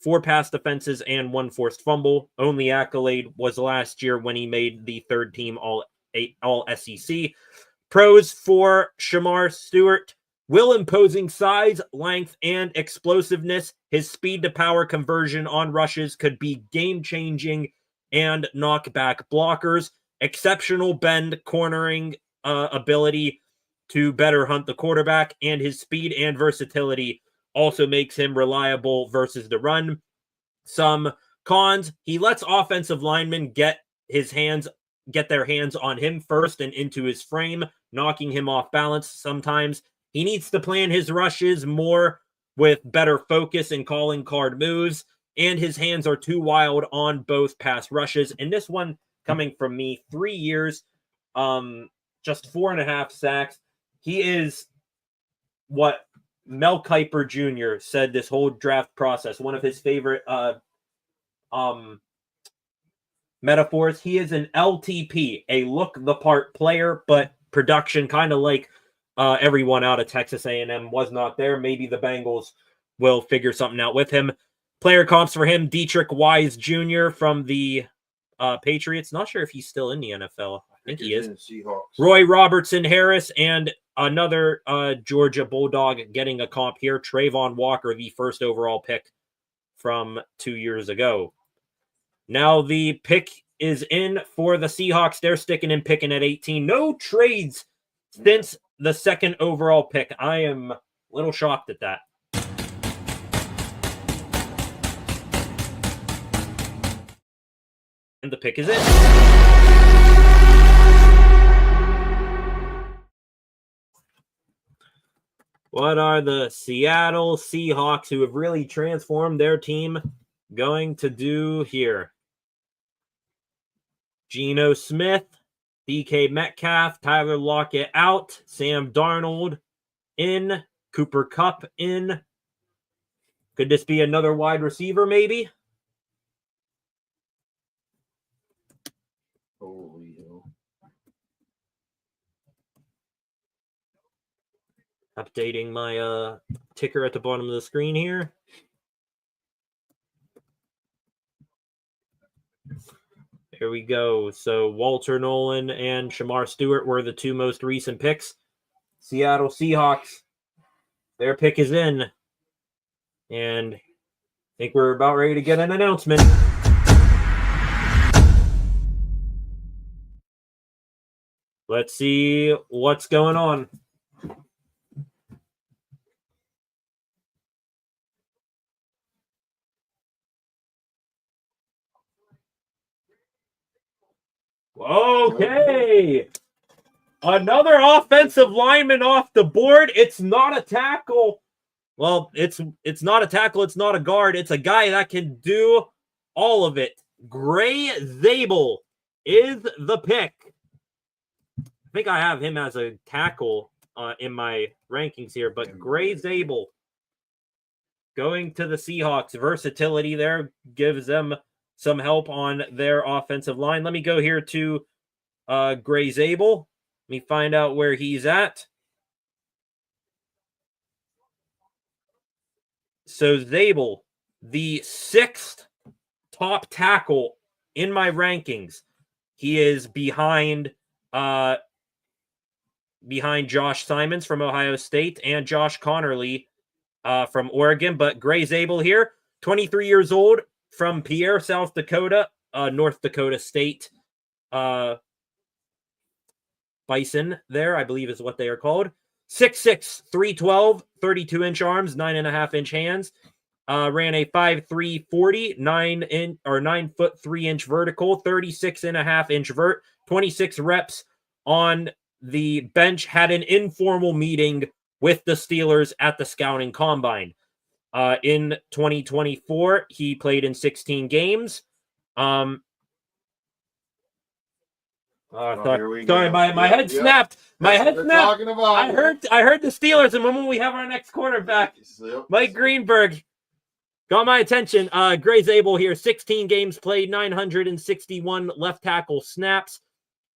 4 pass defenses and 1 forced fumble. Only accolade was last year when he made the third team all SEC. Pros for Shamar Stewart: will imposing size, length, and explosiveness. His speed to power conversion on rushes could be game changing and knock back blockers. exceptional bend cornering ability to better hunt the quarterback, and his speed and versatility also makes him reliable versus the run. Some cons: he lets offensive linemen get their hands on him first and into his frame, knocking him off balance sometimes. He needs to plan his rushes more with better focus and calling card moves, and his hands are too wild on both pass rushes. And this one coming from me, 3 years, just 4.5 sacks. He is what Mel Kiper Jr. said this whole draft process, one of his favorite metaphors. He is an LTP, a look the part player, but production kind of like everyone out of Texas A&M was not there. Maybe the Bengals will figure something out with him. Player comps for him: Dietrich Wise Jr. from the Patriots. Not sure if he's still in the NFL. I think he is. Roy Robertson Harris, and another Georgia Bulldog getting a comp here, Trayvon Walker, the first overall pick from 2 years ago. Now the pick is in for the Seahawks. They're sticking and picking at 18. No trades since the second overall pick. I am a little shocked at that. And the pick is in. What are the Seattle Seahawks, who have really transformed their team, going to do here? Geno Smith, DK Metcalf, Tyler Lockett out, Sam Darnold in, Cooper Kupp in. Could this be another wide receiver, maybe? Holy hell. Updating my ticker at the bottom of the screen here. Here we go. So Walter Nolen and Shamar Stewart were the two most recent picks. Seattle Seahawks, their pick is in. And I think we're about ready to get an announcement. Let's see what's going on. Okay. Another offensive lineman off the board. It's not a tackle. Well, it's not a tackle. It's not a guard. It's a guy that can do all of it. Gray Zabel is the pick. I think I have him as a tackle in my rankings here, but Gray Zabel going to the Seahawks. Versatility there gives them some help on their offensive line. Let me go here to Gray Zabel. Let me find out where he's at. So Zabel, the 6th top tackle in my rankings. He is behind Josh Simons from Ohio State and Josh Connerly from Oregon. But Gray Zabel here, 23 years old, from Pierre, South Dakota, North Dakota State Bison there, I believe is what they are called. 6'6", 312, 32-inch arms, 9.5-inch hands. Ran a 5'3", 40, 9 foot 3-inch vertical, 36.5-inch vert, 26 reps on the bench. Had an informal meeting with the Steelers at the scouting combine. In 2024, he played in 16 games. Sorry, my head snapped. My head snapped. I heard the Steelers, and when we have our next quarterback, Mike Greenberg, got my attention. Gray Zabel here, 16 games played, 961 left tackle snaps,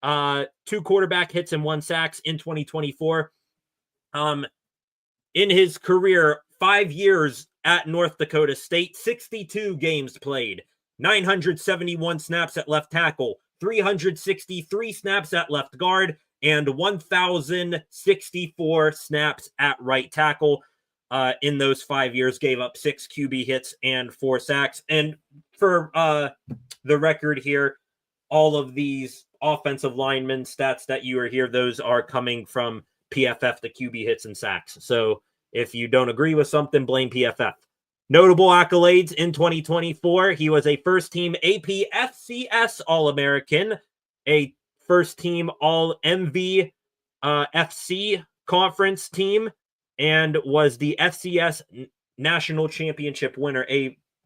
2 quarterback hits and 1 sacks in 2024. In his career, 5 years at North Dakota State, 62 games played, 971 snaps at left tackle, 363 snaps at left guard, and 1,064 snaps at right tackle. In those 5 years, gave up 6 QB hits and 4 sacks. And for the record here, all of these offensive lineman stats that you are here, those are coming from PFF, the QB hits and sacks. So if you don't agree with something, blame PFF. Notable accolades in 2024. He was a first-team AP FCS All-American, a first-team All-MV FC conference team, and was the FCS National Championship winner,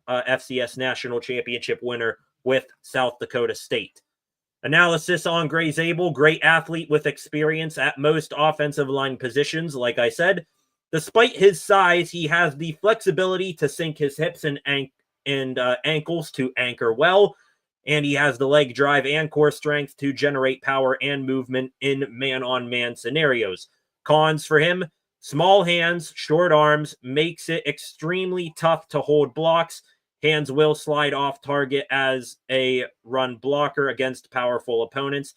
FCS National Championship winner with South Dakota State. Analysis on Gray Zabel, great athlete with experience at most offensive line positions, like I said. Despite his size, he has the flexibility to sink his hips and ankles to anchor well, and he has the leg drive and core strength to generate power and movement in man-on-man scenarios. Cons for him: small hands, short arms, makes it extremely tough to hold blocks. Hands will slide off target as a run blocker against powerful opponents.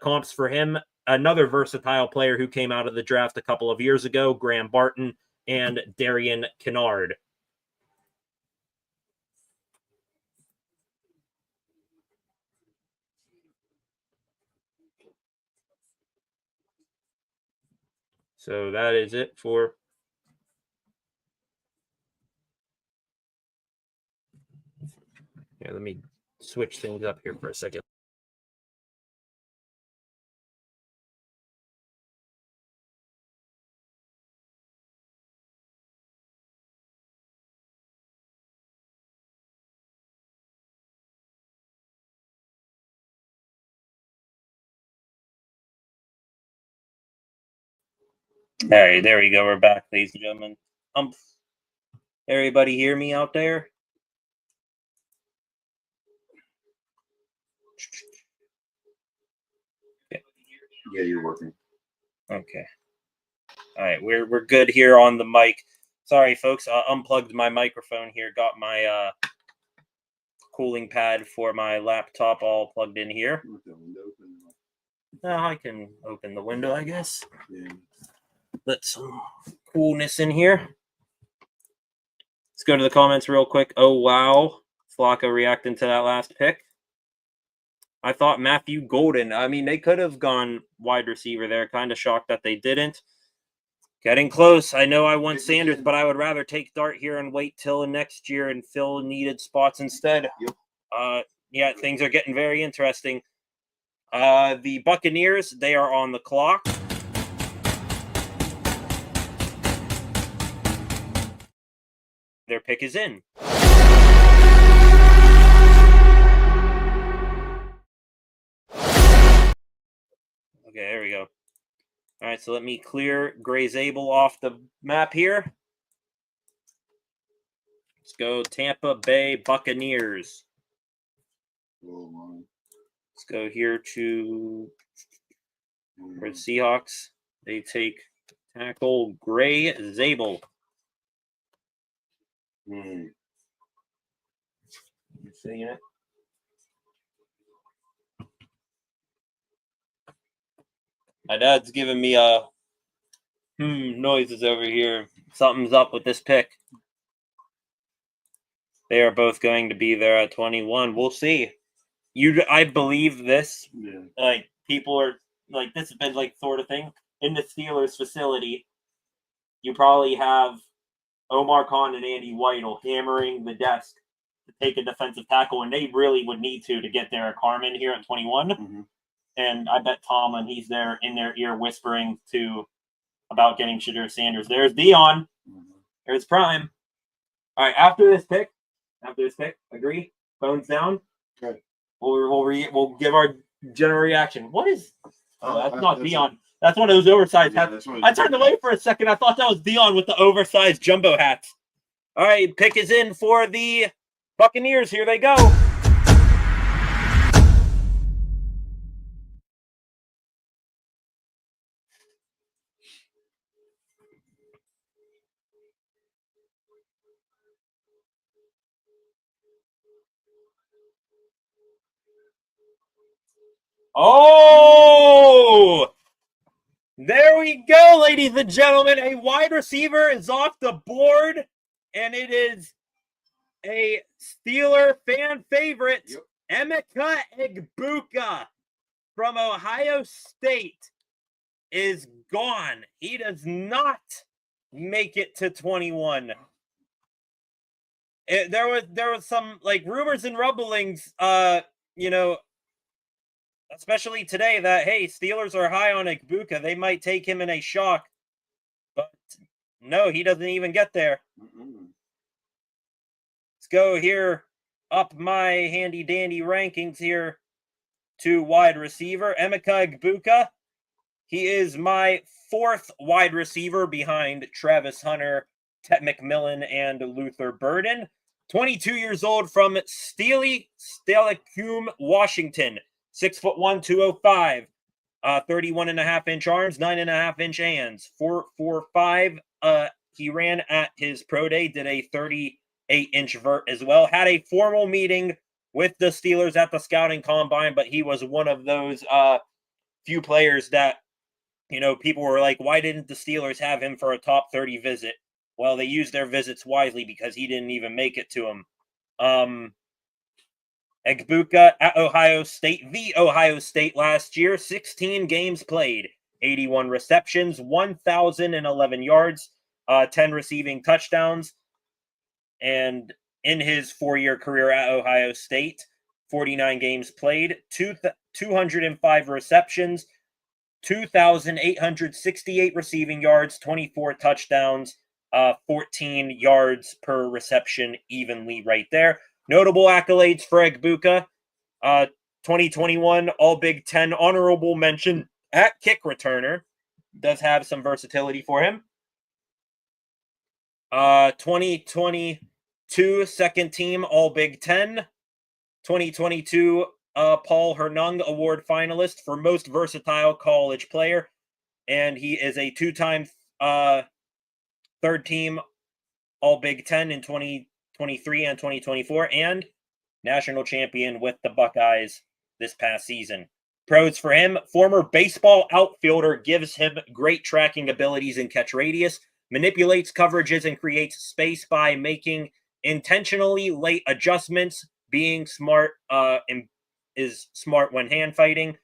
Comps for him: another versatile player who came out of the draft a couple of years ago, Graham Barton and Darian Kennard. So that is it for... Yeah, let me switch things up here for a second. All right, there we go. We're back, ladies and gentlemen. Everybody hear me out there? Yeah, you're working. Okay. All right, we're good here on the mic. Sorry, folks. I unplugged my microphone here. Got my cooling pad for my laptop all plugged in here. I can open the window, I guess. Yeah. Let some coolness in here. Let's go to the comments real quick. Oh, wow. Flocka reacting to that last pick. I thought Matthew Golden. I mean, they could have gone wide receiver there. Kind of shocked that they didn't. Getting close. I know I want Sanders, but I would rather take Dart here and wait till next year and fill needed spots instead. Yep. Yeah, things are getting very interesting. The Buccaneers, they are on the clock. Their pick is in. Okay, there we go. All right, so let me clear Gray Zabel off the map here. Let's go Tampa Bay Buccaneers. Let's go here to where the Seahawks. They take tackle Gray Zabel. You seeing it? My dad's giving me noises over here. Something's up with this pick. They are both going to be there at 21. We'll see. I believe this. Yeah. Like, people are like, this has been like sort of thing in the Steelers facility. You probably have Omar Khan and Andy Weidel hammering the desk to take a defensive tackle, and they really would need to get Derrick Harmon here at 21. Mm-hmm. And I bet Tomlin, he's there in their ear whispering about getting Shedeur Sanders. There's Dion. Mm-hmm. There's Prime. All right, after this pick, agree? Phones down. Okay. We'll give our general reaction. What is? Oh, that's not that's Dion. That's one of those oversized hats. I turned away for a second. I thought that was Dion with the oversized jumbo hats. All right, pick is in for the Buccaneers. Here they go. Oh, there we go, ladies and gentlemen. A wide receiver is off the board, and it is a Steeler fan favorite. Yep. Emeka Egbuka from Ohio State is gone. He does not make it to 21. There was some like rumors and rumblings, especially today that, hey, Steelers are high on Egbuka. They might take him in a shock. But no, he doesn't even get there. Let's go here up my handy dandy rankings here to wide receiver. Emeka Egbuka. He is my 4th wide receiver behind Travis Hunter, Ted McMillan, and Luther Burden. 22 years old from Steilacoom, Washington. 6'1", 205. 31.5-inch arms, 9.5-inch hands. 4.45. He ran at his pro day, did a 38-inch vert as well. Had a formal meeting with the Steelers at the scouting combine, but he was one of those few players that, people were like, why didn't the Steelers have him for a top 30 visit? Well, they used their visits wisely because he didn't even make it to them. Egbuka at Ohio State, the Ohio State last year, 16 games played, 81 receptions, 1,011 yards, 10 receiving touchdowns. And in his 4-year career at Ohio State, 49 games played, 205 receptions, 2,868 receiving yards, 24 touchdowns, 14 yards per reception evenly right there. Notable accolades for Egbuka. 2021 All Big Ten honorable mention at kick returner. Does have some versatility for him. 2022 second team All Big Ten. 2022 Paul Hernung Award finalist for most versatile college player. And he is a 2-time third team All Big Ten in 2023 and 2024, and national champion with the Buckeyes this past season. Pros for him: former baseball outfielder, gives him great tracking abilities and catch radius, manipulates coverages and creates space by making intentionally late adjustments, being smart and is smart when hand fighting.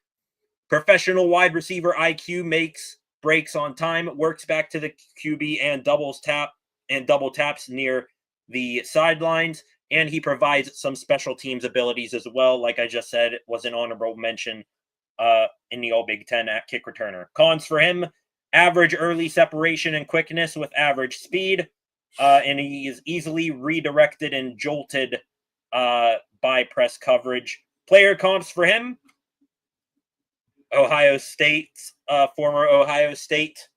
Professional wide receiver IQ, makes breaks on time, works back to the QB and double taps near the sidelines, and he provides some special teams abilities as well. Like I just said, it was an honorable mention in the All Big Ten at kick returner. Cons for him: average early separation and quickness with average speed, and he is easily redirected and jolted by press coverage. Player comps for him: Ohio State, former Ohio State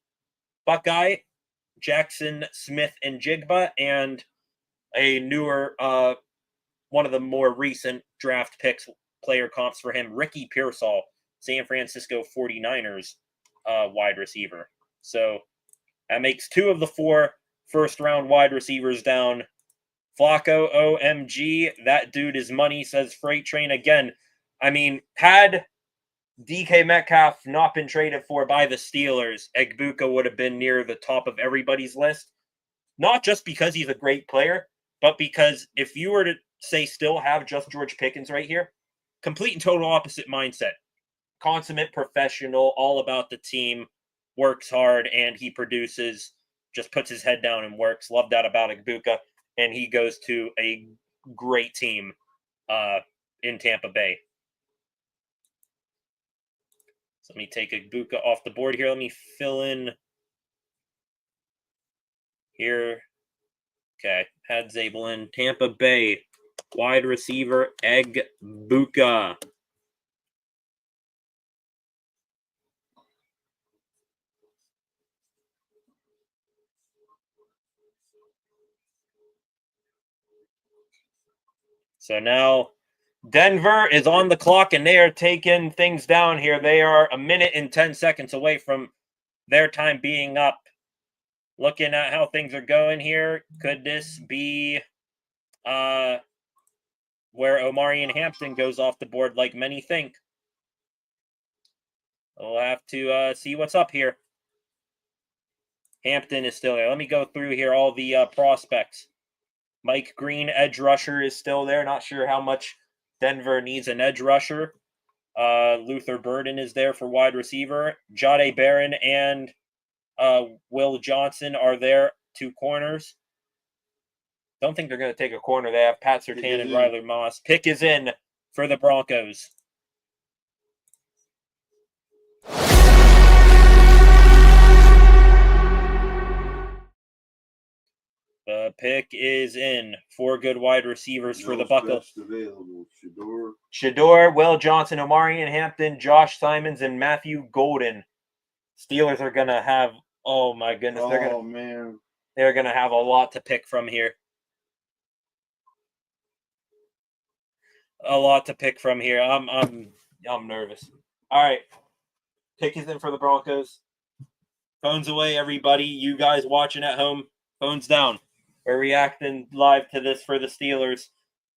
Buckeye, Jackson Smith-Njigba, and a newer, one of the more recent draft picks. Player comps for him: Ricky Pearsall, San Francisco 49ers wide receiver. So that makes 2 of the 4 first-round wide receivers down. Flacco, OMG, that dude is money, says Freight Train. Again, I mean, had DK Metcalf not been traded for by the Steelers, Egbuka would have been near the top of everybody's list. Not just because he's a great player, but because if you were to, say, still have just George Pickens right here, complete and total opposite mindset. Consummate professional, all about the team, works hard, and he produces, just puts his head down and works. Love that about Egbuka. And he goes to a great team in Tampa Bay. So let me take Egbuka off the board here. Let me fill in here. Okay, had Zabel in. Tampa Bay wide receiver Egbuka. So now Denver is on the clock, and they are taking things down here. They are 1 minute and 10 seconds away from their time being up. Looking at how things are going here, could this be where Omarion Hampton goes off the board like many think? We'll have to see what's up here. Hampton is still there. Let me go through here all the prospects. Mike Green, edge rusher, is still there. Not sure how much Denver needs an edge rusher. Luther Burden is there for wide receiver. Jahdae Barron and Will Johnson are there, 2 corners. Don't think they're going to take a corner. They have Pat Surtain and Riley Moss. Pick is in for the Broncos. The pick is in. 4 good wide receivers for the Buccos. Shedeur, Will Johnson, Omarion Hampton, Josh Simons, and Matthew Golden. Steelers are going to have, oh my goodness. They're going to have a lot to pick from here. A lot to pick from here. I'm nervous. All right. Pick is in for the Broncos. Phones away, everybody. You guys watching at home, phones down. We're reacting live to this for the Steelers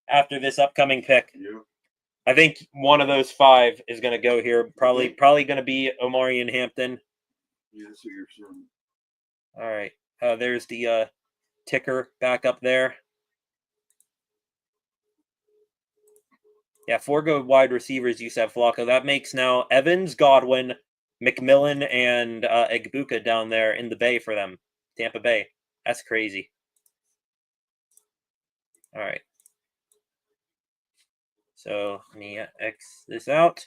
after this upcoming pick. Yeah. I think one of those 5 is going to go here. Probably going to be Omarion Hampton. Yeah, that's what you're saying. All right. There's the ticker back up there. Yeah, 4 good wide receivers, you said, Flacco. That makes now Evans, Godwin, McMillan, and Egbuka down there in the Bay for them. Tampa Bay. That's crazy. All right. So let me X this out.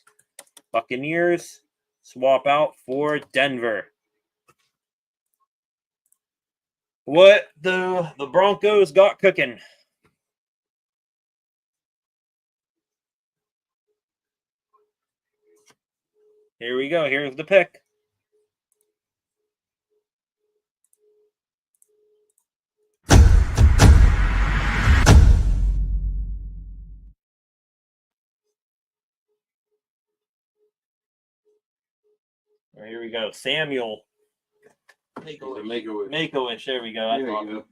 Buccaneers swap out for Denver. What the Broncos got cooking? Here we go. Here's the pick. Here we go. Samuel. Make-A-Wish. There we go. There you go. There.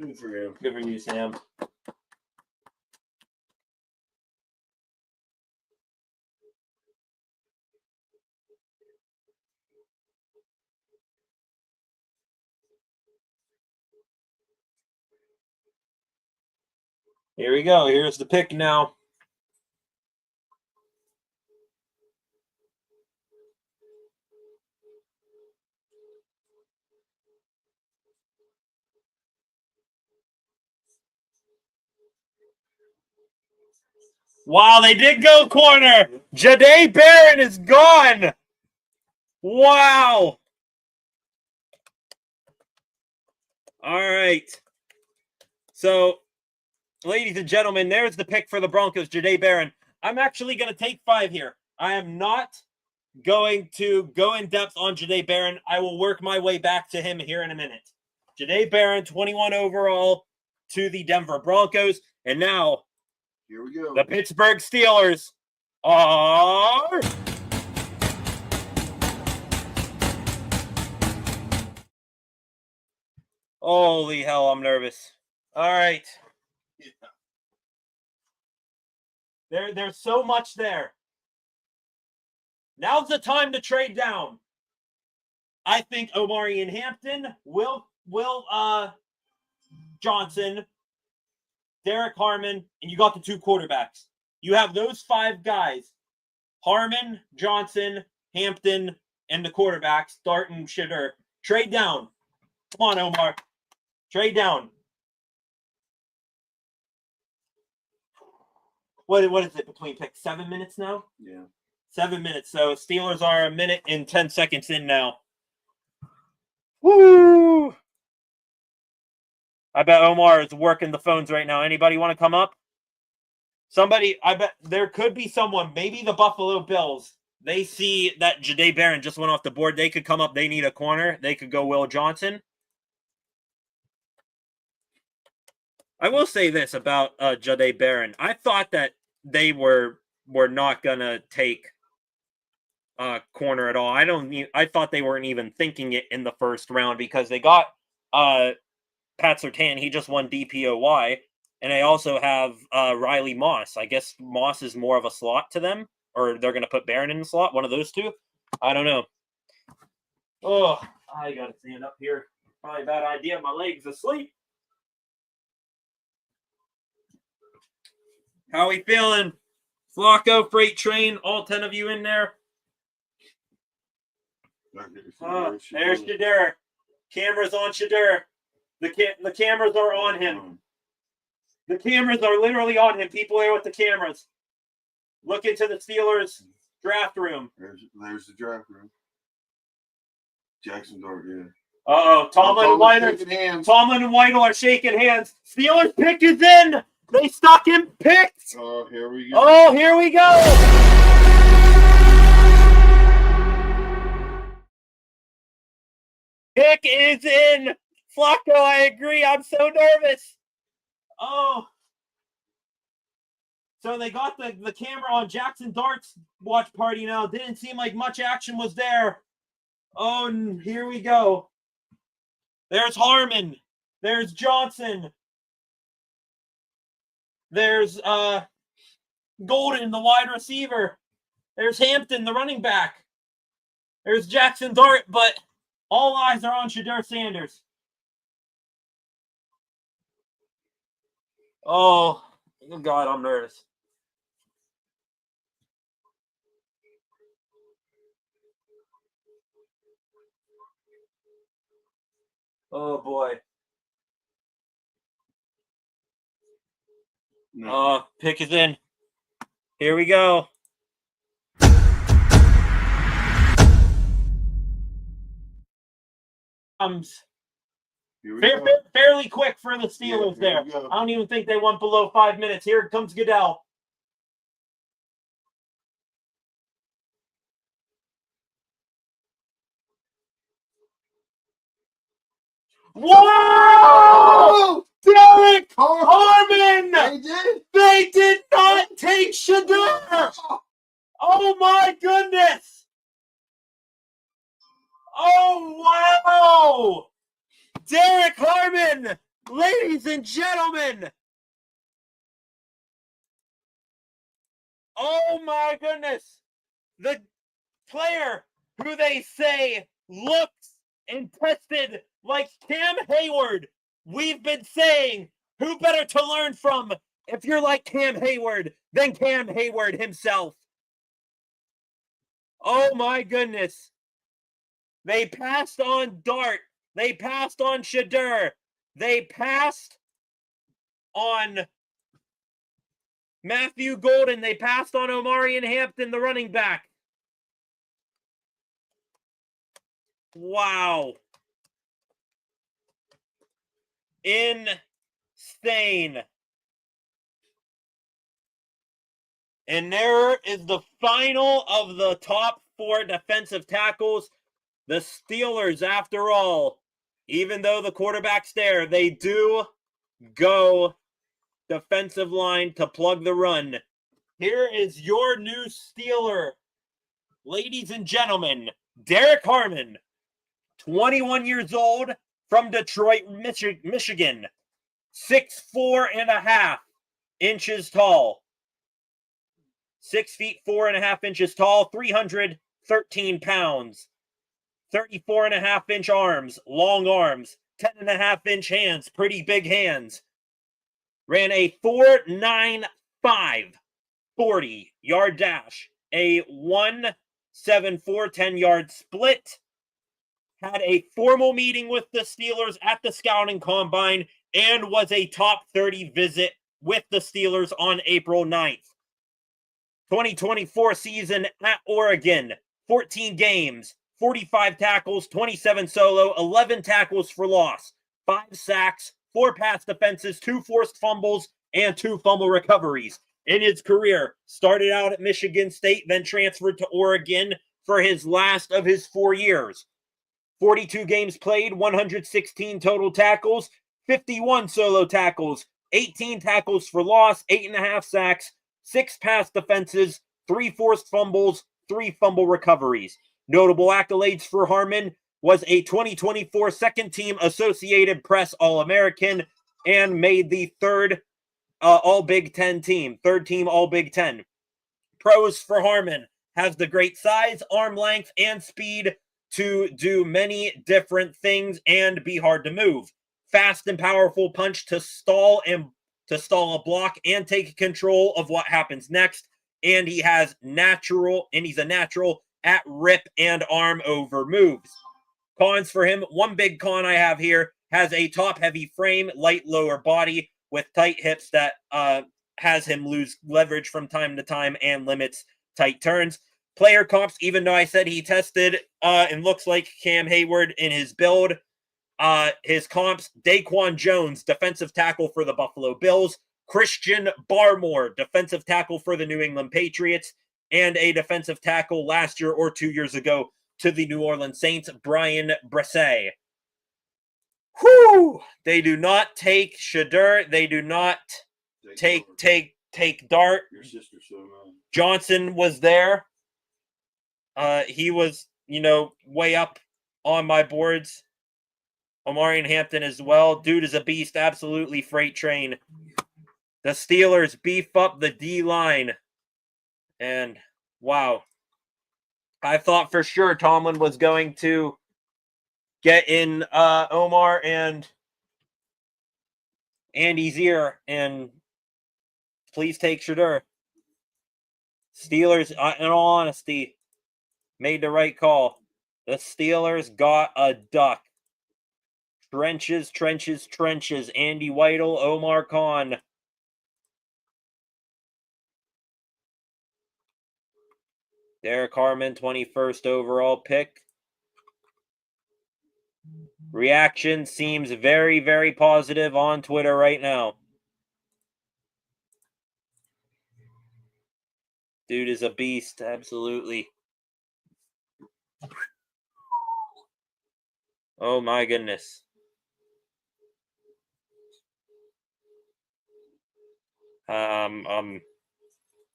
Good for you. Good for you, Sam. Here we go. Here's the pick now. Wow, they did go corner. Jahdae Barron is gone. Wow. All right. So, ladies and gentlemen, there's the pick for the Broncos, Jahdae Barron. I'm actually going to take 5 here. I am not going to go in depth on Jahdae Barron. I will work my way back to him here in a minute. Jahdae Barron, 21 overall to the Denver Broncos. And now, here we go. The Pittsburgh Steelers are... Holy hell, I'm nervous. All right. Yeah. There's so much there. Now's the time to trade down. I think Omarion Hampton, Will Johnson, Derrick Harmon, and you got the 2 quarterbacks. You have those 5 guys. Harmon, Johnson, Hampton, and the quarterbacks, Dart and Shedeur. Trade down. Come on, Omar. Trade down. What is it between picks? 7 minutes now? Yeah. 7 minutes. So Steelers are 1 minute and 10 seconds in now. Woo! I bet Omar is working the phones right now. Anybody want to come up? Somebody, I bet there could be someone, maybe the Buffalo Bills. They see that Jahdae Barron just went off the board. They could come up. They need a corner. They could go Will Johnson. I will say this about Jahdae Barron. I thought that they were not going to take corner at all. I thought they weren't even thinking it in the first round because they got Pat Surtain. He just won DPOY. And they also have Riley Moss. I guess Moss is more of a slot to them, or they're going to put Barron in the slot, one of those 2. I don't know. Oh, I got to stand up here. Probably a bad idea. My leg's asleep. How we feeling? Flacco, Freight Train, all 10 of you in there. There's Shedeur. Cameras on Shedeur. The cameras are on him. The cameras are literally on him. People here with the cameras. Look into the Steelers draft room. There's the draft room. Jaxson Dart, yeah. Uh-oh. Tomlin and White are shaking hands. Steelers pick is in. They stuck him picked. Oh, here we go. Oh, here we go. Pick is in. Flacco, I agree. I'm so nervous. Oh. So they got the camera on Jaxson Dart's watch party now. Didn't seem like much action was there. Oh, and here we go. There's Harmon. There's Johnson. There's Golden, the wide receiver. There's Hampton, the running back. There's Jaxson Dart, but all eyes are on Shedeur Sanders. Oh, God, I'm nervous. Oh, boy. No. Pick is in. Here we go. Fairly quick for the Steelers there. I don't even think they went below 5 minutes. Here comes Goodell. Whoa! Derrick Harmon! They did not take Shedeur! Oh my goodness! Oh wow! Derrick Harmon! Ladies and gentlemen! Oh my goodness! The player who they say looks and tested like Cam Heyward. We've been saying, who better to learn from if you're like Cam Heyward than Cam Heyward himself? Oh my goodness. They passed on Dart. They passed on Shedeur. They passed on Matthew Golden. They passed on Omarion Hampton, the running back. Wow. Insane. And there is the final of the top 4 defensive tackles. The Steelers, after all, even though the quarterback's there, they do go defensive line to plug the run. Here is your new Steeler, ladies and gentlemen, Derrick Harmon, 21 years old, from Detroit, Michigan, 6'4.5" tall. 6 feet 4.5 inches tall, 313 pounds, 34.5-inch arms, long arms, 10.5-inch hands, pretty big hands. Ran a 4.95 40-yard dash, a 1.74 10-yard split. Had a formal meeting with the Steelers at the scouting combine and was a top 30 visit with the Steelers on April 9th. 2024 season at Oregon, 14 games, 45 tackles, 27 solo, 11 tackles for loss, 5 sacks, 4 pass defenses, 2 forced fumbles, and 2 fumble recoveries. In his career, started out at Michigan State, then transferred to Oregon for his last of his 4 years. 42 games played, 116 total tackles, 51 solo tackles, 18 tackles for loss, 8.5 sacks, 6 pass defenses, 3 forced fumbles, 3 fumble recoveries. Notable accolades for Harmon was a 2024 second-team Associated Press All-American and made the third All-Big Ten team, third-team All-Big Ten. Pros for Harmon: has the great size, arm length, and speed to do many different things and be hard to move. Fast and powerful punch to stall a block and take control of what happens next. And he's a natural at rip and arm over moves. Cons for him, one big con I have here, has a top-heavy frame, light lower body with tight hips that has him lose leverage from time to time and limits tight turns. Player comps, even though I said he tested and looks like Cam Heyward in his build, his comps, Daquan Jones, defensive tackle for the Buffalo Bills, Christian Barmore, defensive tackle for the New England Patriots, and a defensive tackle last year or 2 years ago to the New Orleans Saints, Brian Bresee. Whew! They do not take Shedeur. They do not take Dart. Your sister's so wrong. Johnson was there. He was, way up on my boards. Omarion Hampton as well. Dude is a beast. Absolutely freight train. The Steelers beef up the D-line. And, wow. I thought for sure Tomlin was going to get in Omar and Andy's ear and please take Shedeur. Steelers, in all honesty, made the right call. The Steelers got a duck. Trenches. Andy Weidel, Omar Khan. Derrick Harmon, 21st overall pick. Reaction seems very, very positive on Twitter right now. Dude is a beast, absolutely. Oh my goodness.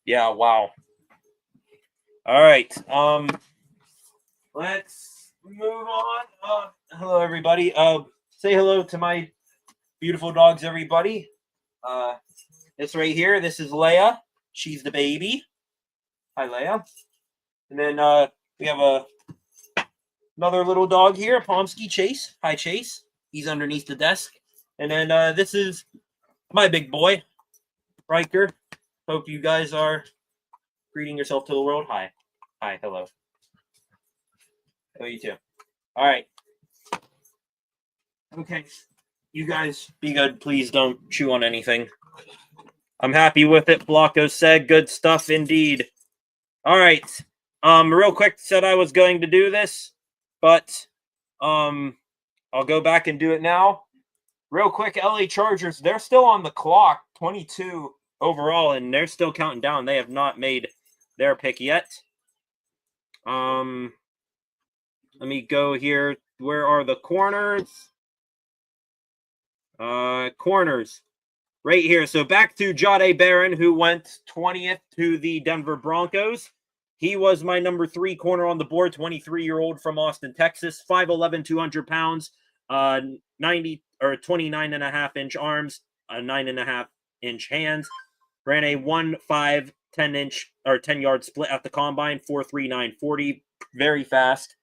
Yeah, wow. All right. Let's move on. Hello, everybody. Say hello to my beautiful dogs, everybody. This right here, this is Leia. She's the baby. Hi, Leia. And then we have another little dog here, Pomsky, Chase. Hi, Chase. He's underneath the desk. And then this is my big boy, Riker. Hope you guys are greeting yourself to the world. Hi. Hi, hello. Hello, you too. All right. Okay. You guys be good. Please don't chew on anything. I'm happy with it. Blocko said good stuff indeed. All right. Real quick, said I was going to do this, but I'll go back and do it now. Real quick, LA Chargers, they're still on the clock, 22 overall, and they're still counting down. They have not made their pick yet. Let me go here. Where are the corners? Corners. Right here. So back to Jahdae Barron, who went 20th to the Denver Broncos. He was my number 3 corner on the board, 23-year-old from Austin, Texas, 5'11", 200 pounds, 29.5-inch arms, 9.5-inch hands. Ran a 1.5, 10-inch or 10-yard split at the combine, 4.39 40, very fast.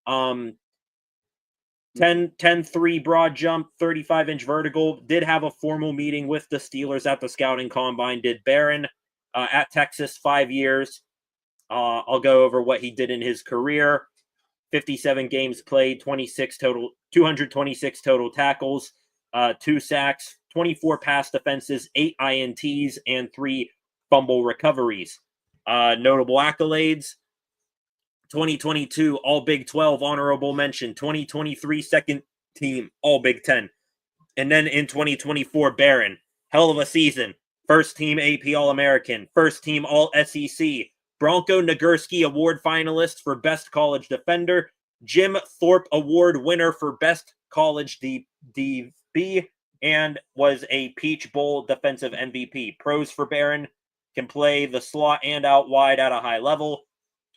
10.3 broad jump, 35-inch vertical. Did have a formal meeting with the Steelers at the scouting combine. Did Barron at Texas, 5 years. I'll go over what he did in his career. 57 games played, 226 total tackles, 2 sacks, 24 pass defenses, 8 INTs, and 3 fumble recoveries. Notable accolades: 2022 All Big 12 honorable mention, 2023 second team All Big 10. And then in 2024, Barron, hell of a season. First team AP All-American, first team All SEC, Bronco Nagurski Award finalist for Best College Defender, Jim Thorpe Award winner for Best College DB, and was a Peach Bowl defensive MVP. Pros for Barron: can play the slot and out wide at a high level.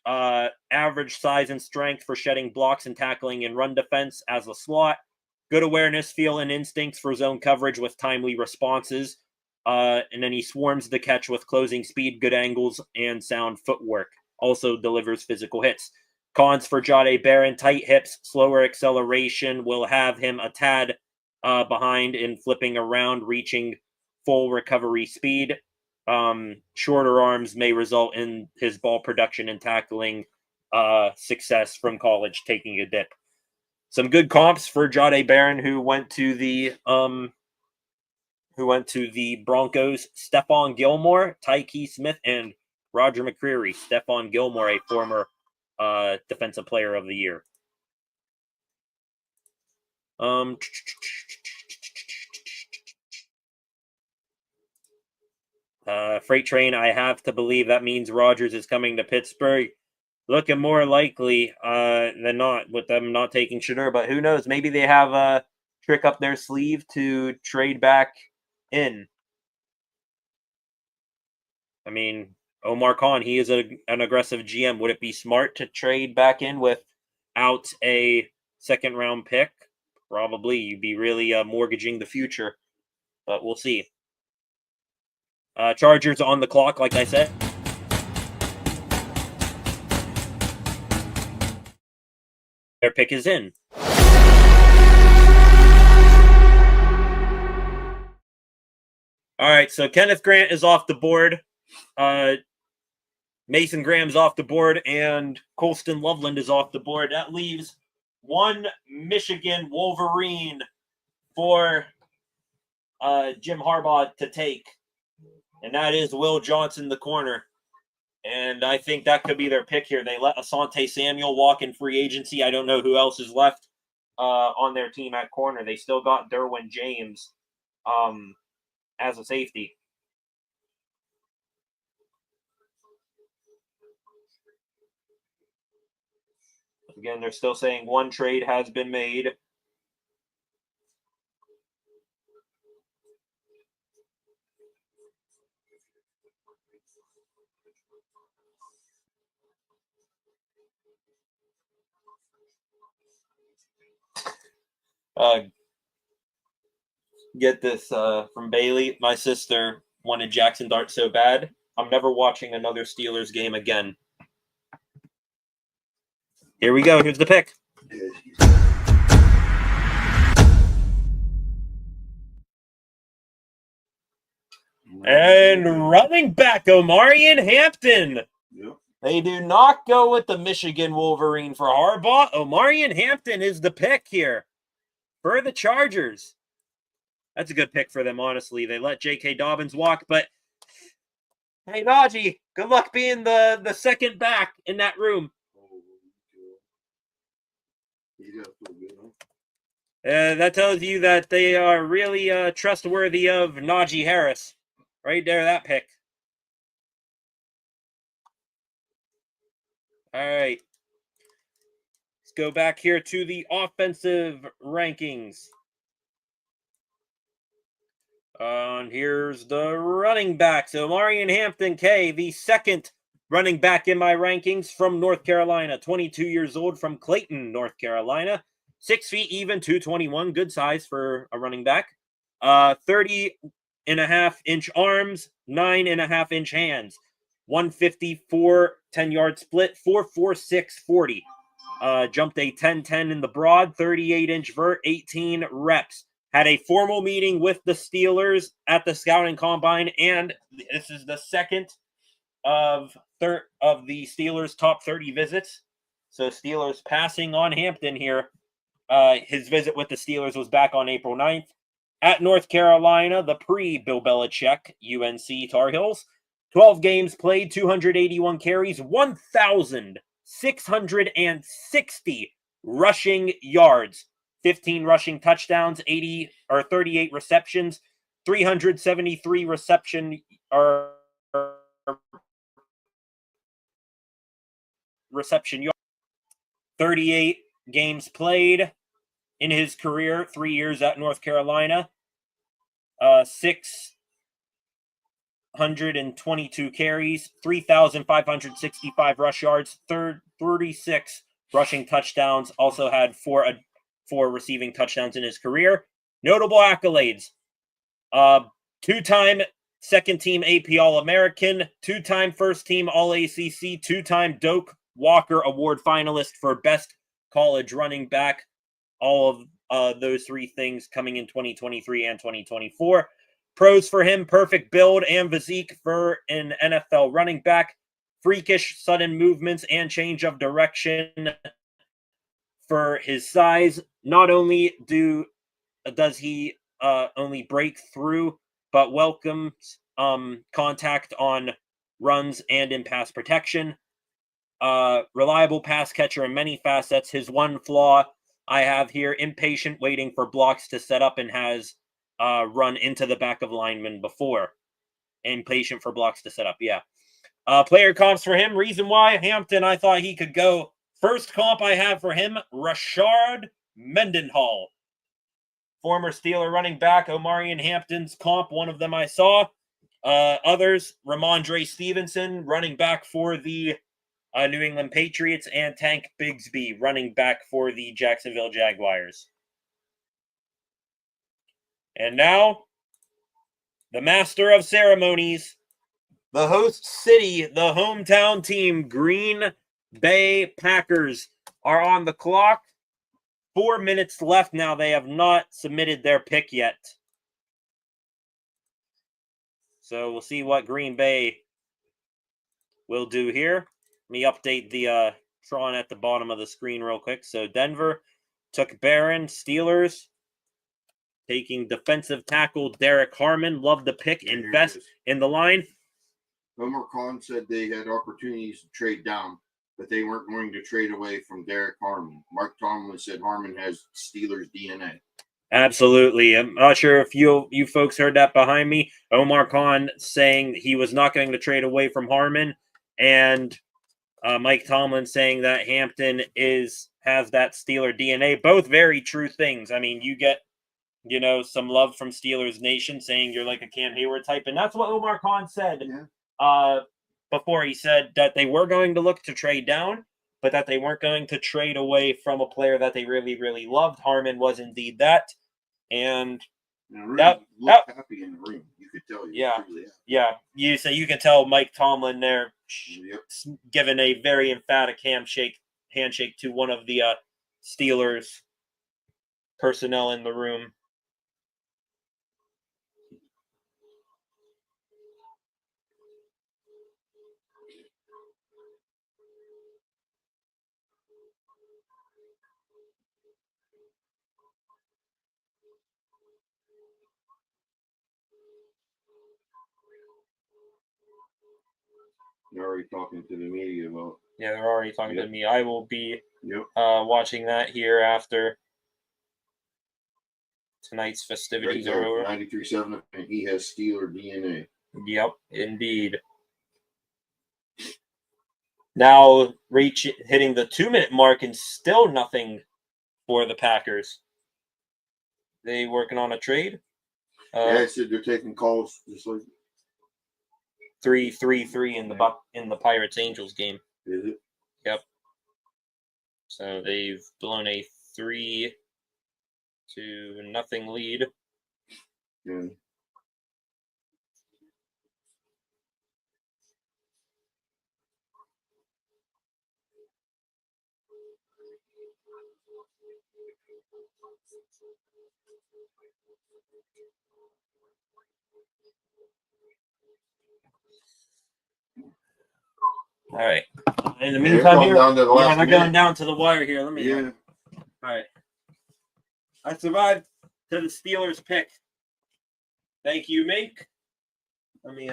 Average size and strength for shedding blocks and tackling and run defense as a slot. Good awareness, feel, and instincts for zone coverage with timely responses. And then he swarms the catch with closing speed, good angles, and sound footwork. also delivers physical hits. Cons for Jahdae Barron: tight hips, slower acceleration will have him a tad behind in flipping around, reaching full recovery speed. Shorter arms may result in his ball production and tackling success from college taking a dip. Some good comps for Jahdae Barron, who went to the Broncos: Stephon Gilmore, Tyke Smith, and Roger McCreary. Stephon Gilmore, a former Defensive Player of the Year. Freight train, I have to believe that means Rodgers is coming to Pittsburgh. Looking more likely than not with them not taking Shedeur, but who knows? Maybe they have a trick up their sleeve to trade back in. I mean, Omar Khan, he is an aggressive GM. Would it be smart to trade back in without a second-round pick? Probably. You'd be really mortgaging the future, but we'll see. Chargers on the clock, like I said. Their pick is in. All right, so Kenneth Grant is off the board. Mason Graham's off the board, and Colston Loveland is off the board. That leaves one Michigan Wolverine for Jim Harbaugh to take, and that is Will Johnson, the corner. And I think that could be their pick here. They let Asante Samuel walk in free agency. I don't know who else is left on their team at corner. They still got Derwin James as a safety. Again, they're still saying one trade has been made. Get this from Bailey. My sister wanted Jaxson Dart so bad. I'm never watching another Steelers game again. Here we go. Here's the pick. And running back, Omarion Hampton. Yep. They do not go with the Michigan Wolverine for Harbaugh. Omarion Hampton is the pick here for the Chargers. That's a good pick for them, honestly. They let J.K. Dobbins walk, but hey, Najee, good luck being the second back in that room. That tells you that they are really trustworthy of Najee Harris. Right there, that pick. All right. Let's go back here to the offensive rankings. And here's the running backs. Omarion Hampton, K, the second running back in my rankings from North Carolina. 22 years old from Clayton, North Carolina. 6 feet even, 221. Good size for a running back. 30.5-inch arms, 9.5-inch hands. 154, 10-yard split, 4.46 40. Jumped a 10-10 in the broad, 38-inch vert, 18 reps. Had a formal meeting with the Steelers at the scouting combine, and this is the second of the Steelers' top 30 visits. So Steelers passing on Hampton here. His visit with the Steelers was back on April 9th. At North Carolina, the pre-Bill Belichick UNC Tar Heels. 12 games played, 281 carries, 1,660 rushing yards. 15 rushing touchdowns, 38 receptions, 373 reception yards, 38 games played in his career, 3 years at North Carolina, 622 carries, 3,565 rush yards, 36 rushing touchdowns, also had four receiving touchdowns in his career. Notable accolades. Two-time second-team AP All-American, two-time first-team All-ACC, two-time Doak Walker Award finalist for Best College Running Back. All of those three things coming in 2023 and 2024. Pros for him, perfect build and physique for an NFL running back. Freakish sudden movements and change of direction for his size. Not only does he only break through, but welcomes contact on runs and in pass protection. Reliable pass catcher in many facets. His one flaw I have here, impatient waiting for blocks to set up and has run into the back of linemen before. Impatient for blocks to set up, yeah. Player comps for him, reason why, Hampton, I thought he could go. First comp I have for him, Rashard Mendenhall. Former Steeler running back, Omarion Hampton's comp, one of them I saw. Others, Ramondre Stevenson, running back for the New England Patriots, and Tank Bigsby, running back for the Jacksonville Jaguars. And now, the master of ceremonies, the host city, the hometown team, Green Bay Packers, are on the clock. 4 minutes left now. They have not submitted their pick yet. So we'll see what Green Bay will do here. Let me update the Tron at the bottom of the screen real quick. So Denver took Barron. Steelers taking defensive tackle Derrick Harmon. Love the pick. Invest in the line. Homer Khan said they had opportunities to trade down, but they weren't going to trade away from Derrick Harmon. Mark Tomlin said Harmon has Steelers DNA. Absolutely. I'm not sure if you folks heard that behind me. Omar Khan saying he was not going to trade away from Harmon, and Mike Tomlin saying that Hampton has that Steeler DNA. Both very true things. I mean, you get, some love from Steelers Nation saying you're like a Cam Heyward type, and that's what Omar Khan said. Yeah. Before he said that they were going to look to trade down, but that they weren't going to trade away from a player that they really, really loved. Harmon was indeed that. And that looked happy in the room. You could tell. Yeah. You can tell Mike Tomlin there giving a very emphatic handshake to one of the Steelers personnel in the room. They're already talking to the media about. Yeah, they're already talking to me. I will be watching that here after tonight's festivities are over. 93.7, and he has Steeler DNA. Yep, indeed. Now hitting the 2-minute mark and still nothing for the Packers. They working on a trade? I said they're taking calls just like 3-3-3 in the Pirates Angels game. Is it? Yep. So they've blown a 3-0 lead. Yeah. All right. In the meantime, they're going down to the wire here. Let me. Yeah. All right. I survived to the Steelers pick. Thank you, Mink. Let me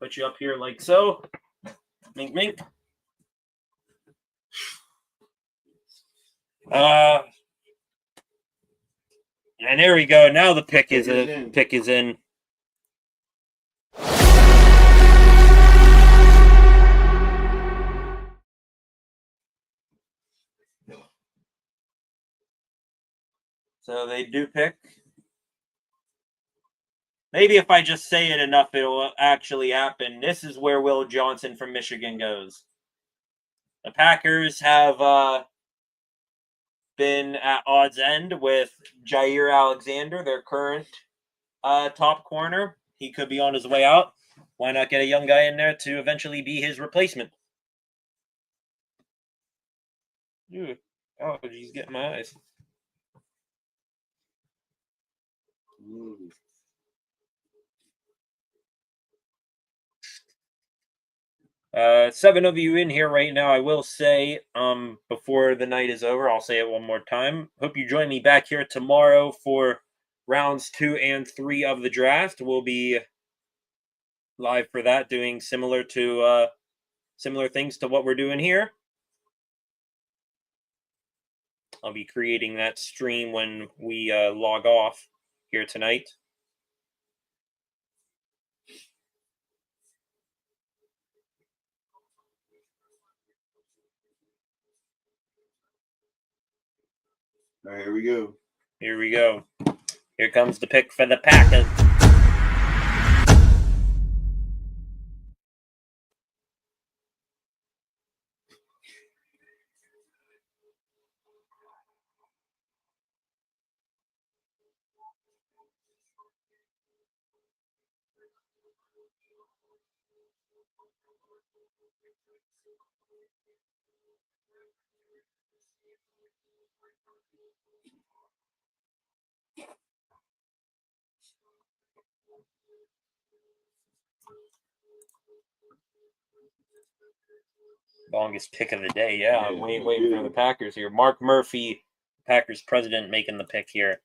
put you up here like so. Mink. And there we go. Now the pick is in. So they do pick. Maybe if I just say it enough, it'll actually happen. This is where Will Johnson from Michigan goes. The Packers have been at odds end with Jair Alexander, their current top corner. he could be on his way out. Why not get a young guy in there to eventually be his replacement? Dude, oh, he's getting my eyes. Seven of you in here right now. I will say, before the night is over, I'll say it one more time. Hope you join me back here tomorrow for rounds 2 and 3 of the draft. We'll be live for that, doing similar things to what we're doing here. I'll be creating that stream when we log off here tonight. All right, here we go. Here we go. Here comes the pick for the Packers. Longest pick of the day, yeah. I'm waiting for the Packers here. Mark Murphy, Packers president, making the pick here.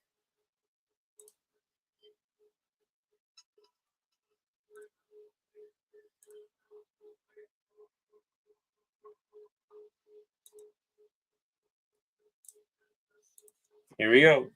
Here we go.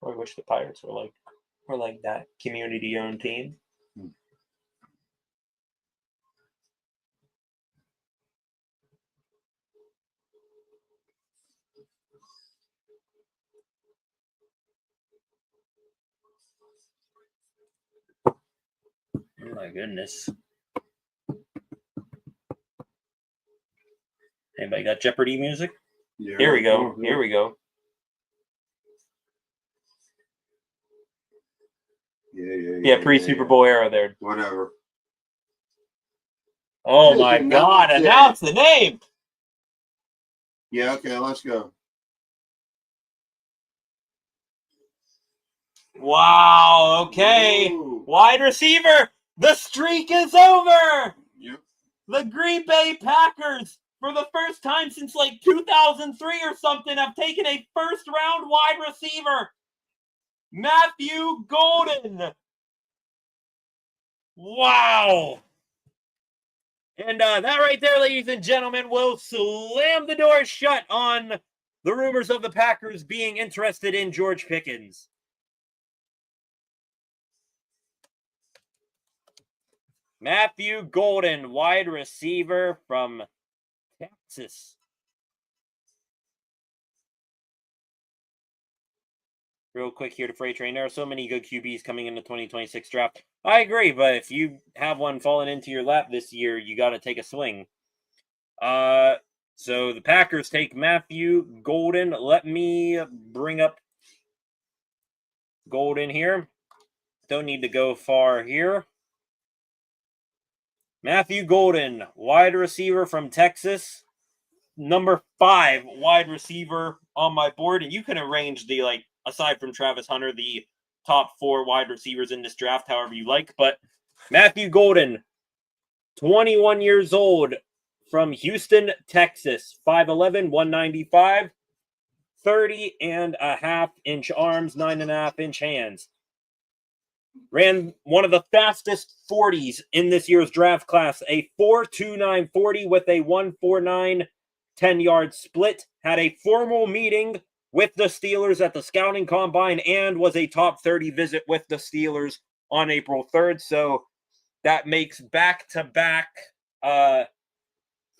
I wish the Pirates were like that community-owned team. Oh my goodness. Anybody got Jeopardy music? Yeah. Here we go. Here we go. Yeah, pre-Super Bowl era there. Whatever. Oh my God, announce the name! Yeah, okay, let's go. Wow, okay. Ooh. Wide receiver, the streak is over! Yep. The Green Bay Packers, for the first time since like 2003 or something, have taken a first-round wide receiver. Matthew Golden. Wow. And that right there, ladies and gentlemen, will slam the door shut on the rumors of the Packers being interested in George Pickens. Matthew Golden, wide receiver from Texas. Real quick here to Freight Train. There are so many good QBs coming in the 2026 draft. I agree, but if you have one falling into your lap this year, you got to take a swing. So the Packers take Matthew Golden. Let me bring up Golden here. Don't need to go far here. Matthew Golden, wide receiver from Texas. Number 5 wide receiver on my board. And you can arrange the, aside from Travis Hunter, the top 4 wide receivers in this draft however you like. But Matthew Golden, 21 years old, from Houston, Texas. 5'11", 195, 30.5-inch arms, 9.5-inch hands. Ran one of the fastest 40s in this year's draft class, a 4.29 40 with a 1.49 10-yard split. Had a formal meeting with the Steelers at the scouting combine and was a top 30 visit with the Steelers on April 3rd. So that makes back-to-back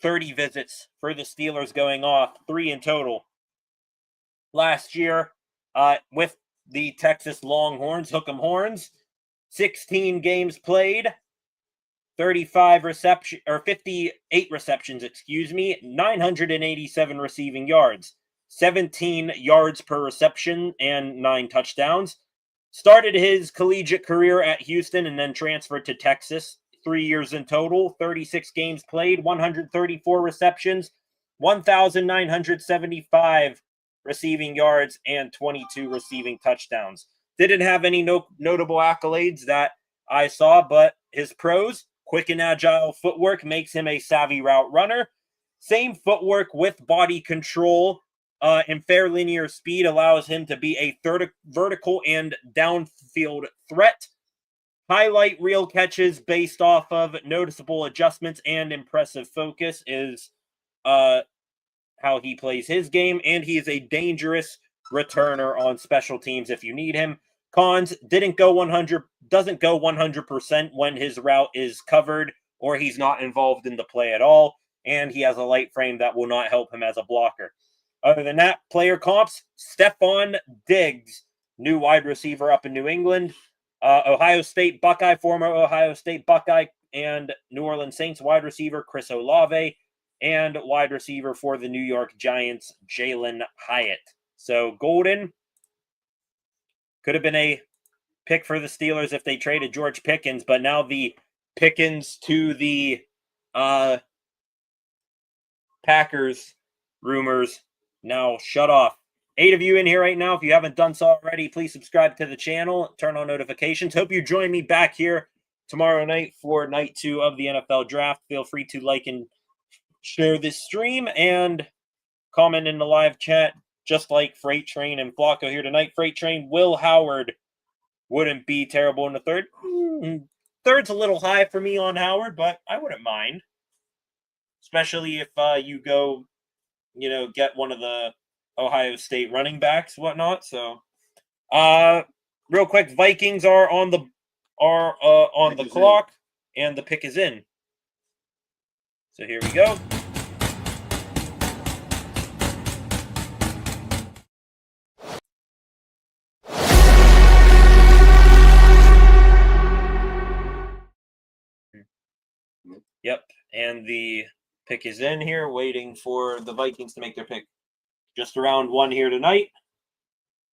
30 visits for the Steelers going off, 3 in total. Last year, with the Texas Longhorns, Hook'em Horns, 16 games played, 58 receptions, 987 receiving yards, 17 yards per reception, and 9 touchdowns. Started his collegiate career at Houston and then transferred to Texas. 3 years in total, 36 games played, 134 receptions, 1,975 receiving yards, and 22 receiving touchdowns. Didn't have any notable accolades that I saw, but his pros: quick and agile footwork makes him a savvy route runner. Same footwork with body control and fair linear speed allows him to be a vertical and downfield threat. Highlight reel catches based off of noticeable adjustments and impressive focus is how he plays his game, and he is a dangerous returner on special teams if you need him. Cons: doesn't go 100% when his route is covered or he's not involved in the play at all, and he has a light frame that will not help him as a blocker. Other than that, player comps: Stephon Diggs, new wide receiver up in New England. Ohio State Buckeye, former Ohio State Buckeye and New Orleans Saints wide receiver Chris Olave, and wide receiver for the New York Giants, Jalen Hyatt. So Golden could have been a pick for the Steelers if they traded George Pickens, but now the Pickens to the Packers rumors now shut off. 8 of you in here right now. If you haven't done so already, please subscribe to the channel, turn on notifications. Hope you join me back here tomorrow night for night 2 of the NFL draft. Feel free to like and share this stream and comment in the live chat, just like Freight Train and Flacco here tonight. Freight Train: Will Howard wouldn't be terrible in the third. Third's a little high for me on Howard, but I wouldn't mind. Especially if you go, get one of the Ohio State running backs, whatnot. So, real quick, Vikings are on the clock, and the pick is in. So here we go. Yep, and the pick is in here, waiting for the Vikings to make their pick. Just around 1 here tonight.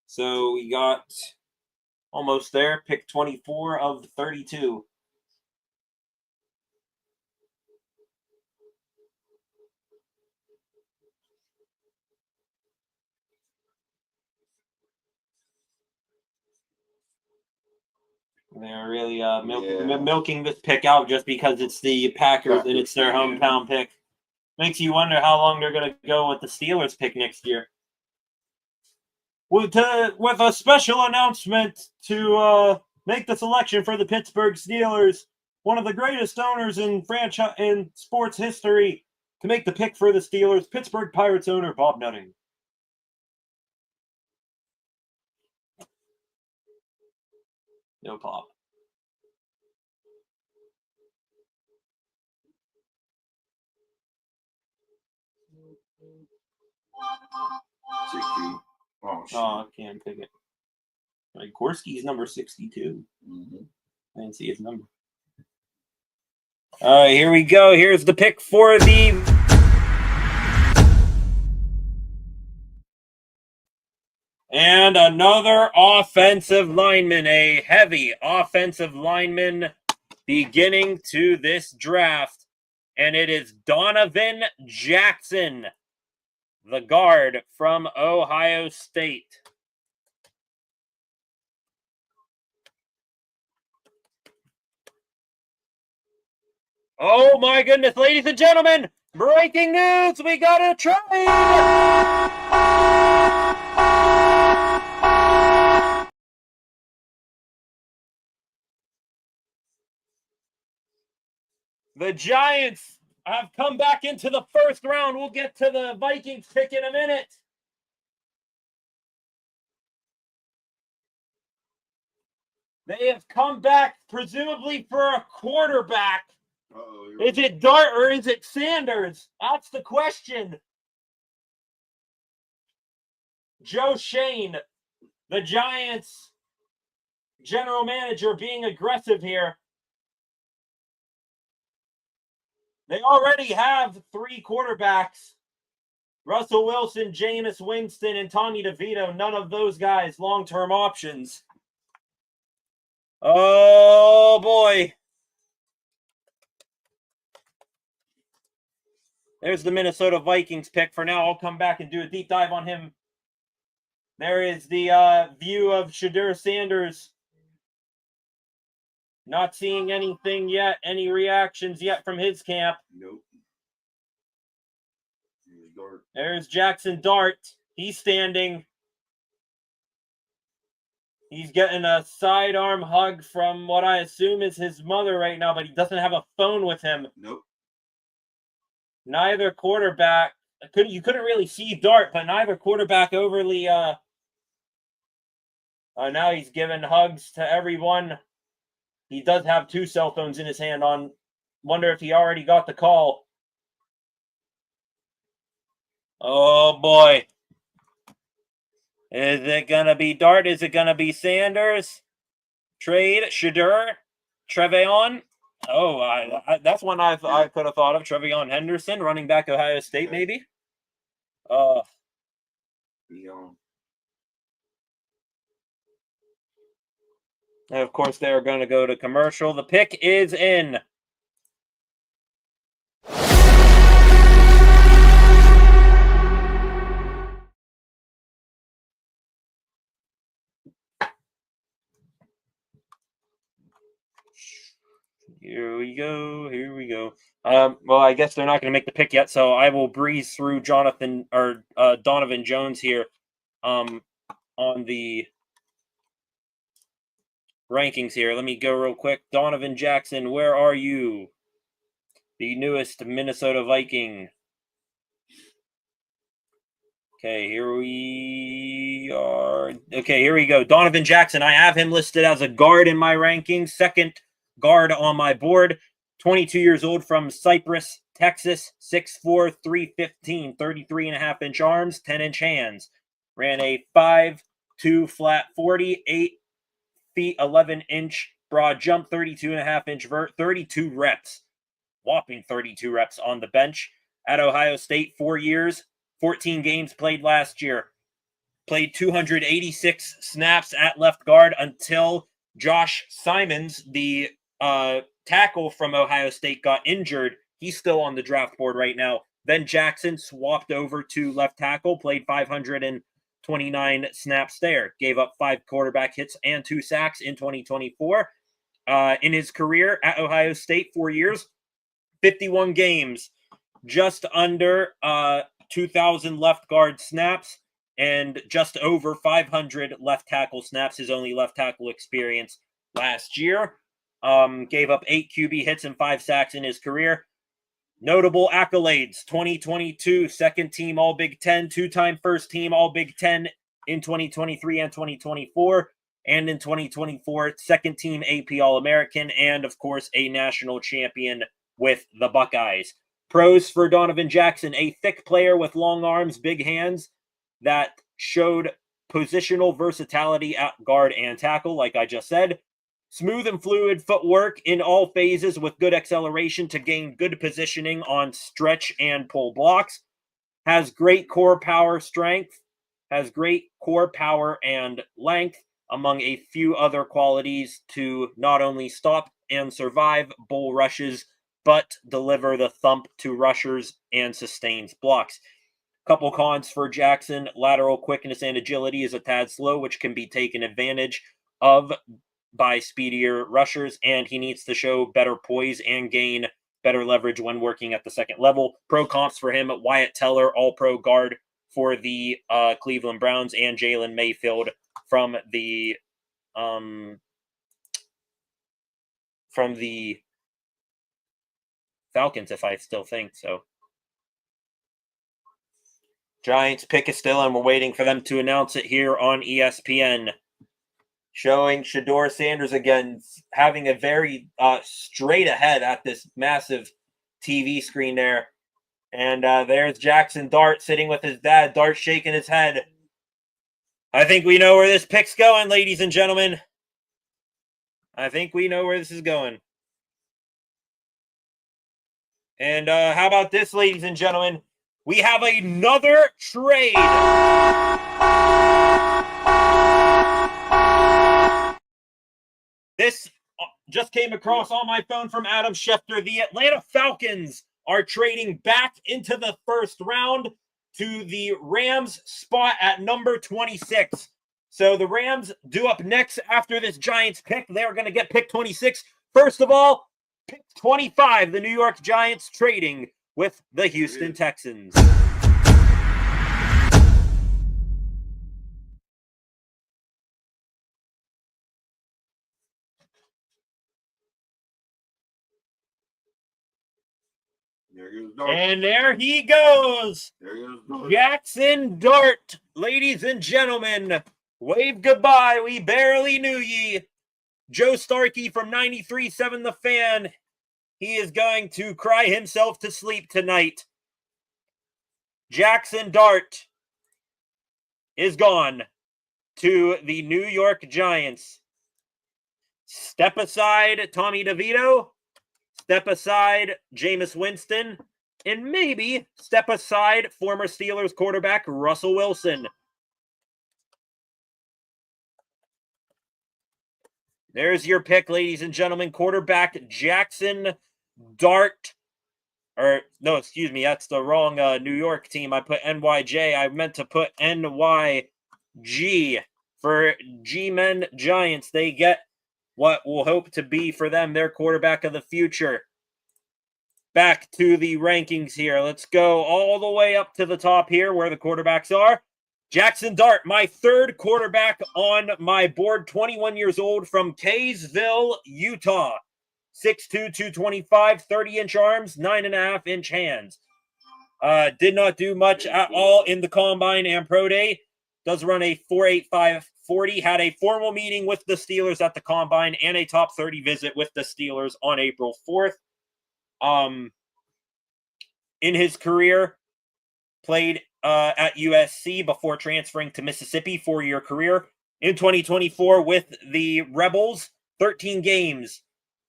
So we got almost there. Pick 24 of 32. They're really milking this pick out just because it's the Packers and it's their hometown pick. Makes you wonder how long they're going to go with the Steelers pick next year. With a special announcement to make the selection for the Pittsburgh Steelers, one of the greatest owners in sports history, to make the pick for the Steelers, Pittsburgh Pirates owner Bob Nutting. No pop. Oh, I can't pick it. Like, Gorski's number 62. Mm-hmm. I didn't see his number. All right, here we go. Here's the pick for the... And another offensive lineman, a heavy offensive lineman beginning to this draft. And it is Donovan Jackson, the guard from Ohio State. Oh my goodness, ladies and gentlemen, breaking news, we got a trade! The Giants have come back into the first round. We'll get to the Vikings pick in a minute. They have come back, presumably for a quarterback, Is it Dart or is it Sanders? That's the question. Joe Shane, the Giants general manager, being aggressive here. They already have 3 quarterbacks. Russell Wilson, Jameis Winston, and Tommy DeVito. None of those guys long-term options. Oh, boy. There's the Minnesota Vikings pick. For now, I'll come back and do a deep dive on him. There is the view of Shedeur Sanders. Not seeing anything yet. Any reactions yet from his camp? Nope. There's Jaxson Dart. He's standing. He's getting a sidearm hug from what I assume is his mother right now, but he doesn't have a phone with him. Nope. Neither quarterback. You couldn't really see Dart, but neither quarterback overly. Now he's giving hugs to everyone. He does have 2 cell phones in his hand. Wonder if he already got the call. Oh, boy. Is it going to be Dart? Is it going to be Sanders? Trade? Shedeur? Trevion? Oh, that's one I could have thought of. Trevion Henderson, running back Ohio State, maybe? And of course, they're going to go to commercial. The pick is in. Here we go. Well, I guess they're not going to make the pick yet, so I will breeze through Donovan Jones here on the rankings here. Let me go real quick. Donovan Jackson, where are you? The newest Minnesota Viking. Okay, here we are. Okay, here we go. Donovan Jackson, I have him listed as a guard in my rankings. Second guard on my board. 22 years old from Cypress, Texas. 6'4", 315, 33.5-inch arms, 10-inch hands. Ran a 5'2" flat 40, 8 feet 11-inch broad jump, 32.5-inch vert, 32 reps. Whopping 32 reps on the bench. At Ohio State, 4 years, 14 games played last year. Played 286 snaps at left guard until Josh Simons, the tackle from Ohio State, got injured. He's still on the draft board right now. Then Jackson swapped over to left tackle, played 529 snaps there. Gave up 5 quarterback hits and 2 sacks in 2024. In his career at Ohio State, 4 years, 51 games, just under 2,000 left guard snaps, and just over 500 left tackle snaps, his only left tackle experience last year. Gave up 8 QB hits and 5 sacks in his career. Notable accolades: 2022 second team All Big Ten, 2-time first team All Big Ten in 2023 and 2024, and in 2024 second team AP All American, and of course a national champion with the Buckeyes. Pros for Donovan Jackson: a thick player with long arms, big hands that showed positional versatility at guard and tackle, like I just said. Smooth and fluid footwork in all phases with good acceleration to gain good positioning on stretch and pull blocks. Has great core power strength. Has great core power and length, among a few other qualities, to not only stop and survive bull rushes, but deliver the thump to rushers and sustains blocks. Couple cons for Jackson: lateral quickness and agility is a tad slow, which can be taken advantage of by speedier rushers, and he needs to show better poise and gain better leverage when working at the second level. Pro comps for him: Wyatt Teller, all-pro guard for the Cleveland Browns, and Jalen Mayfield from the Falcons, if I still think so. Giants pick is still, and we're waiting for them to announce it here on ESPN. showing Shedeur Sanders again having a very straight ahead at this massive TV screen there. And there's Jaxson Dart sitting with his dad. Dart shaking his head. I think we know where this pick's going, ladies and gentlemen. I think we know where this is going. And how about this, ladies and gentlemen? We have another trade. This just came across on my phone from Adam Schefter. The Atlanta Falcons are trading back into the first round to the Rams spot at number 26. So the Rams due up next after this Giants pick. They're going to get pick 26. First of all, pick 25, the New York Giants trading with the Houston Texans. And there he goes. Jaxson Dart, ladies and gentlemen. Wave goodbye. We barely knew ye. Joe Starkey from 93.7 The Fan. He is going to cry himself to sleep tonight. Jaxson Dart is gone to the New York Giants. Step aside Tommy DeVito. Step aside Jameis Winston. And maybe step aside former Steelers quarterback Russell Wilson. There's your pick, ladies and gentlemen. Quarterback Jaxson Dart. Or, no, excuse me. That's the wrong New York team. I put NYJ. I meant to put NYG for G-Men Giants. They get what will hope to be for them their quarterback of the future. Back to the rankings here. Let's go all the way up to the top here where the quarterbacks are. Jaxson Dart, my third quarterback on my board, 21 years old from Kaysville, Utah. 6'2", 225, 30-inch arms, 9.5-inch hands. Did not do much at all in the Combine and Pro Day. Does run a 4.85 40. Had a formal meeting with the Steelers at the Combine and a top 30 visit with the Steelers on April 4th. In his career, played at USC before transferring to Mississippi, 4-year career. In 2024 with the Rebels, 13 games,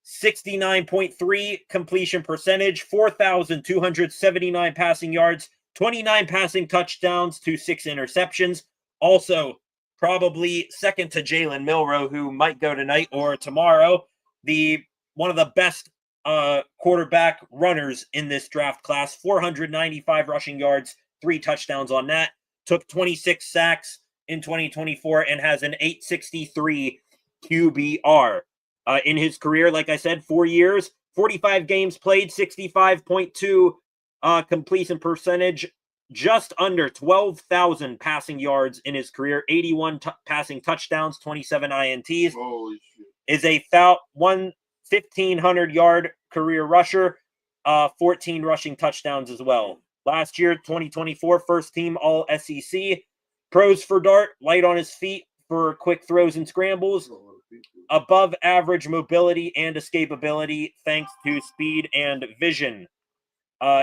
69.3 completion percentage, 4,279 passing yards, 29 passing touchdowns to 6 interceptions. Also, probably second to Jalen Milroe, who might go tonight or tomorrow, one of the best quarterback runners in this draft class. 495 rushing yards, 3 touchdowns on that. Took 26 sacks in 2024 and has an 863 QBR. In his career, like I said, 4 years, 45 games played, 65.2 completion percentage, just under 12,000 passing yards in his career, 81 passing touchdowns, 27 INTs. Holy shit. Is a 1,500-yard career rusher, 14 rushing touchdowns as well. Last year, 2024, first team All-SEC. Pros for Dart, light on his feet for quick throws and scrambles. Above average mobility and escapability thanks to speed and vision.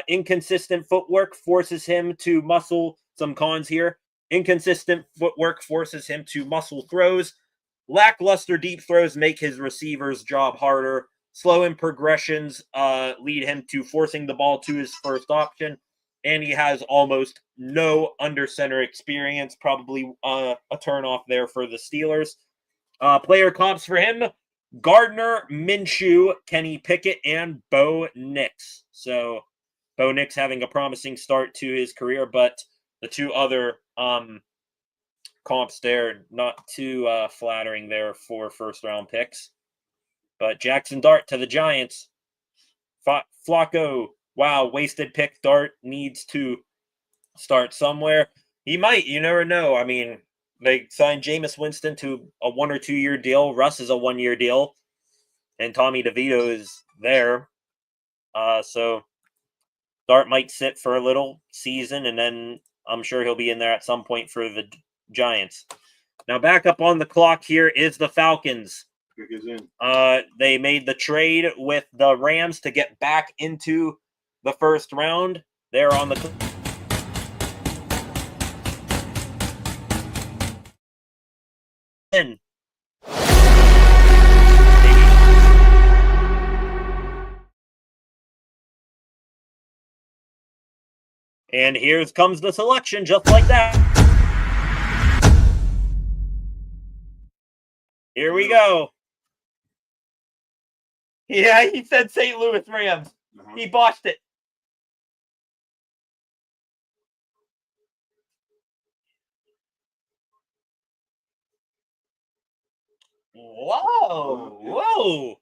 Inconsistent footwork forces him to muscle, some cons here. Inconsistent footwork forces him to muscle throws. Lackluster deep throws make his receiver's job harder. Slow in progressions lead him to forcing the ball to his first option. And he has almost no under center experience. Probably a turnoff there for the Steelers. Player comps for him: Gardner Minshew, Kenny Pickett, and Bo Nix. So Bo Nix having a promising start to his career, but the two other comps there not too flattering there for first-round picks. But Jaxson Dart to the Giants. Flacco, wow, wasted pick. Dart needs to start somewhere. He might, you never know. I mean, they signed Jameis Winston to a 1 or 2 year deal. Russ is a 1-year deal. And Tommy DeVito is there. So Dart might sit for a little season, and then I'm sure he'll be in there at some point for the Giants. Now back up on the clock here is the Falcons. Pick is in. They made the trade with the Rams to get back into the first round. They're on the in. And here comes the selection, just like that. Here we go. Yeah, he said St. Louis Rams. He botched it. Whoa.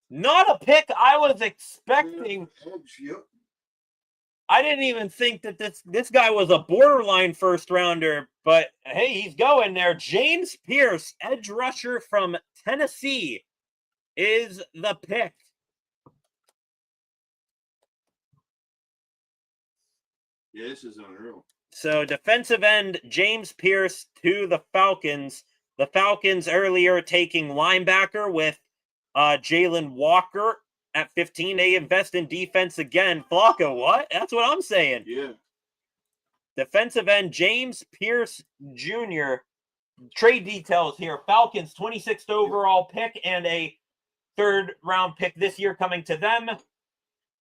Not a pick I was expecting. I didn't even think that this guy was a borderline first rounder, but hey, he's going there. James Pierce, edge rusher from Tennessee, is the pick. Yeah, this is unreal. So defensive end James Pierce to the Falcons. The Falcons earlier taking linebacker with Jalen Walker at 15. They invest in defense again. Flacco, what? That's what I'm saying. Yeah. Defensive end James Pierce Jr. Trade details here. Falcons 26th overall pick and a third round pick this year coming to them.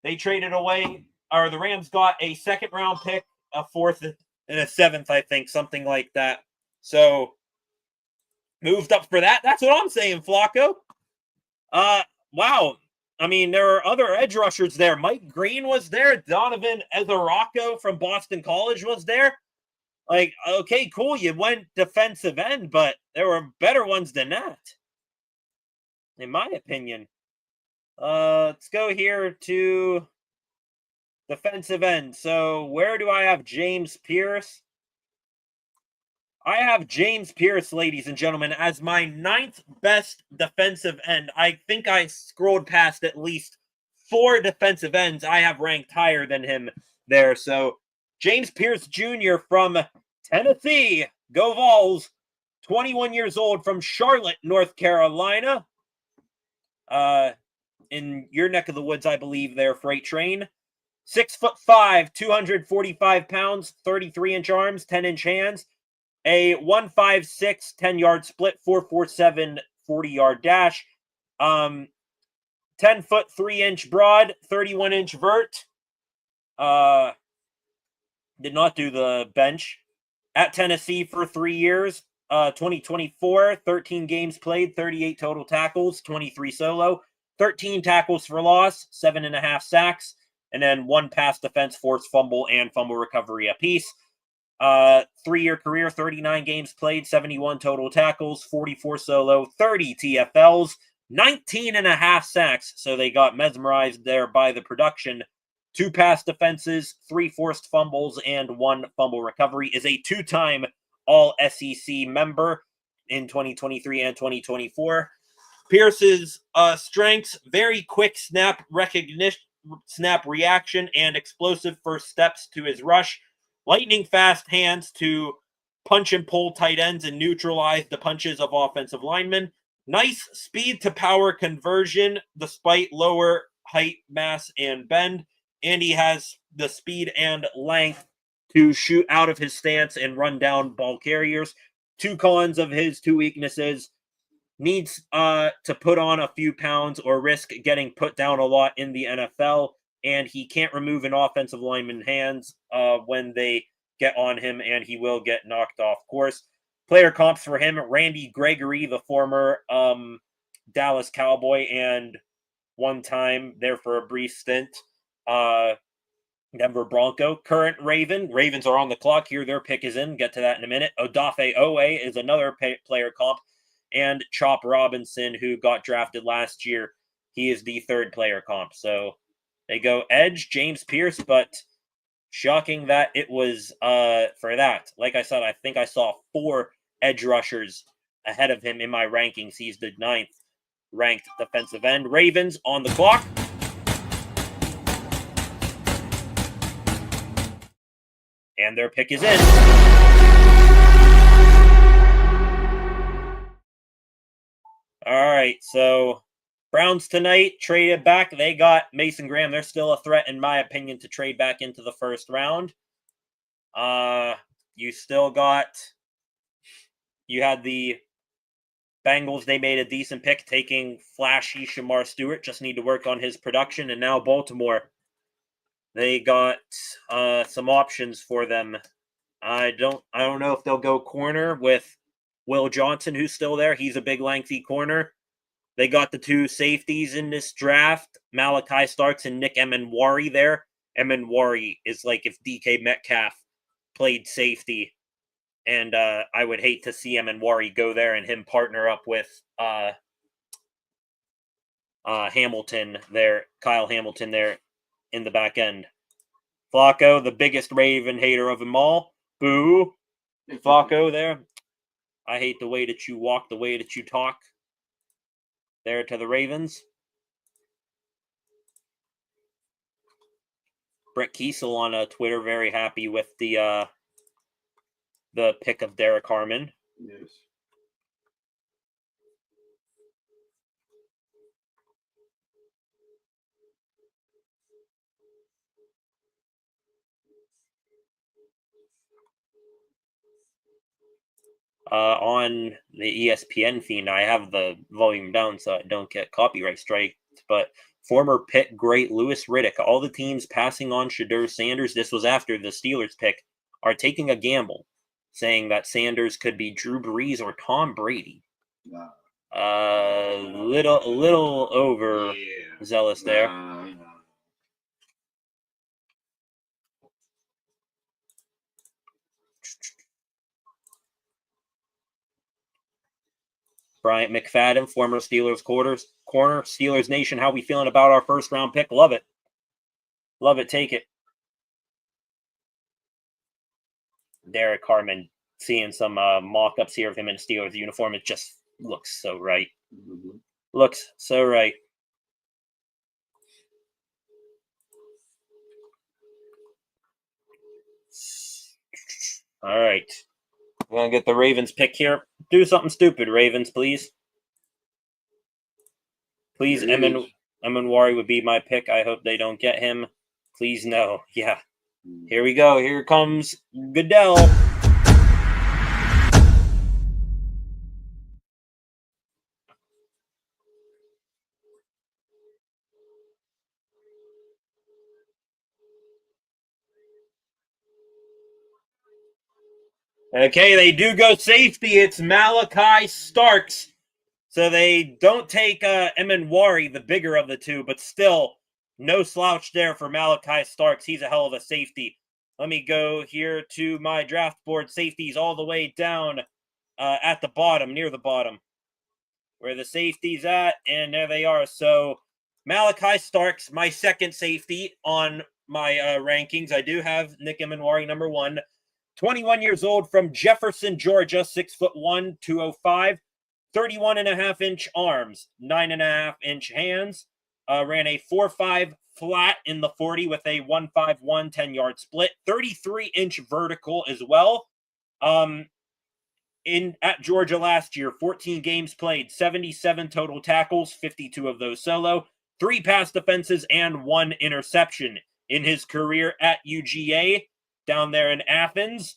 They traded away, or the Rams got a second round pick, a fourth, and a seventh, I think, something like that. So moved up for that. That's what I'm saying, Flacco. Wow. I mean, there are other edge rushers there. Mike Green was there. Donovan Ezaraco from Boston College was there. Like, okay, cool. You went defensive end, but there were better ones than that, in my opinion. Let's go here to defensive end. So where do I have James Pierce? I have James Pierce, ladies and gentlemen, as my 9th best defensive end. I think I scrolled past at least 4 defensive ends I have ranked higher than him there. So James Pierce Jr. from Tennessee, go Vols, 21 years old, from Charlotte, North Carolina. In your neck of the woods, I believe, there, Freight Train. 6'5", 245 pounds, 33-inch arms, 10-inch hands. A 1.56 10-yard split, 4.47 40-yard dash. 10 foot 3-inch broad, 31-inch vert. Did not do the bench. At Tennessee for 3 years. 2024, 13 games played, 38 total tackles, 23 solo, 13 tackles for loss, 7.5 sacks, and then 1 pass defense, forced fumble, and fumble recovery apiece. 3-year career, 39 games played, 71 total tackles, 44 solo, 30 TFLs, 19.5 sacks. So they got mesmerized there by the production. 2 pass defenses, 3 forced fumbles, and 1 fumble recovery. Is a 2-time All-SEC member in 2023 and 2024. Pierce's strengths, very quick snap recognition, snap reaction, and explosive first steps to his rush. Lightning fast hands to punch and pull tight ends and neutralize the punches of offensive linemen. Nice speed to power conversion despite lower height, mass, and bend. And he has the speed and length to shoot out of his stance and run down ball carriers. 2 cons of his 2 weaknesses. Needs to put on a few pounds or risk getting put down a lot in the NFL. And he can't remove an offensive lineman's hands when they get on him, and he will get knocked off course. Player comps for him, Randy Gregory, the former Dallas Cowboy, and one time there for a brief stint, Denver Bronco. Current Raven. Ravens are on the clock here. Their pick is in. Get to that in a minute. Odafe Owe is another player comp. And Chop Robinson, who got drafted last year. He is the 3rd player comp. So they go edge, James Pierce, but shocking that it was for that. Like I said, I think I saw 4 edge rushers ahead of him in my rankings. He's the 9th ranked defensive end. Ravens on the clock. And their pick is in. All right, so Browns tonight traded back. They got Mason Graham. They're still a threat, in my opinion, to trade back into the first round. You still got. You had the Bengals. They made a decent pick, taking flashy Shamar Stewart. Just need to work on his production. And now Baltimore. They got some options for them. I don't know if they'll go corner with Will Johnson, who's still there. He's a big, lengthy corner. They got the two safeties in this draft, Malachi Starks and Nick Emenwari there. Emenwari is like if DK Metcalf played safety, and I would hate to see Emenwari go there and him partner up with Hamilton there, Kyle Hamilton there in the back end. Flacco, the biggest Raven hater of them all. Boo. Flacco there. I hate the way that you walk, the way that you talk. There to the Ravens. Brett Kiesel on Twitter, very happy with the pick of Derrick Harmon. Yes. On the ESPN feed, I have the volume down so I don't get copyright striked, but former Pitt great Louis Riddick, all the teams passing on Shedeur Sanders, this was after the Steelers pick, are taking a gamble, saying that Sanders could be Drew Brees or Tom Brady. Little over zealous there. Bryant McFadden, former Steelers corner. Steelers Nation, how we feeling about our first round pick? Love it. Love it. Take it. Derrick Harmon, seeing some mock-ups here of him in a Steelers uniform. It just looks so right. Mm-hmm. Looks so right. All right. We're going to get the Ravens pick here. Do something stupid, Ravens, please. Please, Emenwari would be my pick. I hope they don't get him. Please, no. Yeah. Here we go. Here comes Goodell. Okay, they do go safety. It's Malachi Starks. So they don't take Emenwari, the bigger of the two, but still no slouch there for Malachi Starks. He's a hell of a safety. Let me go here to my draft board. Safeties all the way down at the bottom, near the bottom, where the safety's at, and there they are. So Malachi Starks, my second safety on my rankings. I do have Nick Emenwari, number 1. 21 years old from Jefferson, Georgia, 6'1", 205, 31.5-inch arms, 9.5-inch hands. Ran a 4.5 flat in the 40 with a 1.51 10-yard split, 33-inch vertical as well. At Georgia last year, 14 games played, 77 total tackles, 52 of those solo, 3 pass defenses, and 1 interception. In his career at UGA, down there in Athens,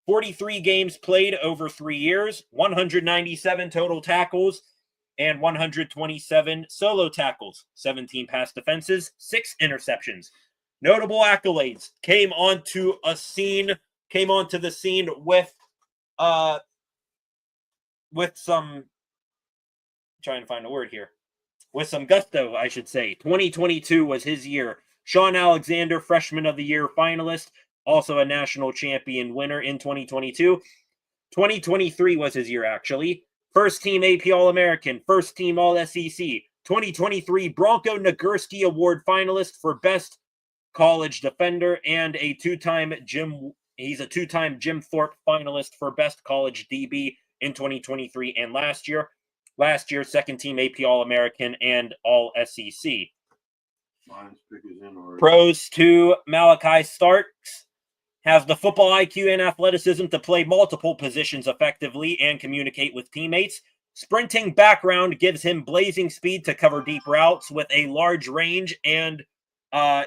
43 games played over 3 years, 197 total tackles, and 127 solo tackles, 17 pass defenses, 6 interceptions. Notable accolades. Came onto the scene with some, trying to find a word here, with some gusto, I should say. 2022 was his year. Sean Alexander, Freshman of the Year finalist, also a national champion winner in 2022. 2023 was his year, actually. First team AP All-American, first team All-SEC. 2023 Bronco Nagurski Award finalist for best college defender, and a two-time Jim Thorpe finalist for best college DB in 2023 and last year. Last year, second team AP All-American and All-SEC. Pros to Malachi Starks. Has the football IQ and athleticism to play multiple positions effectively and communicate with teammates. Sprinting background gives him blazing speed to cover deep routes with a large range, and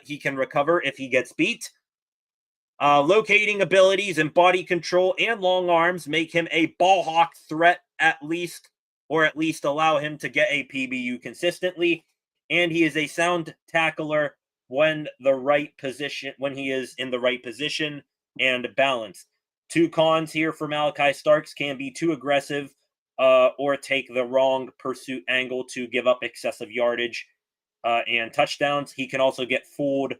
he can recover if he gets beat. Locating abilities and body control and long arms make him a ball hawk threat at least allow him to get a PBU consistently. And he is a sound tackler when he is in the right position and balanced. 2 cons here for Malachi Starks: can be too aggressive or take the wrong pursuit angle to give up excessive yardage and touchdowns. He can also get fooled,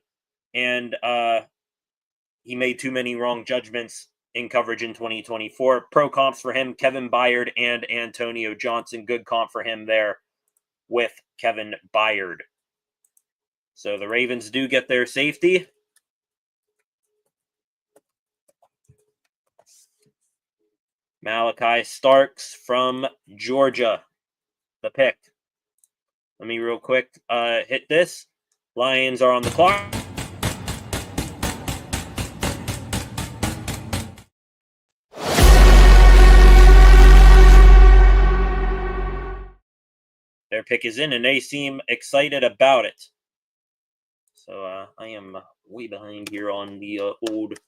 and he made too many wrong judgments in coverage in 2024. Pro comps for him: Kevin Byard and Antonio Johnson. Good comp for him there with Kevin Byard. So the Ravens do get their safety. Malachi Starks from Georgia, the pick. Let me real quick hit this. Lions are on the clock. Their pick is in, and they seem excited about it. So I am way behind here on the old.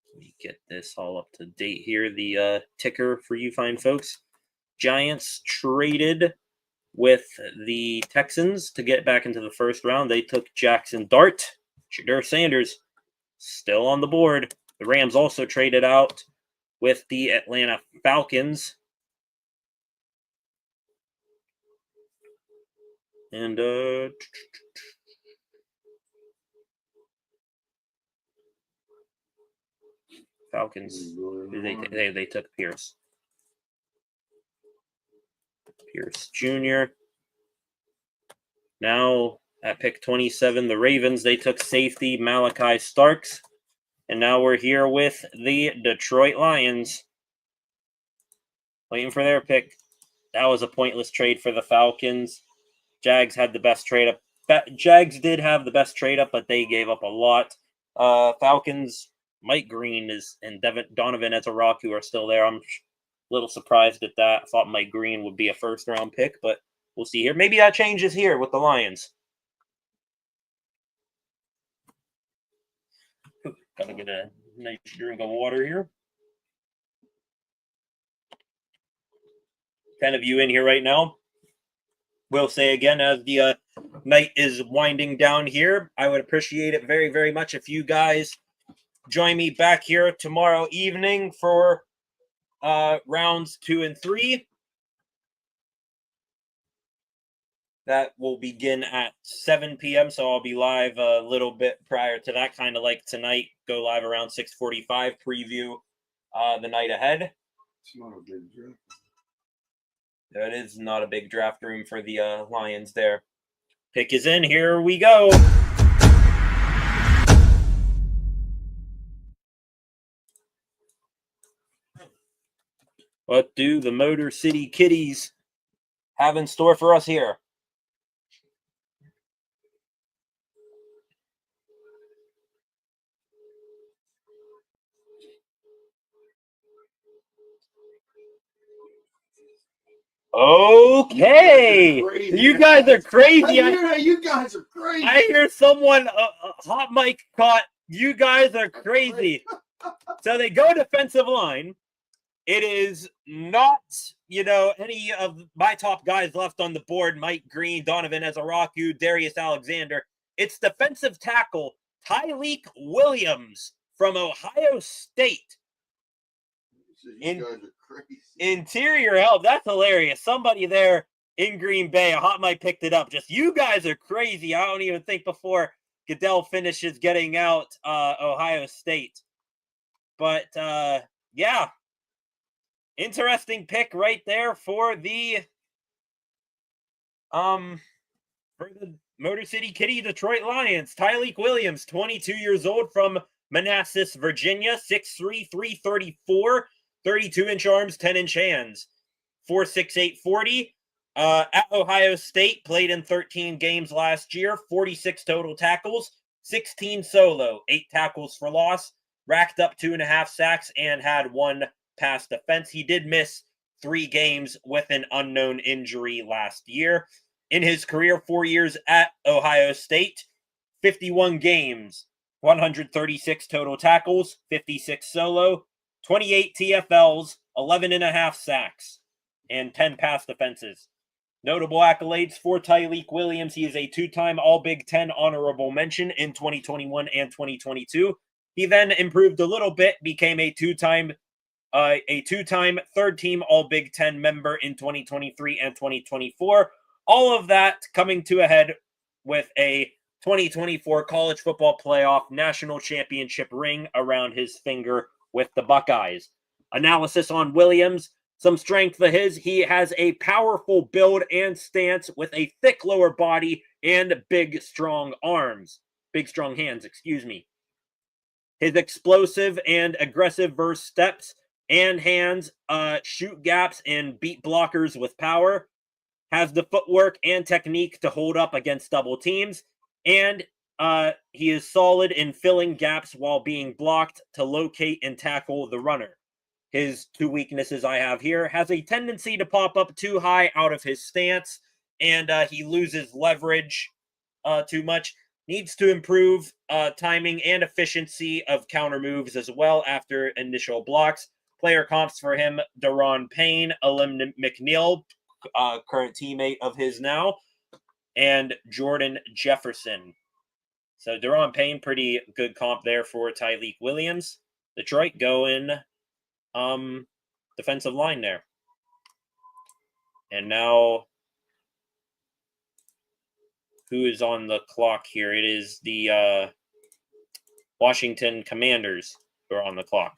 Let me get this all up to date here. The ticker for you fine folks. Giants traded with the Texans to get back into the first round. They took Jaxson Dart. Shedeur Sanders still on the board. The Rams also traded out with the Atlanta Falcons. And Falcons, they took Pierce Jr. Now at pick 27, the Ravens, they took safety Malachi Starks. And now we're here with the Detroit Lions, waiting for their pick. That was a pointless trade for the Falcons. Jags had the best trade up. Jags did have the best trade up, but they gave up a lot. Falcons, Mike Green and Donovan Ezaraku are still there. I'm a little surprised at that. I thought Mike Green would be a first-round pick, but we'll see here. Maybe that changes here with the Lions. Gotta get a nice drink of water here. 10 of you in here right now. We'll say again, as the night is winding down here, I would appreciate it very, very much if you guys join me back here tomorrow evening for rounds 2 and 3. That will begin at 7 p.m., so I'll be live a little bit prior to that, kind of like tonight. Go live around 6:45, preview the night ahead. It's not a big draft. That is not a big draft room for the Lions there. Pick is in. Here we go. What do the Motor City Kitties have in store for us here? Okay, you guys are crazy. You guys are crazy. I hear someone hot mic caught. You guys are crazy. So they go defensive line. It is not, any of my top guys left on the board: Mike Green, Donovan Ezaraku, Darius Alexander. It's defensive tackle Tyleik Williams from Ohio State. You guys are crazy. Interior help. That's hilarious. Somebody there in Green Bay, a hot mic picked it up. Just, you guys are crazy. I don't even think before Goodell finishes getting out Ohio State. But, yeah. Interesting pick right there for the Motor City Kitty Detroit Lions. Tyleik Williams, 22 years old, from Manassas, Virginia, 6'3", 334, 32-inch arms, 10-inch hands, 4'6", 840. At Ohio State, played in 13 games last year, 46 total tackles, 16 solo, 8 tackles for loss, racked up 2.5 sacks, and had 1 pass defense. He did miss 3 games with an unknown injury last year. In his career, 4 years at Ohio State, 51 games, 136 total tackles, 56 solo, 28 TFLs, 11.5 sacks, and 10 pass defenses. Notable accolades for Tyleik Williams. He is a 2-time All-Big Ten honorable mention in 2021 and 2022. He then improved a little bit, became a two-time third-team All-Big Ten member in 2023 and 2024. All of that coming to a head with a 2024 college football playoff national championship ring around his finger with the Buckeyes. Analysis on Williams. Some strength of his. He has a powerful build and stance with a thick lower body and big, strong arms. Big, strong hands, excuse me. His explosive and aggressive verse steps and hands shoot gaps and beat blockers with power. Has the footwork and technique to hold up against double teams. And he is solid in filling gaps while being blocked to locate and tackle the runner. His 2 weaknesses I have here: has a tendency to pop up too high out of his stance, and he loses leverage too much. Needs to improve timing and efficiency of counter moves as well after initial blocks. Player comps for him: Daron Payne, Alim McNeil, current teammate of his now, and Jordan Jefferson. So Daron Payne, pretty good comp there for Tyleik Williams. Detroit going defensive line there. And now, who is on the clock here? It is the Washington Commanders who are on the clock.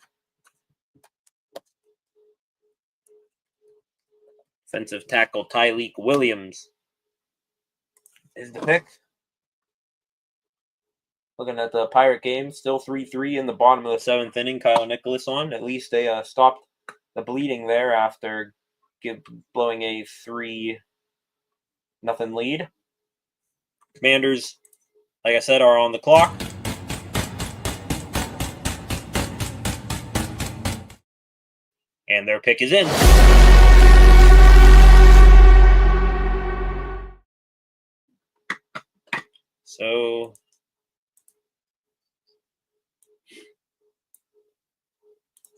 Defensive tackle Tyleik Williams is the pick. Looking at the Pirate game, still 3-3 in the bottom of the 7th inning. Kyle Nicholas on. At least they stopped the bleeding there after blowing a 3-0 lead. Commanders, like I said, are on the clock. And their pick is in. So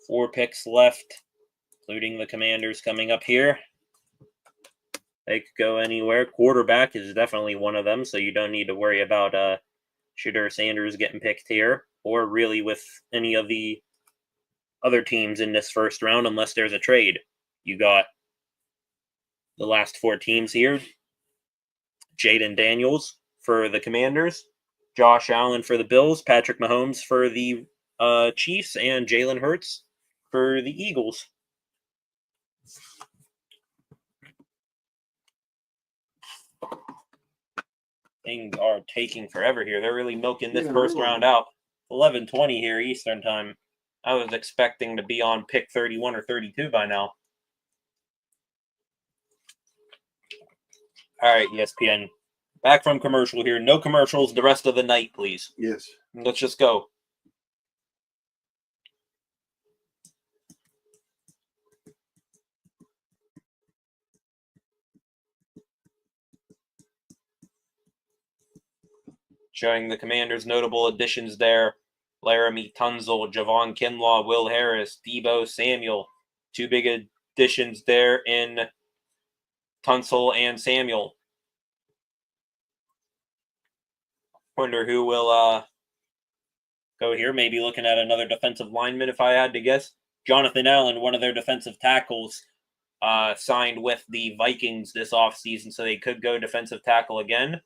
4 picks left, including the Commanders coming up here. They could go anywhere. Quarterback is definitely one of them, so you don't need to worry about Shedeur Sanders getting picked here, or really with any of the other teams in this first round, unless there's a trade. You got the last 4 teams here. Jaden Daniels for the Commanders, Josh Allen for the Bills, Patrick Mahomes for the Chiefs, and Jalen Hurts for the Eagles. Things are taking forever here. They're really milking this first round out. 11:20 here Eastern time. I was expecting to be on pick 31 or 32 by now. All right, ESPN. Back from commercial here. No commercials the rest of the night, please. Yes. Let's just go. Showing the Commanders' notable additions there. Laramie Tunzel, Javon Kinlaw, Will Harris, Deebo Samuel. 2 big additions there in Tunzel and Samuel. Wonder who will go here. Maybe looking at another defensive lineman if I had to guess. Jonathan Allen, one of their defensive tackles, signed with the Vikings this offseason, so they could go defensive tackle again.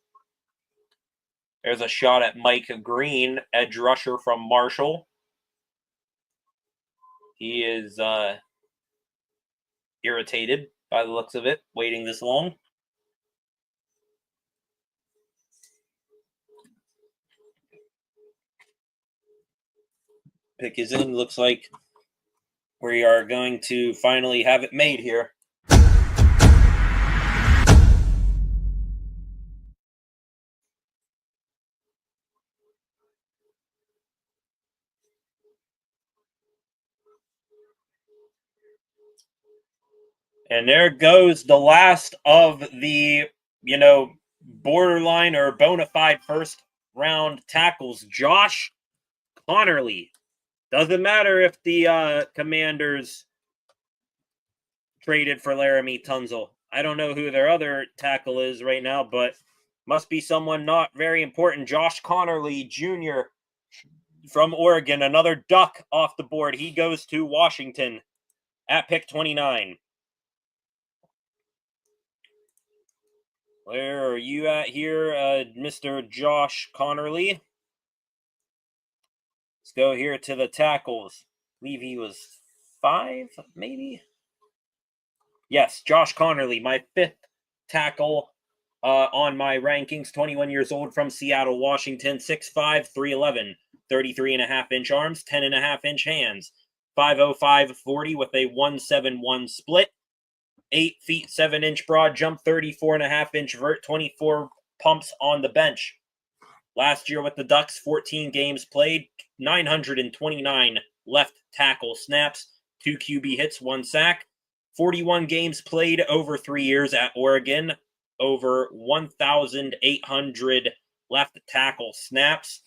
There's a shot at Mike Green, edge rusher from Marshall. He is irritated by the looks of it, waiting this long. Pick is in. Looks like we are going to finally have it made here. And there goes the last of the, borderline or bona fide first round tackles. Josh Connerly. Doesn't matter if the Commanders traded for Laramie Tunzel. I don't know who their other tackle is right now, but must be someone not very important. Josh Connerly Jr. from Oregon, another Duck off the board. He goes to Washington at pick 29. Where are you at here, Mr. Josh Connerly? Let's go here to the tackles. I believe he was 5, maybe? Yes, Josh Connerly, my 5th tackle on my rankings. 21 years old from Seattle, Washington. 6'5", 311, 33.5-inch arms, 10.5-inch hands. 5'05", 40 with a 171 split. 8 feet 7-inch broad jump, 34.5-inch vert, 24 pumps on the bench. Last year with the Ducks, 14 games played, 929 left tackle snaps, 2 QB hits, 1 sack. 41 games played over 3 years at Oregon, over 1,800 left tackle snaps.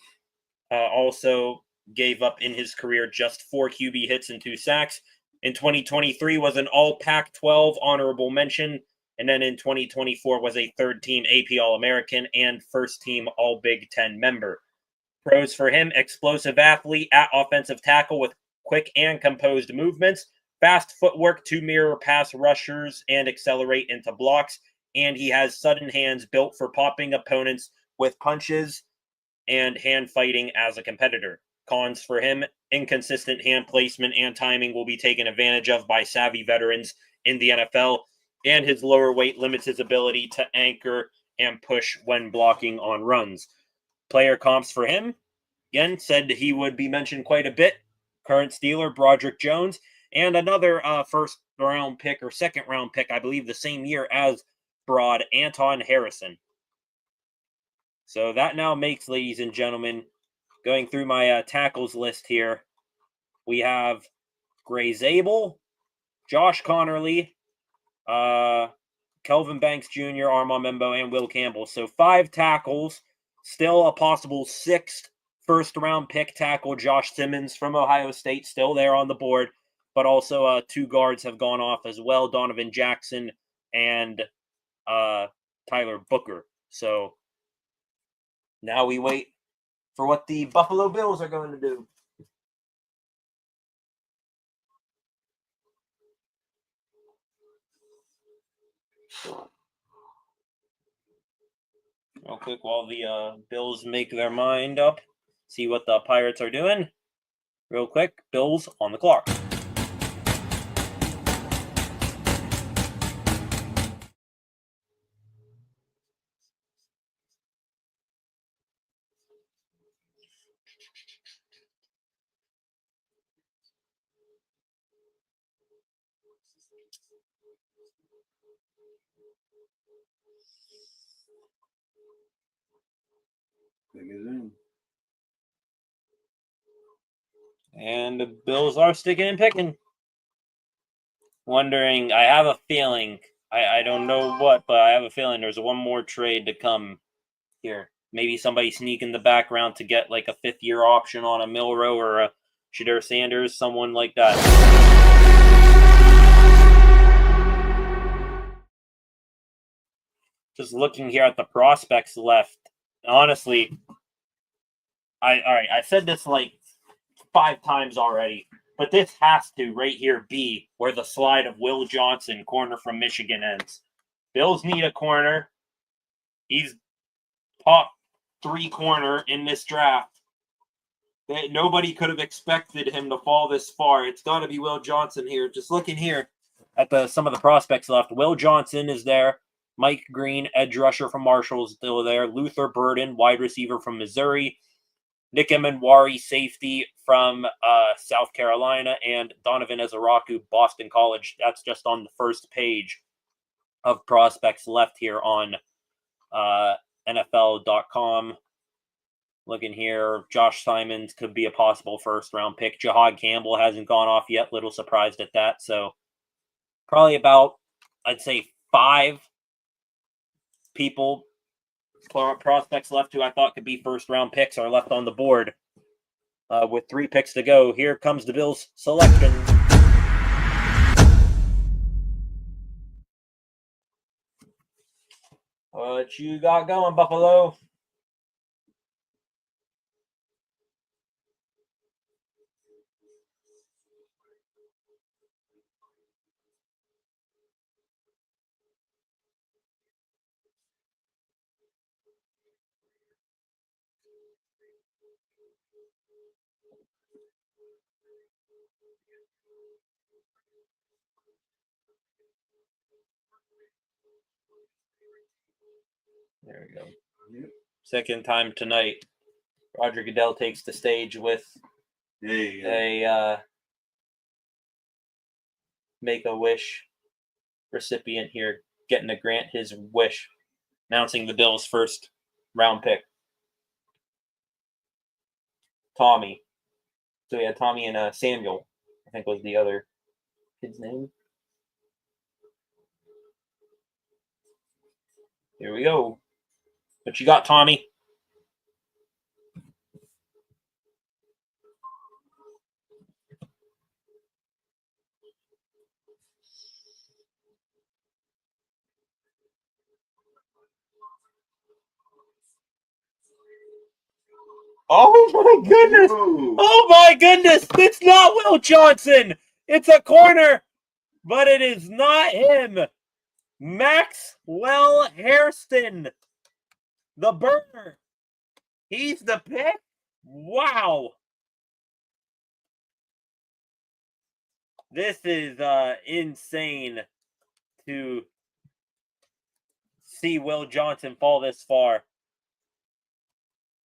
Also gave up in his career just 4 QB hits and 2 sacks. In 2023 was an all Pac-12 honorable mention, and then in 2024 was a third-team AP All-American and first-team All-Big Ten member. Pros for him: explosive athlete at offensive tackle with quick and composed movements, fast footwork to mirror pass rushers and accelerate into blocks, and he has sudden hands built for popping opponents with punches and hand fighting as a competitor. Cons for him: inconsistent hand placement and timing will be taken advantage of by savvy veterans in the NFL, and his lower weight limits his ability to anchor and push when blocking on runs. Player comps for him: again, said he would be mentioned quite a bit. Current Steeler, Broderick Jones, and another first-round pick or second-round pick, I believe the same year as Broad, Anton Harrison. So that now makes, ladies and gentlemen, going through my tackles list here, we have Gray Zabel, Josh Connerly, Kelvin Banks Jr., Armand Membo, and Will Campbell. So 5 tackles, still a possible 6th first-round pick tackle, Josh Simmons from Ohio State, still there on the board, but also 2 guards have gone off as well, Donovan Jackson and Tyler Booker. So now we wait for what the Buffalo Bills are going to do. Real quick while the Bills make their mind up, see what the Pirates are doing. Real quick, Bills on the clock. And the Bills are sticking and picking. Wondering, I have a feeling, I don't know what, but I have a feeling there's one more trade to come here. Maybe somebody sneak in the background to get like a 5th-year option on a Milroe or a Shedeur Sanders, someone like that. Just looking here at the prospects left, honestly, I said this like 5 times already, but this has to, right here, be where the slide of Will Johnson, corner from Michigan, ends. Bills need a corner. He's top 3 corner in this draft. Nobody could have expected him to fall this far. It's got to be Will Johnson here. Just looking here at some of the prospects left. Will Johnson is there. Mike Green, edge rusher from Marshall, is still there. Luther Burden, wide receiver from Missouri. Nick Emenwari, safety from South Carolina, and Donovan Ezaraku, Boston College. That's just on the first page of prospects left here on NFL.com. Looking here, Josh Simons could be a possible first-round pick. Jahad Campbell hasn't gone off yet. Little surprised at that. So probably about I'd say 5 prospects left who I thought could be first-round picks are left on the board. With 3 picks to go, here comes the Bills' selection. What you got going, Buffalo? There we go. Yep. Second time tonight, Roger Goodell takes the stage with a Make-A-Wish recipient here, getting to grant his wish, announcing the Bills' first round pick. Tommy. So we had Tommy and Samuel, I think was the other kid's name. Here we go. What you got, Tommy? Oh my goodness! Whoa. Oh my goodness! It's not Will Johnson! It's a corner, but it is not him. Maxwell Hairston, the burner. He's the pick? Wow. This is insane to see Will Johnson fall this far.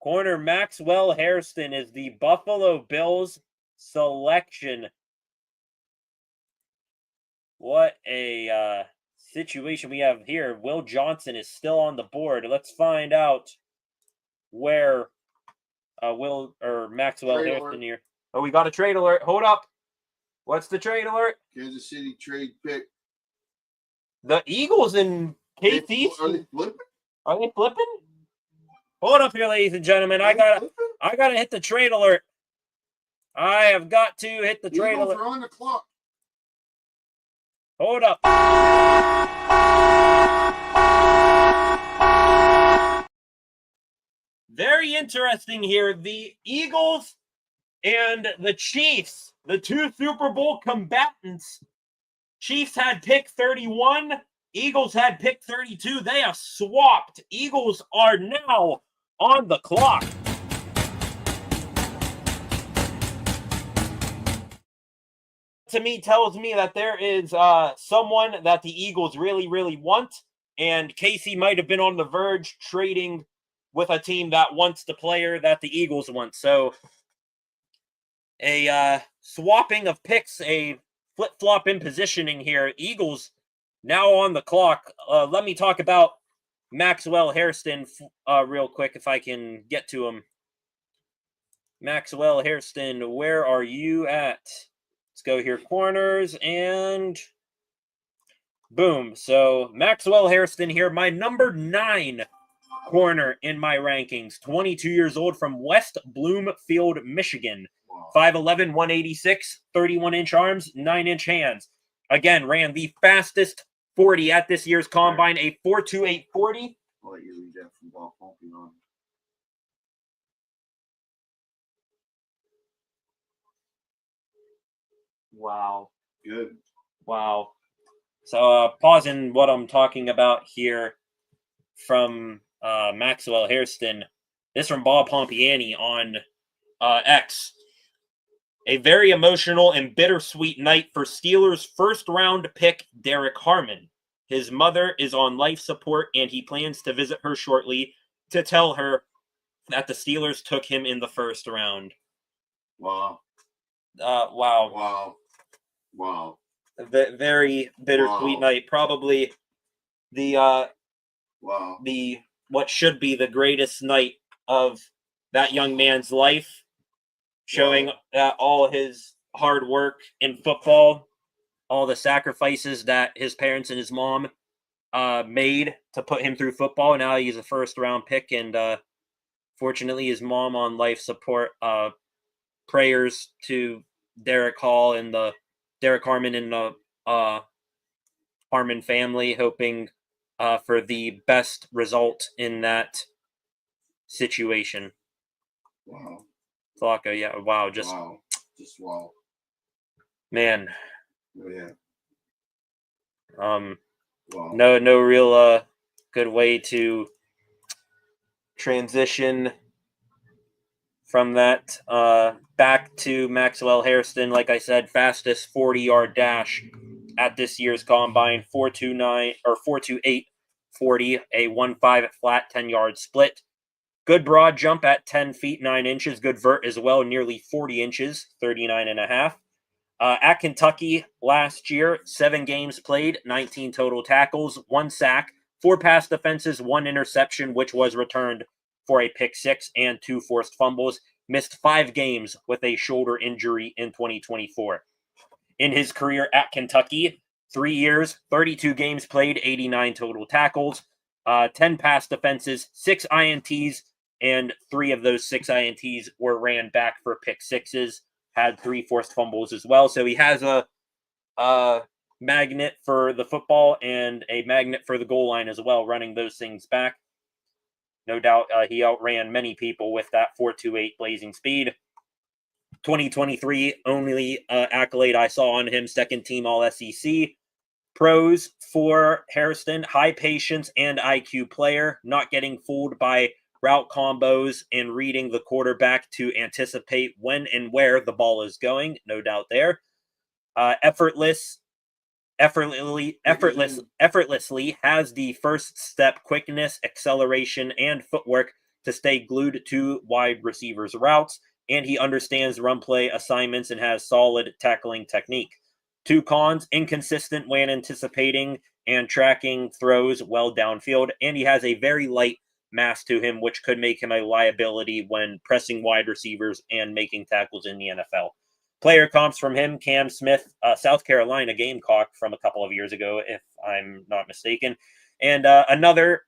Corner Maxwell Hairston is the Buffalo Bills selection. What a situation we have here. Will Johnson is still on the board. Let's find out where Maxwell Trade Hairston alert. here. Oh, we got a trade alert. Hold up. What's the trade alert? Kansas City trade pick. The Eagles and KC. Are they flipping? Are they flipping? Hold up here, ladies and gentlemen. I gotta hit the trade alert. I have got to hit the trade Eagles alert. are on the clock. Hold up. Very interesting here. The Eagles and the Chiefs, the 2 Super Bowl combatants. Chiefs had pick 31. Eagles had pick 32. They have swapped. Eagles are now on the clock. To me, tells me that there is someone that the Eagles really, really want, and Casey might have been on the verge trading with a team that wants the player that the Eagles want. So a swapping of picks, a flip-flop in positioning here. Eagles now on the clock. Let me talk about Maxwell Hairston real quick if I can get to him. Maxwell Hairston, where are you at? Let's go here, corners, and boom. So Maxwell Hairston here, my number 9 corner in my rankings. 22 years old from West Bloomfield, Michigan. 5'11", 186, 31-inch arms, 9-inch hands. Again, ran the fastest 40 at this year's combine, a 4.2840. I'll let you read that from Bob Pumping on. Wow. Good. Wow. So pausing what I'm talking about here from Maxwell Hairston. This from Bob Pompiani on X. A very emotional and bittersweet night for Steelers' first-round pick, Derrick Harmon. His mother is on life support, and he plans to visit her shortly to tell her that the Steelers took him in the first round. Wow. Wow. Wow. Wow. A very bittersweet night. Probably the what should be the greatest night of that young man's life. Showing all his hard work in football all the sacrifices that his parents and his mom made to put him through football. Now he's a first-round pick, and fortunately, his mom on life support. Prayers to Derrick Harmon and the Harmon family, hoping for the best result in that situation. Wow. Flacco, yeah, wow, just wow. Man. Oh, yeah. Wow. No real good way to transition from that back to Maxwell Hairston. Like I said, fastest 40-yard dash at this year's combine, 4.29 or 4.28 40, a 1.5 flat 10-yard split. Good broad jump at 10 feet 9 inches. Good vert as well, nearly 40 inches, 39.5. At Kentucky last year, 7 games played, 19 total tackles, 1 sack, 4 pass defenses, 1 interception, which was returned for a pick 6 and 2 forced fumbles. Missed 5 games with a shoulder injury in 2024. In his career at Kentucky, 3 years, 32 games played, 89 total tackles, 10 pass defenses, 6 INTs, and 3 of those 6 INTs were ran back for pick 6s. Had 3 forced fumbles as well. So he has a magnet for the football and a magnet for the goal line as well, running those things back. No doubt he outran many people with that 4.28 blazing speed. 2023, only accolade I saw on him, second team All-SEC. Pros for Hairston, high patience and IQ player, not getting fooled by route combos and reading the quarterback to anticipate when and where the ball is going. No doubt there. Effortlessly has the first step quickness, acceleration, and footwork to stay glued to wide receivers' routes, and he understands run play assignments and has solid tackling technique. 2 cons, inconsistent when anticipating and tracking throws well downfield, and he has a very light mass to him, which could make him a liability when pressing wide receivers and making tackles in the NFL. Player comps from him, Cam Smith, South Carolina Gamecock from a couple of years ago, if I'm not mistaken. And another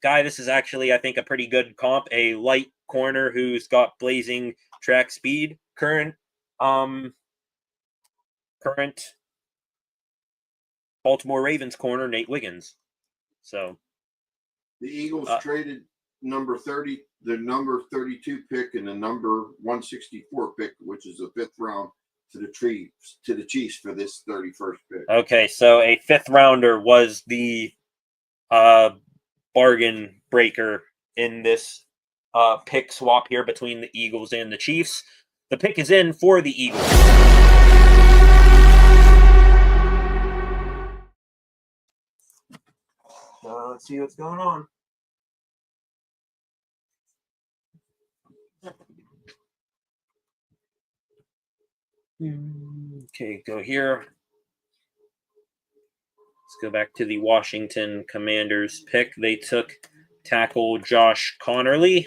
guy, this is actually, I think, a pretty good comp, a light corner who's got blazing track speed. Current Baltimore Ravens corner, Nate Wiggins. So the Eagles traded number 30, the number 32 pick, and the number 164 pick, which is a 5th round, to the Chiefs for this 31st pick. Okay, so a 5th rounder was the bargain breaker in this pick swap here between the Eagles and the Chiefs. The pick is in for the Eagles. Let's see what's going on. Okay, go here. Let's go back to the Washington Commanders pick. They took tackle Josh Connerly.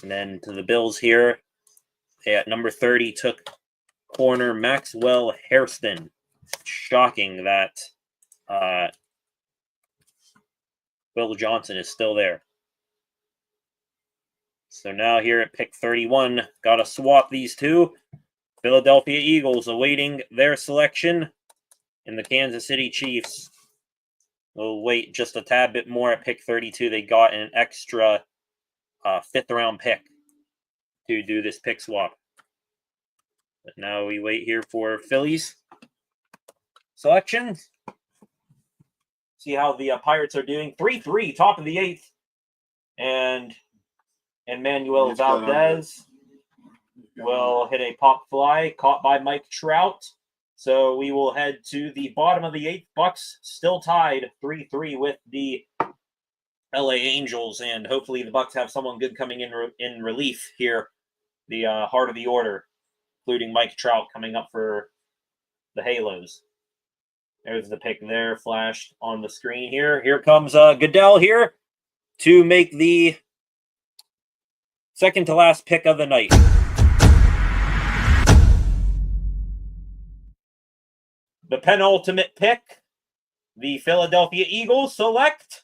And then to the Bills here. They at number 30 took corner Maxwell Hairston. Shocking that Will Johnson is still there. So now here at pick 31, got to swap these two. Philadelphia Eagles awaiting their selection, and the Kansas City Chiefs will wait just a tad bit more at pick 32. They got an extra 5th round pick to do this pick swap. But now we wait here for Phillies selection. See how the Pirates are doing. 3-3, top of the 8th. And Emmanuel Valdez will hit a pop fly, caught by Mike Trout. So we will head to the bottom of the 8th. Bucks still tied 3-3 with the LA Angels, and hopefully the Bucks have someone good coming in relief here. The heart of the order, including Mike Trout coming up for the Halos. There's the pick there, flashed on the screen here. Here comes Goodell here to make the second to last pick of the night. The penultimate pick, the Philadelphia Eagles select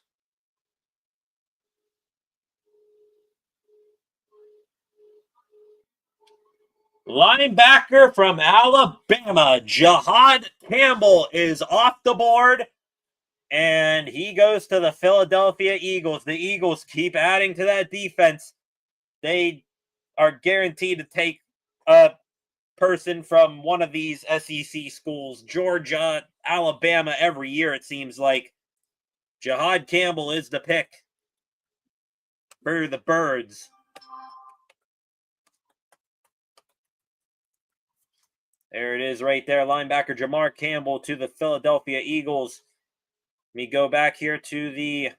linebacker from Alabama, Jahad Campbell is off the board, and he goes to the Philadelphia Eagles. The Eagles keep adding to that defense. They are guaranteed to take a person from one of these SEC schools, Georgia, Alabama, every year, it seems like. Jahad Campbell is the pick for the Birds. There it is right there. Linebacker Jamar Campbell to the Philadelphia Eagles. Let me go back here to the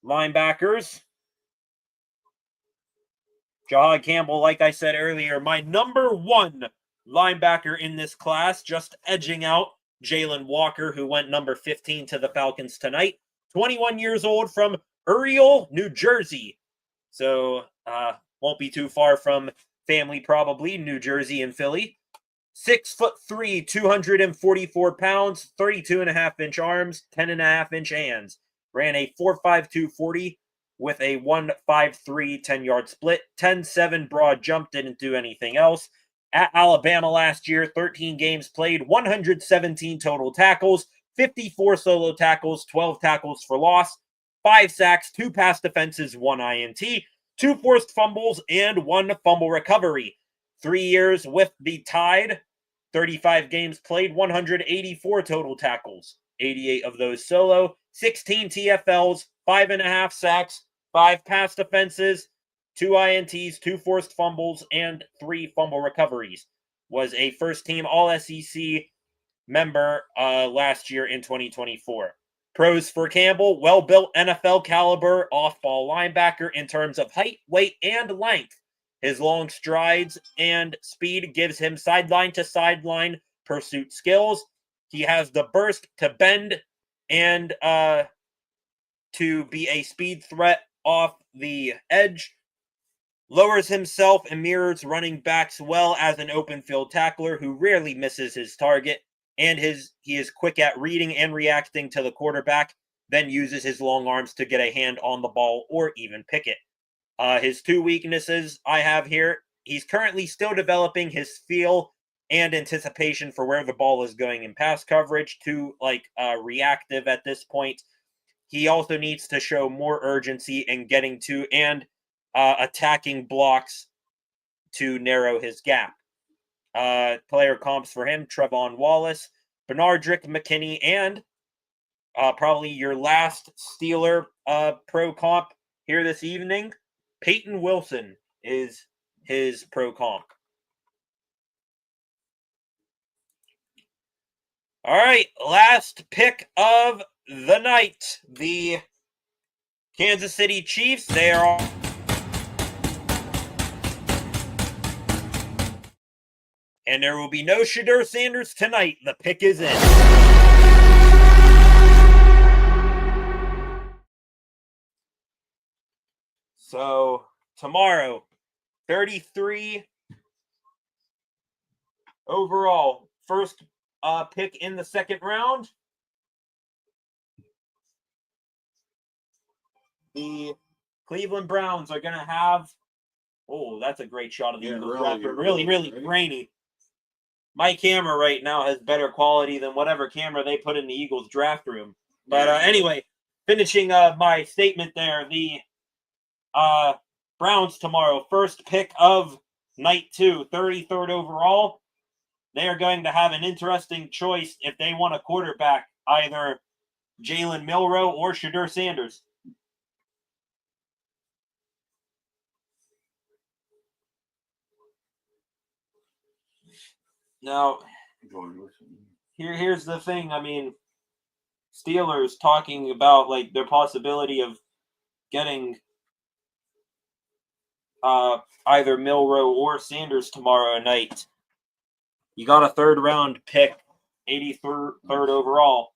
linebackers. Jahad Campbell, like I said earlier, my number one linebacker in this class, just edging out Jalen Walker, who went number 15 to the Falcons tonight. 21 years old from Uriel, New Jersey. So, won't be too far from family, probably, New Jersey and Philly. 6'3", 244 pounds, 32.5-inch arms, 10.5-inch hands. Ran a 4.52 40 with a 1.53 10-yard split. 10.7 broad jump, didn't do anything else. At Alabama last year, 13 games played, 117 total tackles, 54 solo tackles, 12 tackles for loss, 5 sacks, 2 pass defenses, 1 INT, 2 forced fumbles, and 1 fumble recovery. 3 years with the Tide, 35 games played, 184 total tackles, 88 of those solo, 16 TFLs, 5.5 sacks, 5 pass defenses, 2 INTs, 2 forced fumbles, and 3 fumble recoveries. Was a first-team All-SEC member last year in 2024. Pros for Campbell, well-built NFL caliber off-ball linebacker in terms of height, weight, and length. His long strides and speed gives him sideline-to-sideline pursuit skills. He has the burst to bend and to be a speed threat off the edge. Lowers himself and mirrors running backs well as an open field tackler who rarely misses his target. And he is quick at reading and reacting to the quarterback, then uses his long arms to get a hand on the ball or even pick it. His 2 weaknesses I have here, he's currently still developing his feel and anticipation for where the ball is going in pass coverage, too reactive at this point. He also needs to show more urgency in getting to and attacking blocks to narrow his gap. Player comps for him, Trevon Wallace, Bernardrick McKinney, and probably your last Steeler pro comp here this evening, Peyton Wilson is his pro comp. All right, last pick of the night. The Kansas City Chiefs, they are and there will be no Shedeur Sanders tonight. The pick is in. So, tomorrow, 33 overall. First pick in the second round. The Cleveland Browns are going to have... Oh, that's a great shot of the Eagles draft room. Really grainy. My camera right now has better quality than whatever camera they put in the Eagles draft room. But anyway, finishing my statement there, the Browns tomorrow, first pick of night 2, 33rd overall. They are going to have an interesting choice if they want a quarterback, either Jalen Milroe or Shedeur Sanders. Now, here's the thing. I mean, Steelers talking about their possibility of getting either Milroe or Sanders tomorrow night. You got a third round pick, 83rd overall.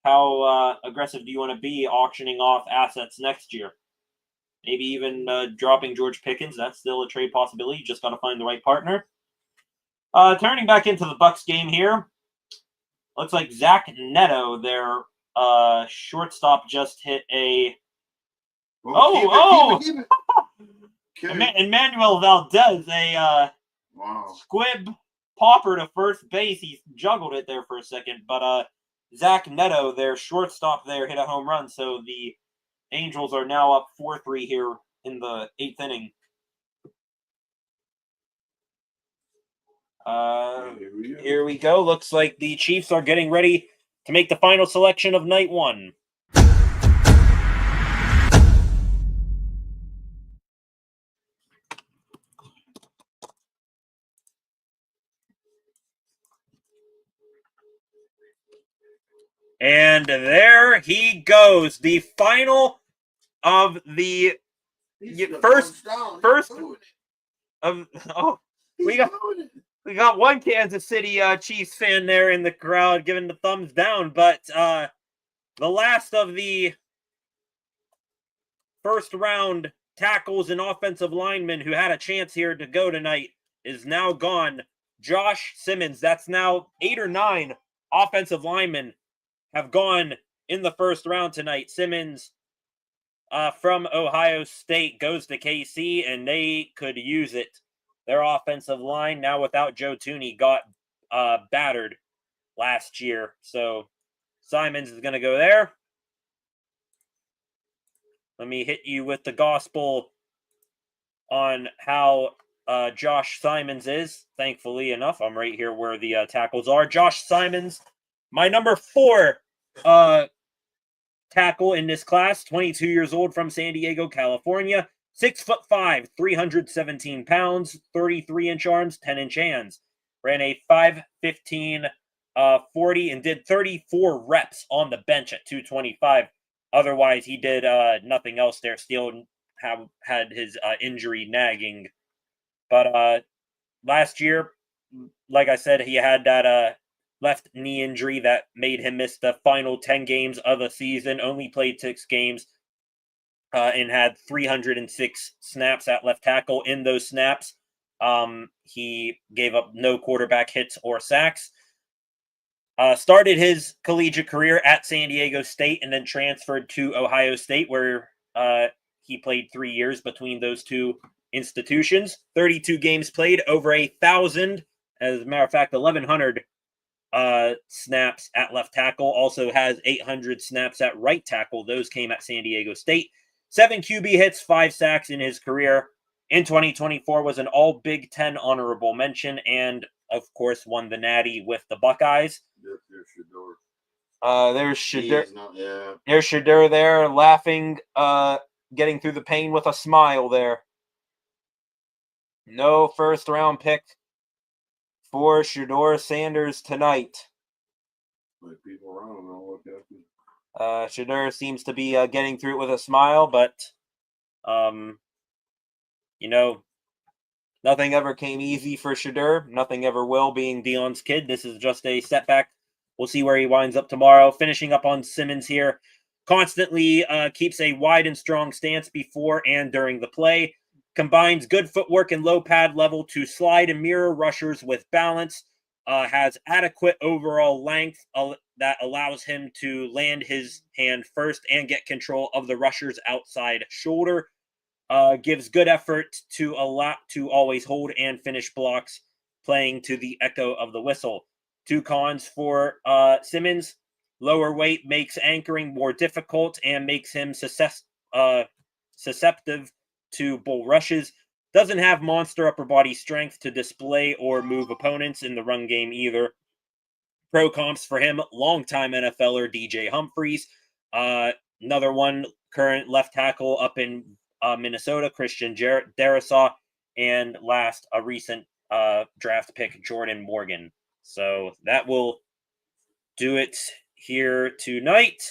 How aggressive do you want to be auctioning off assets next year? Maybe even dropping George Pickens. That's still a trade possibility. You just got to find the right partner. Turning back into the Bucks game here. Looks like Zach Neto, their shortstop, just hit a... Keep it. Emmanuel Valdez, a Wow. squib popper to first base. He juggled it there for a second, but Zach Neto, their shortstop there, hit a home run. So the Angels are now up 4-3 here in the 8th inning. Here we go. Looks like the Chiefs are getting ready to make the final selection of night 1. And there he goes. The final of the first of we got one Kansas City Chiefs fan there in the crowd giving the thumbs down, but the last of the first round tackles and offensive linemen who had a chance here to go tonight is now gone. Josh Simmons, that's now 8 or 9 offensive linemen have gone in the first round tonight. Simmons from Ohio State goes to KC, and they could use it. Their offensive line, now without Joe Thuney, got battered last year. So Simons is going to go there. Let me hit you with the gospel on how Josh Simons is. Thankfully enough, I'm right here where the tackles are. Josh Simons, my number 4 tackle in this class, 22 years old from San Diego, California, 6'5", 317 pounds, 33-inch arms, 10-inch hands. Ran a 5.15 40 and did 34 reps on the bench at 225. Otherwise, he did nothing else there. Still had his injury nagging. But last year, like I said, he had that left knee injury that made him miss the final 10 games of the season. Only played 6 games and had 306 snaps at left tackle. In those snaps, he gave up no quarterback hits or sacks. Started his collegiate career at San Diego State and then transferred to Ohio State, where he played 3 years between those two institutions. 32 games played, over 1,000. As a matter of fact, 1,100 snaps at left tackle. Also has 800 snaps at right tackle. Those came at San Diego State. 7 QB hits, 5 sacks in his career. In 2024 was an all Big Ten honorable mention, and of course won the Natty with the Buckeyes. There's Shedeur. There's Shedeur there, laughing, getting through the pain with a smile there. No first round pick for Shedeur Sanders tonight. Shedeur seems to be getting through it with a smile, but nothing ever came easy for Shedeur. Nothing ever will, being Deion's kid. This is just a setback. We'll see where he winds up tomorrow. Finishing up on Simmons here. Constantly keeps a wide and strong stance before and during the play. Combines good footwork and low pad level to slide and mirror rushers with balance. Has adequate overall length that allows him to land his hand first and get control of the rusher's outside shoulder. Gives good effort to always hold and finish blocks, playing to the echo of the whistle. 2 cons for Simmons. Lower weight makes anchoring more difficult and makes him susceptible to bull rushes. Doesn't have monster upper body strength to display or move opponents in the run game either. Pro comps for him, longtime NFLer DJ Humphries. Another one, current left tackle up in Minnesota, Christian Darrisaw. And last, a recent draft pick, Jordan Morgan. So that will do it here tonight.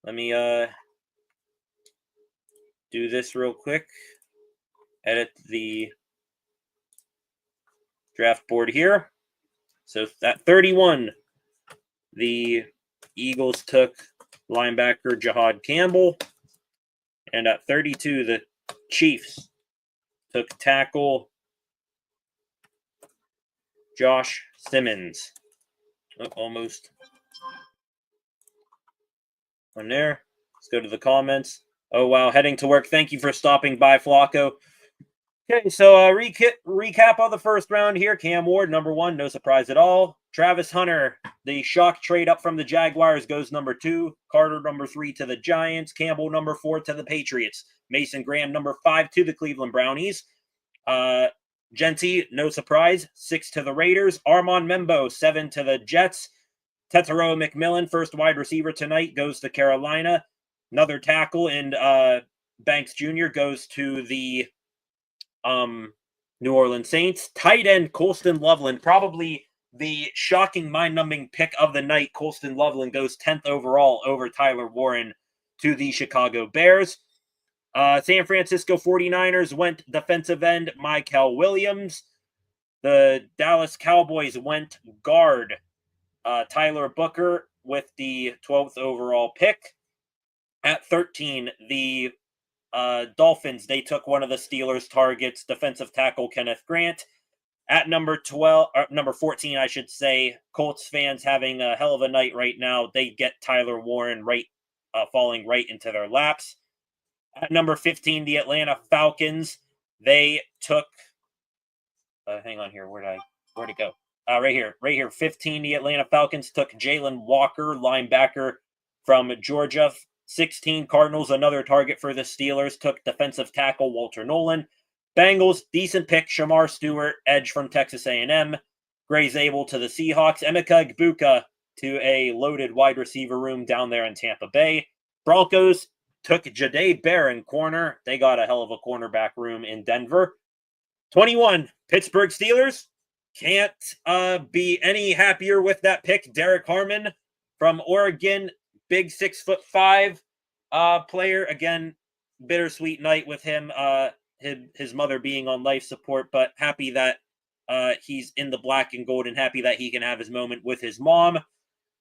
Let me do this real quick. Edit the draft board here. So at 31, the Eagles took linebacker Jahad Campbell. And at 32, the Chiefs took tackle Josh Simmons. Oh, almost. On there. Let's go to the comments. Oh, wow. Heading to work. Thank you for stopping by, Flacco. Okay, so recap of the first round here. Cam Ward, number 1, no surprise at all. Travis Hunter, the shock trade up from the Jaguars, goes number 2. Carter, number 3 to the Giants. Campbell, number 4 to the Patriots. Mason Graham, number 5 to the Cleveland Brownies. Genty, no surprise, 6 to the Raiders. Armand Membo, 7 to the Jets. Tetero McMillan, first wide receiver tonight, goes to Carolina. Another tackle, and Banks Jr. goes to the New Orleans Saints. Tight end Colston Loveland, probably the shocking, mind-numbing pick of the night. Colston Loveland goes 10th overall over Tyler Warren to the Chicago Bears. San Francisco 49ers went defensive end Michael Williams. The Dallas Cowboys went guard Tyler Booker with the 12th overall pick. At 13, the Dolphins, they took one of the Steelers' targets, defensive tackle Kenneth Grant. At number 14, I should say, Colts fans having a hell of a night right now. They get Tyler Warren falling right into their laps. At number 15, the Atlanta Falcons, they took. Hang on here, where'd it go? Right here. 15, the Atlanta Falcons took Jalen Walker, linebacker from Georgia. 16, Cardinals, another target for the Steelers, took defensive tackle Walter Nolen. Bengals, decent pick, Shamar Stewart, edge from Texas A&M. Gray Zabel to the Seahawks. Emeka Egbuka to a loaded wide receiver room down there in Tampa Bay. Broncos took Jahdae Barron, corner. They got a hell of a cornerback room in Denver. 21, Pittsburgh Steelers. Can't be any happier with that pick. Derrick Harmon from Oregon. Big 6'5" player. Again, bittersweet night with him. His mother being on life support, but happy that he's in the black and gold and happy that he can have his moment with his mom.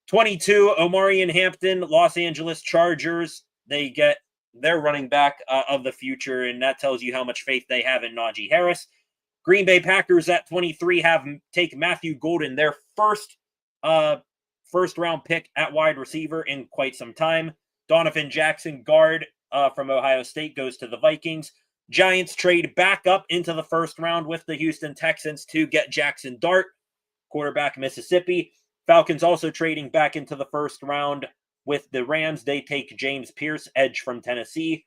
22, Omarion Hampton, Los Angeles Chargers. They get their running back of the future, and that tells you how much faith they have in Najee Harris. Green Bay Packers at 23 take Matthew Golden, their first round pick at wide receiver in quite some time. Donovan Jackson, guard from Ohio State, goes to the Vikings. Giants trade back up into the first round with the Houston Texans to get Jaxson Dart, quarterback Mississippi. Falcons also trading back into the first round with the Rams. They take James Pierce, edge from Tennessee.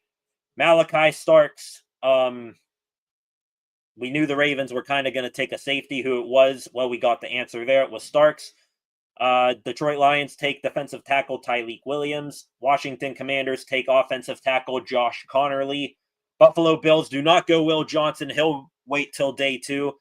Malachi Starks. We knew the Ravens were kind of going to take a safety. Who it was? Well, we got the answer there. It was Starks. Detroit Lions take defensive tackle Tyleek Williams. Washington Commanders take offensive tackle Josh Connerly. Buffalo Bills do not go Will Johnson. He'll wait till day 2.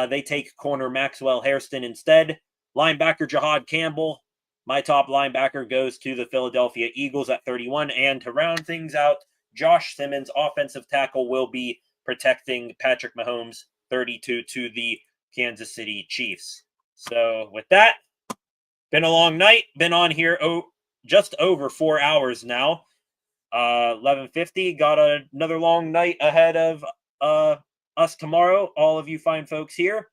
They take corner Maxwell Hairston instead. Linebacker Jahad Campbell. My top linebacker goes to the Philadelphia Eagles at 31. And to round things out, Josh Simmons, offensive tackle, will be protecting Patrick Mahomes, 32, to the Kansas City Chiefs. So with that, been a long night. Been on here just over 4 hours now. 11:50. Got another long night ahead of us tomorrow. All of you fine folks here.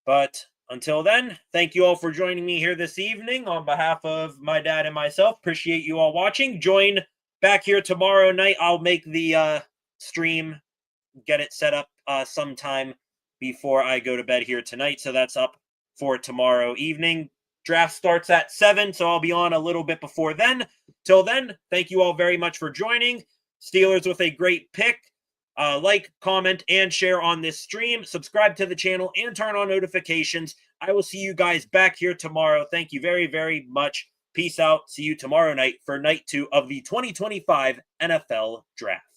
But until then, thank you all for joining me here this evening on behalf of my dad and myself. Appreciate you all watching. Join back here tomorrow night. I'll make the stream, get it set up sometime before I go to bed here tonight. So that's up for tomorrow evening. Draft starts at 7, so I'll be on a little bit before then. Till then, thank you all very much for joining. Steelers with a great pick. Like, comment, and share on this stream. Subscribe to the channel and turn on notifications. I will see you guys back here tomorrow. Thank you very, very much. Peace out. See you tomorrow night for night 2 of the 2025 NFL Draft.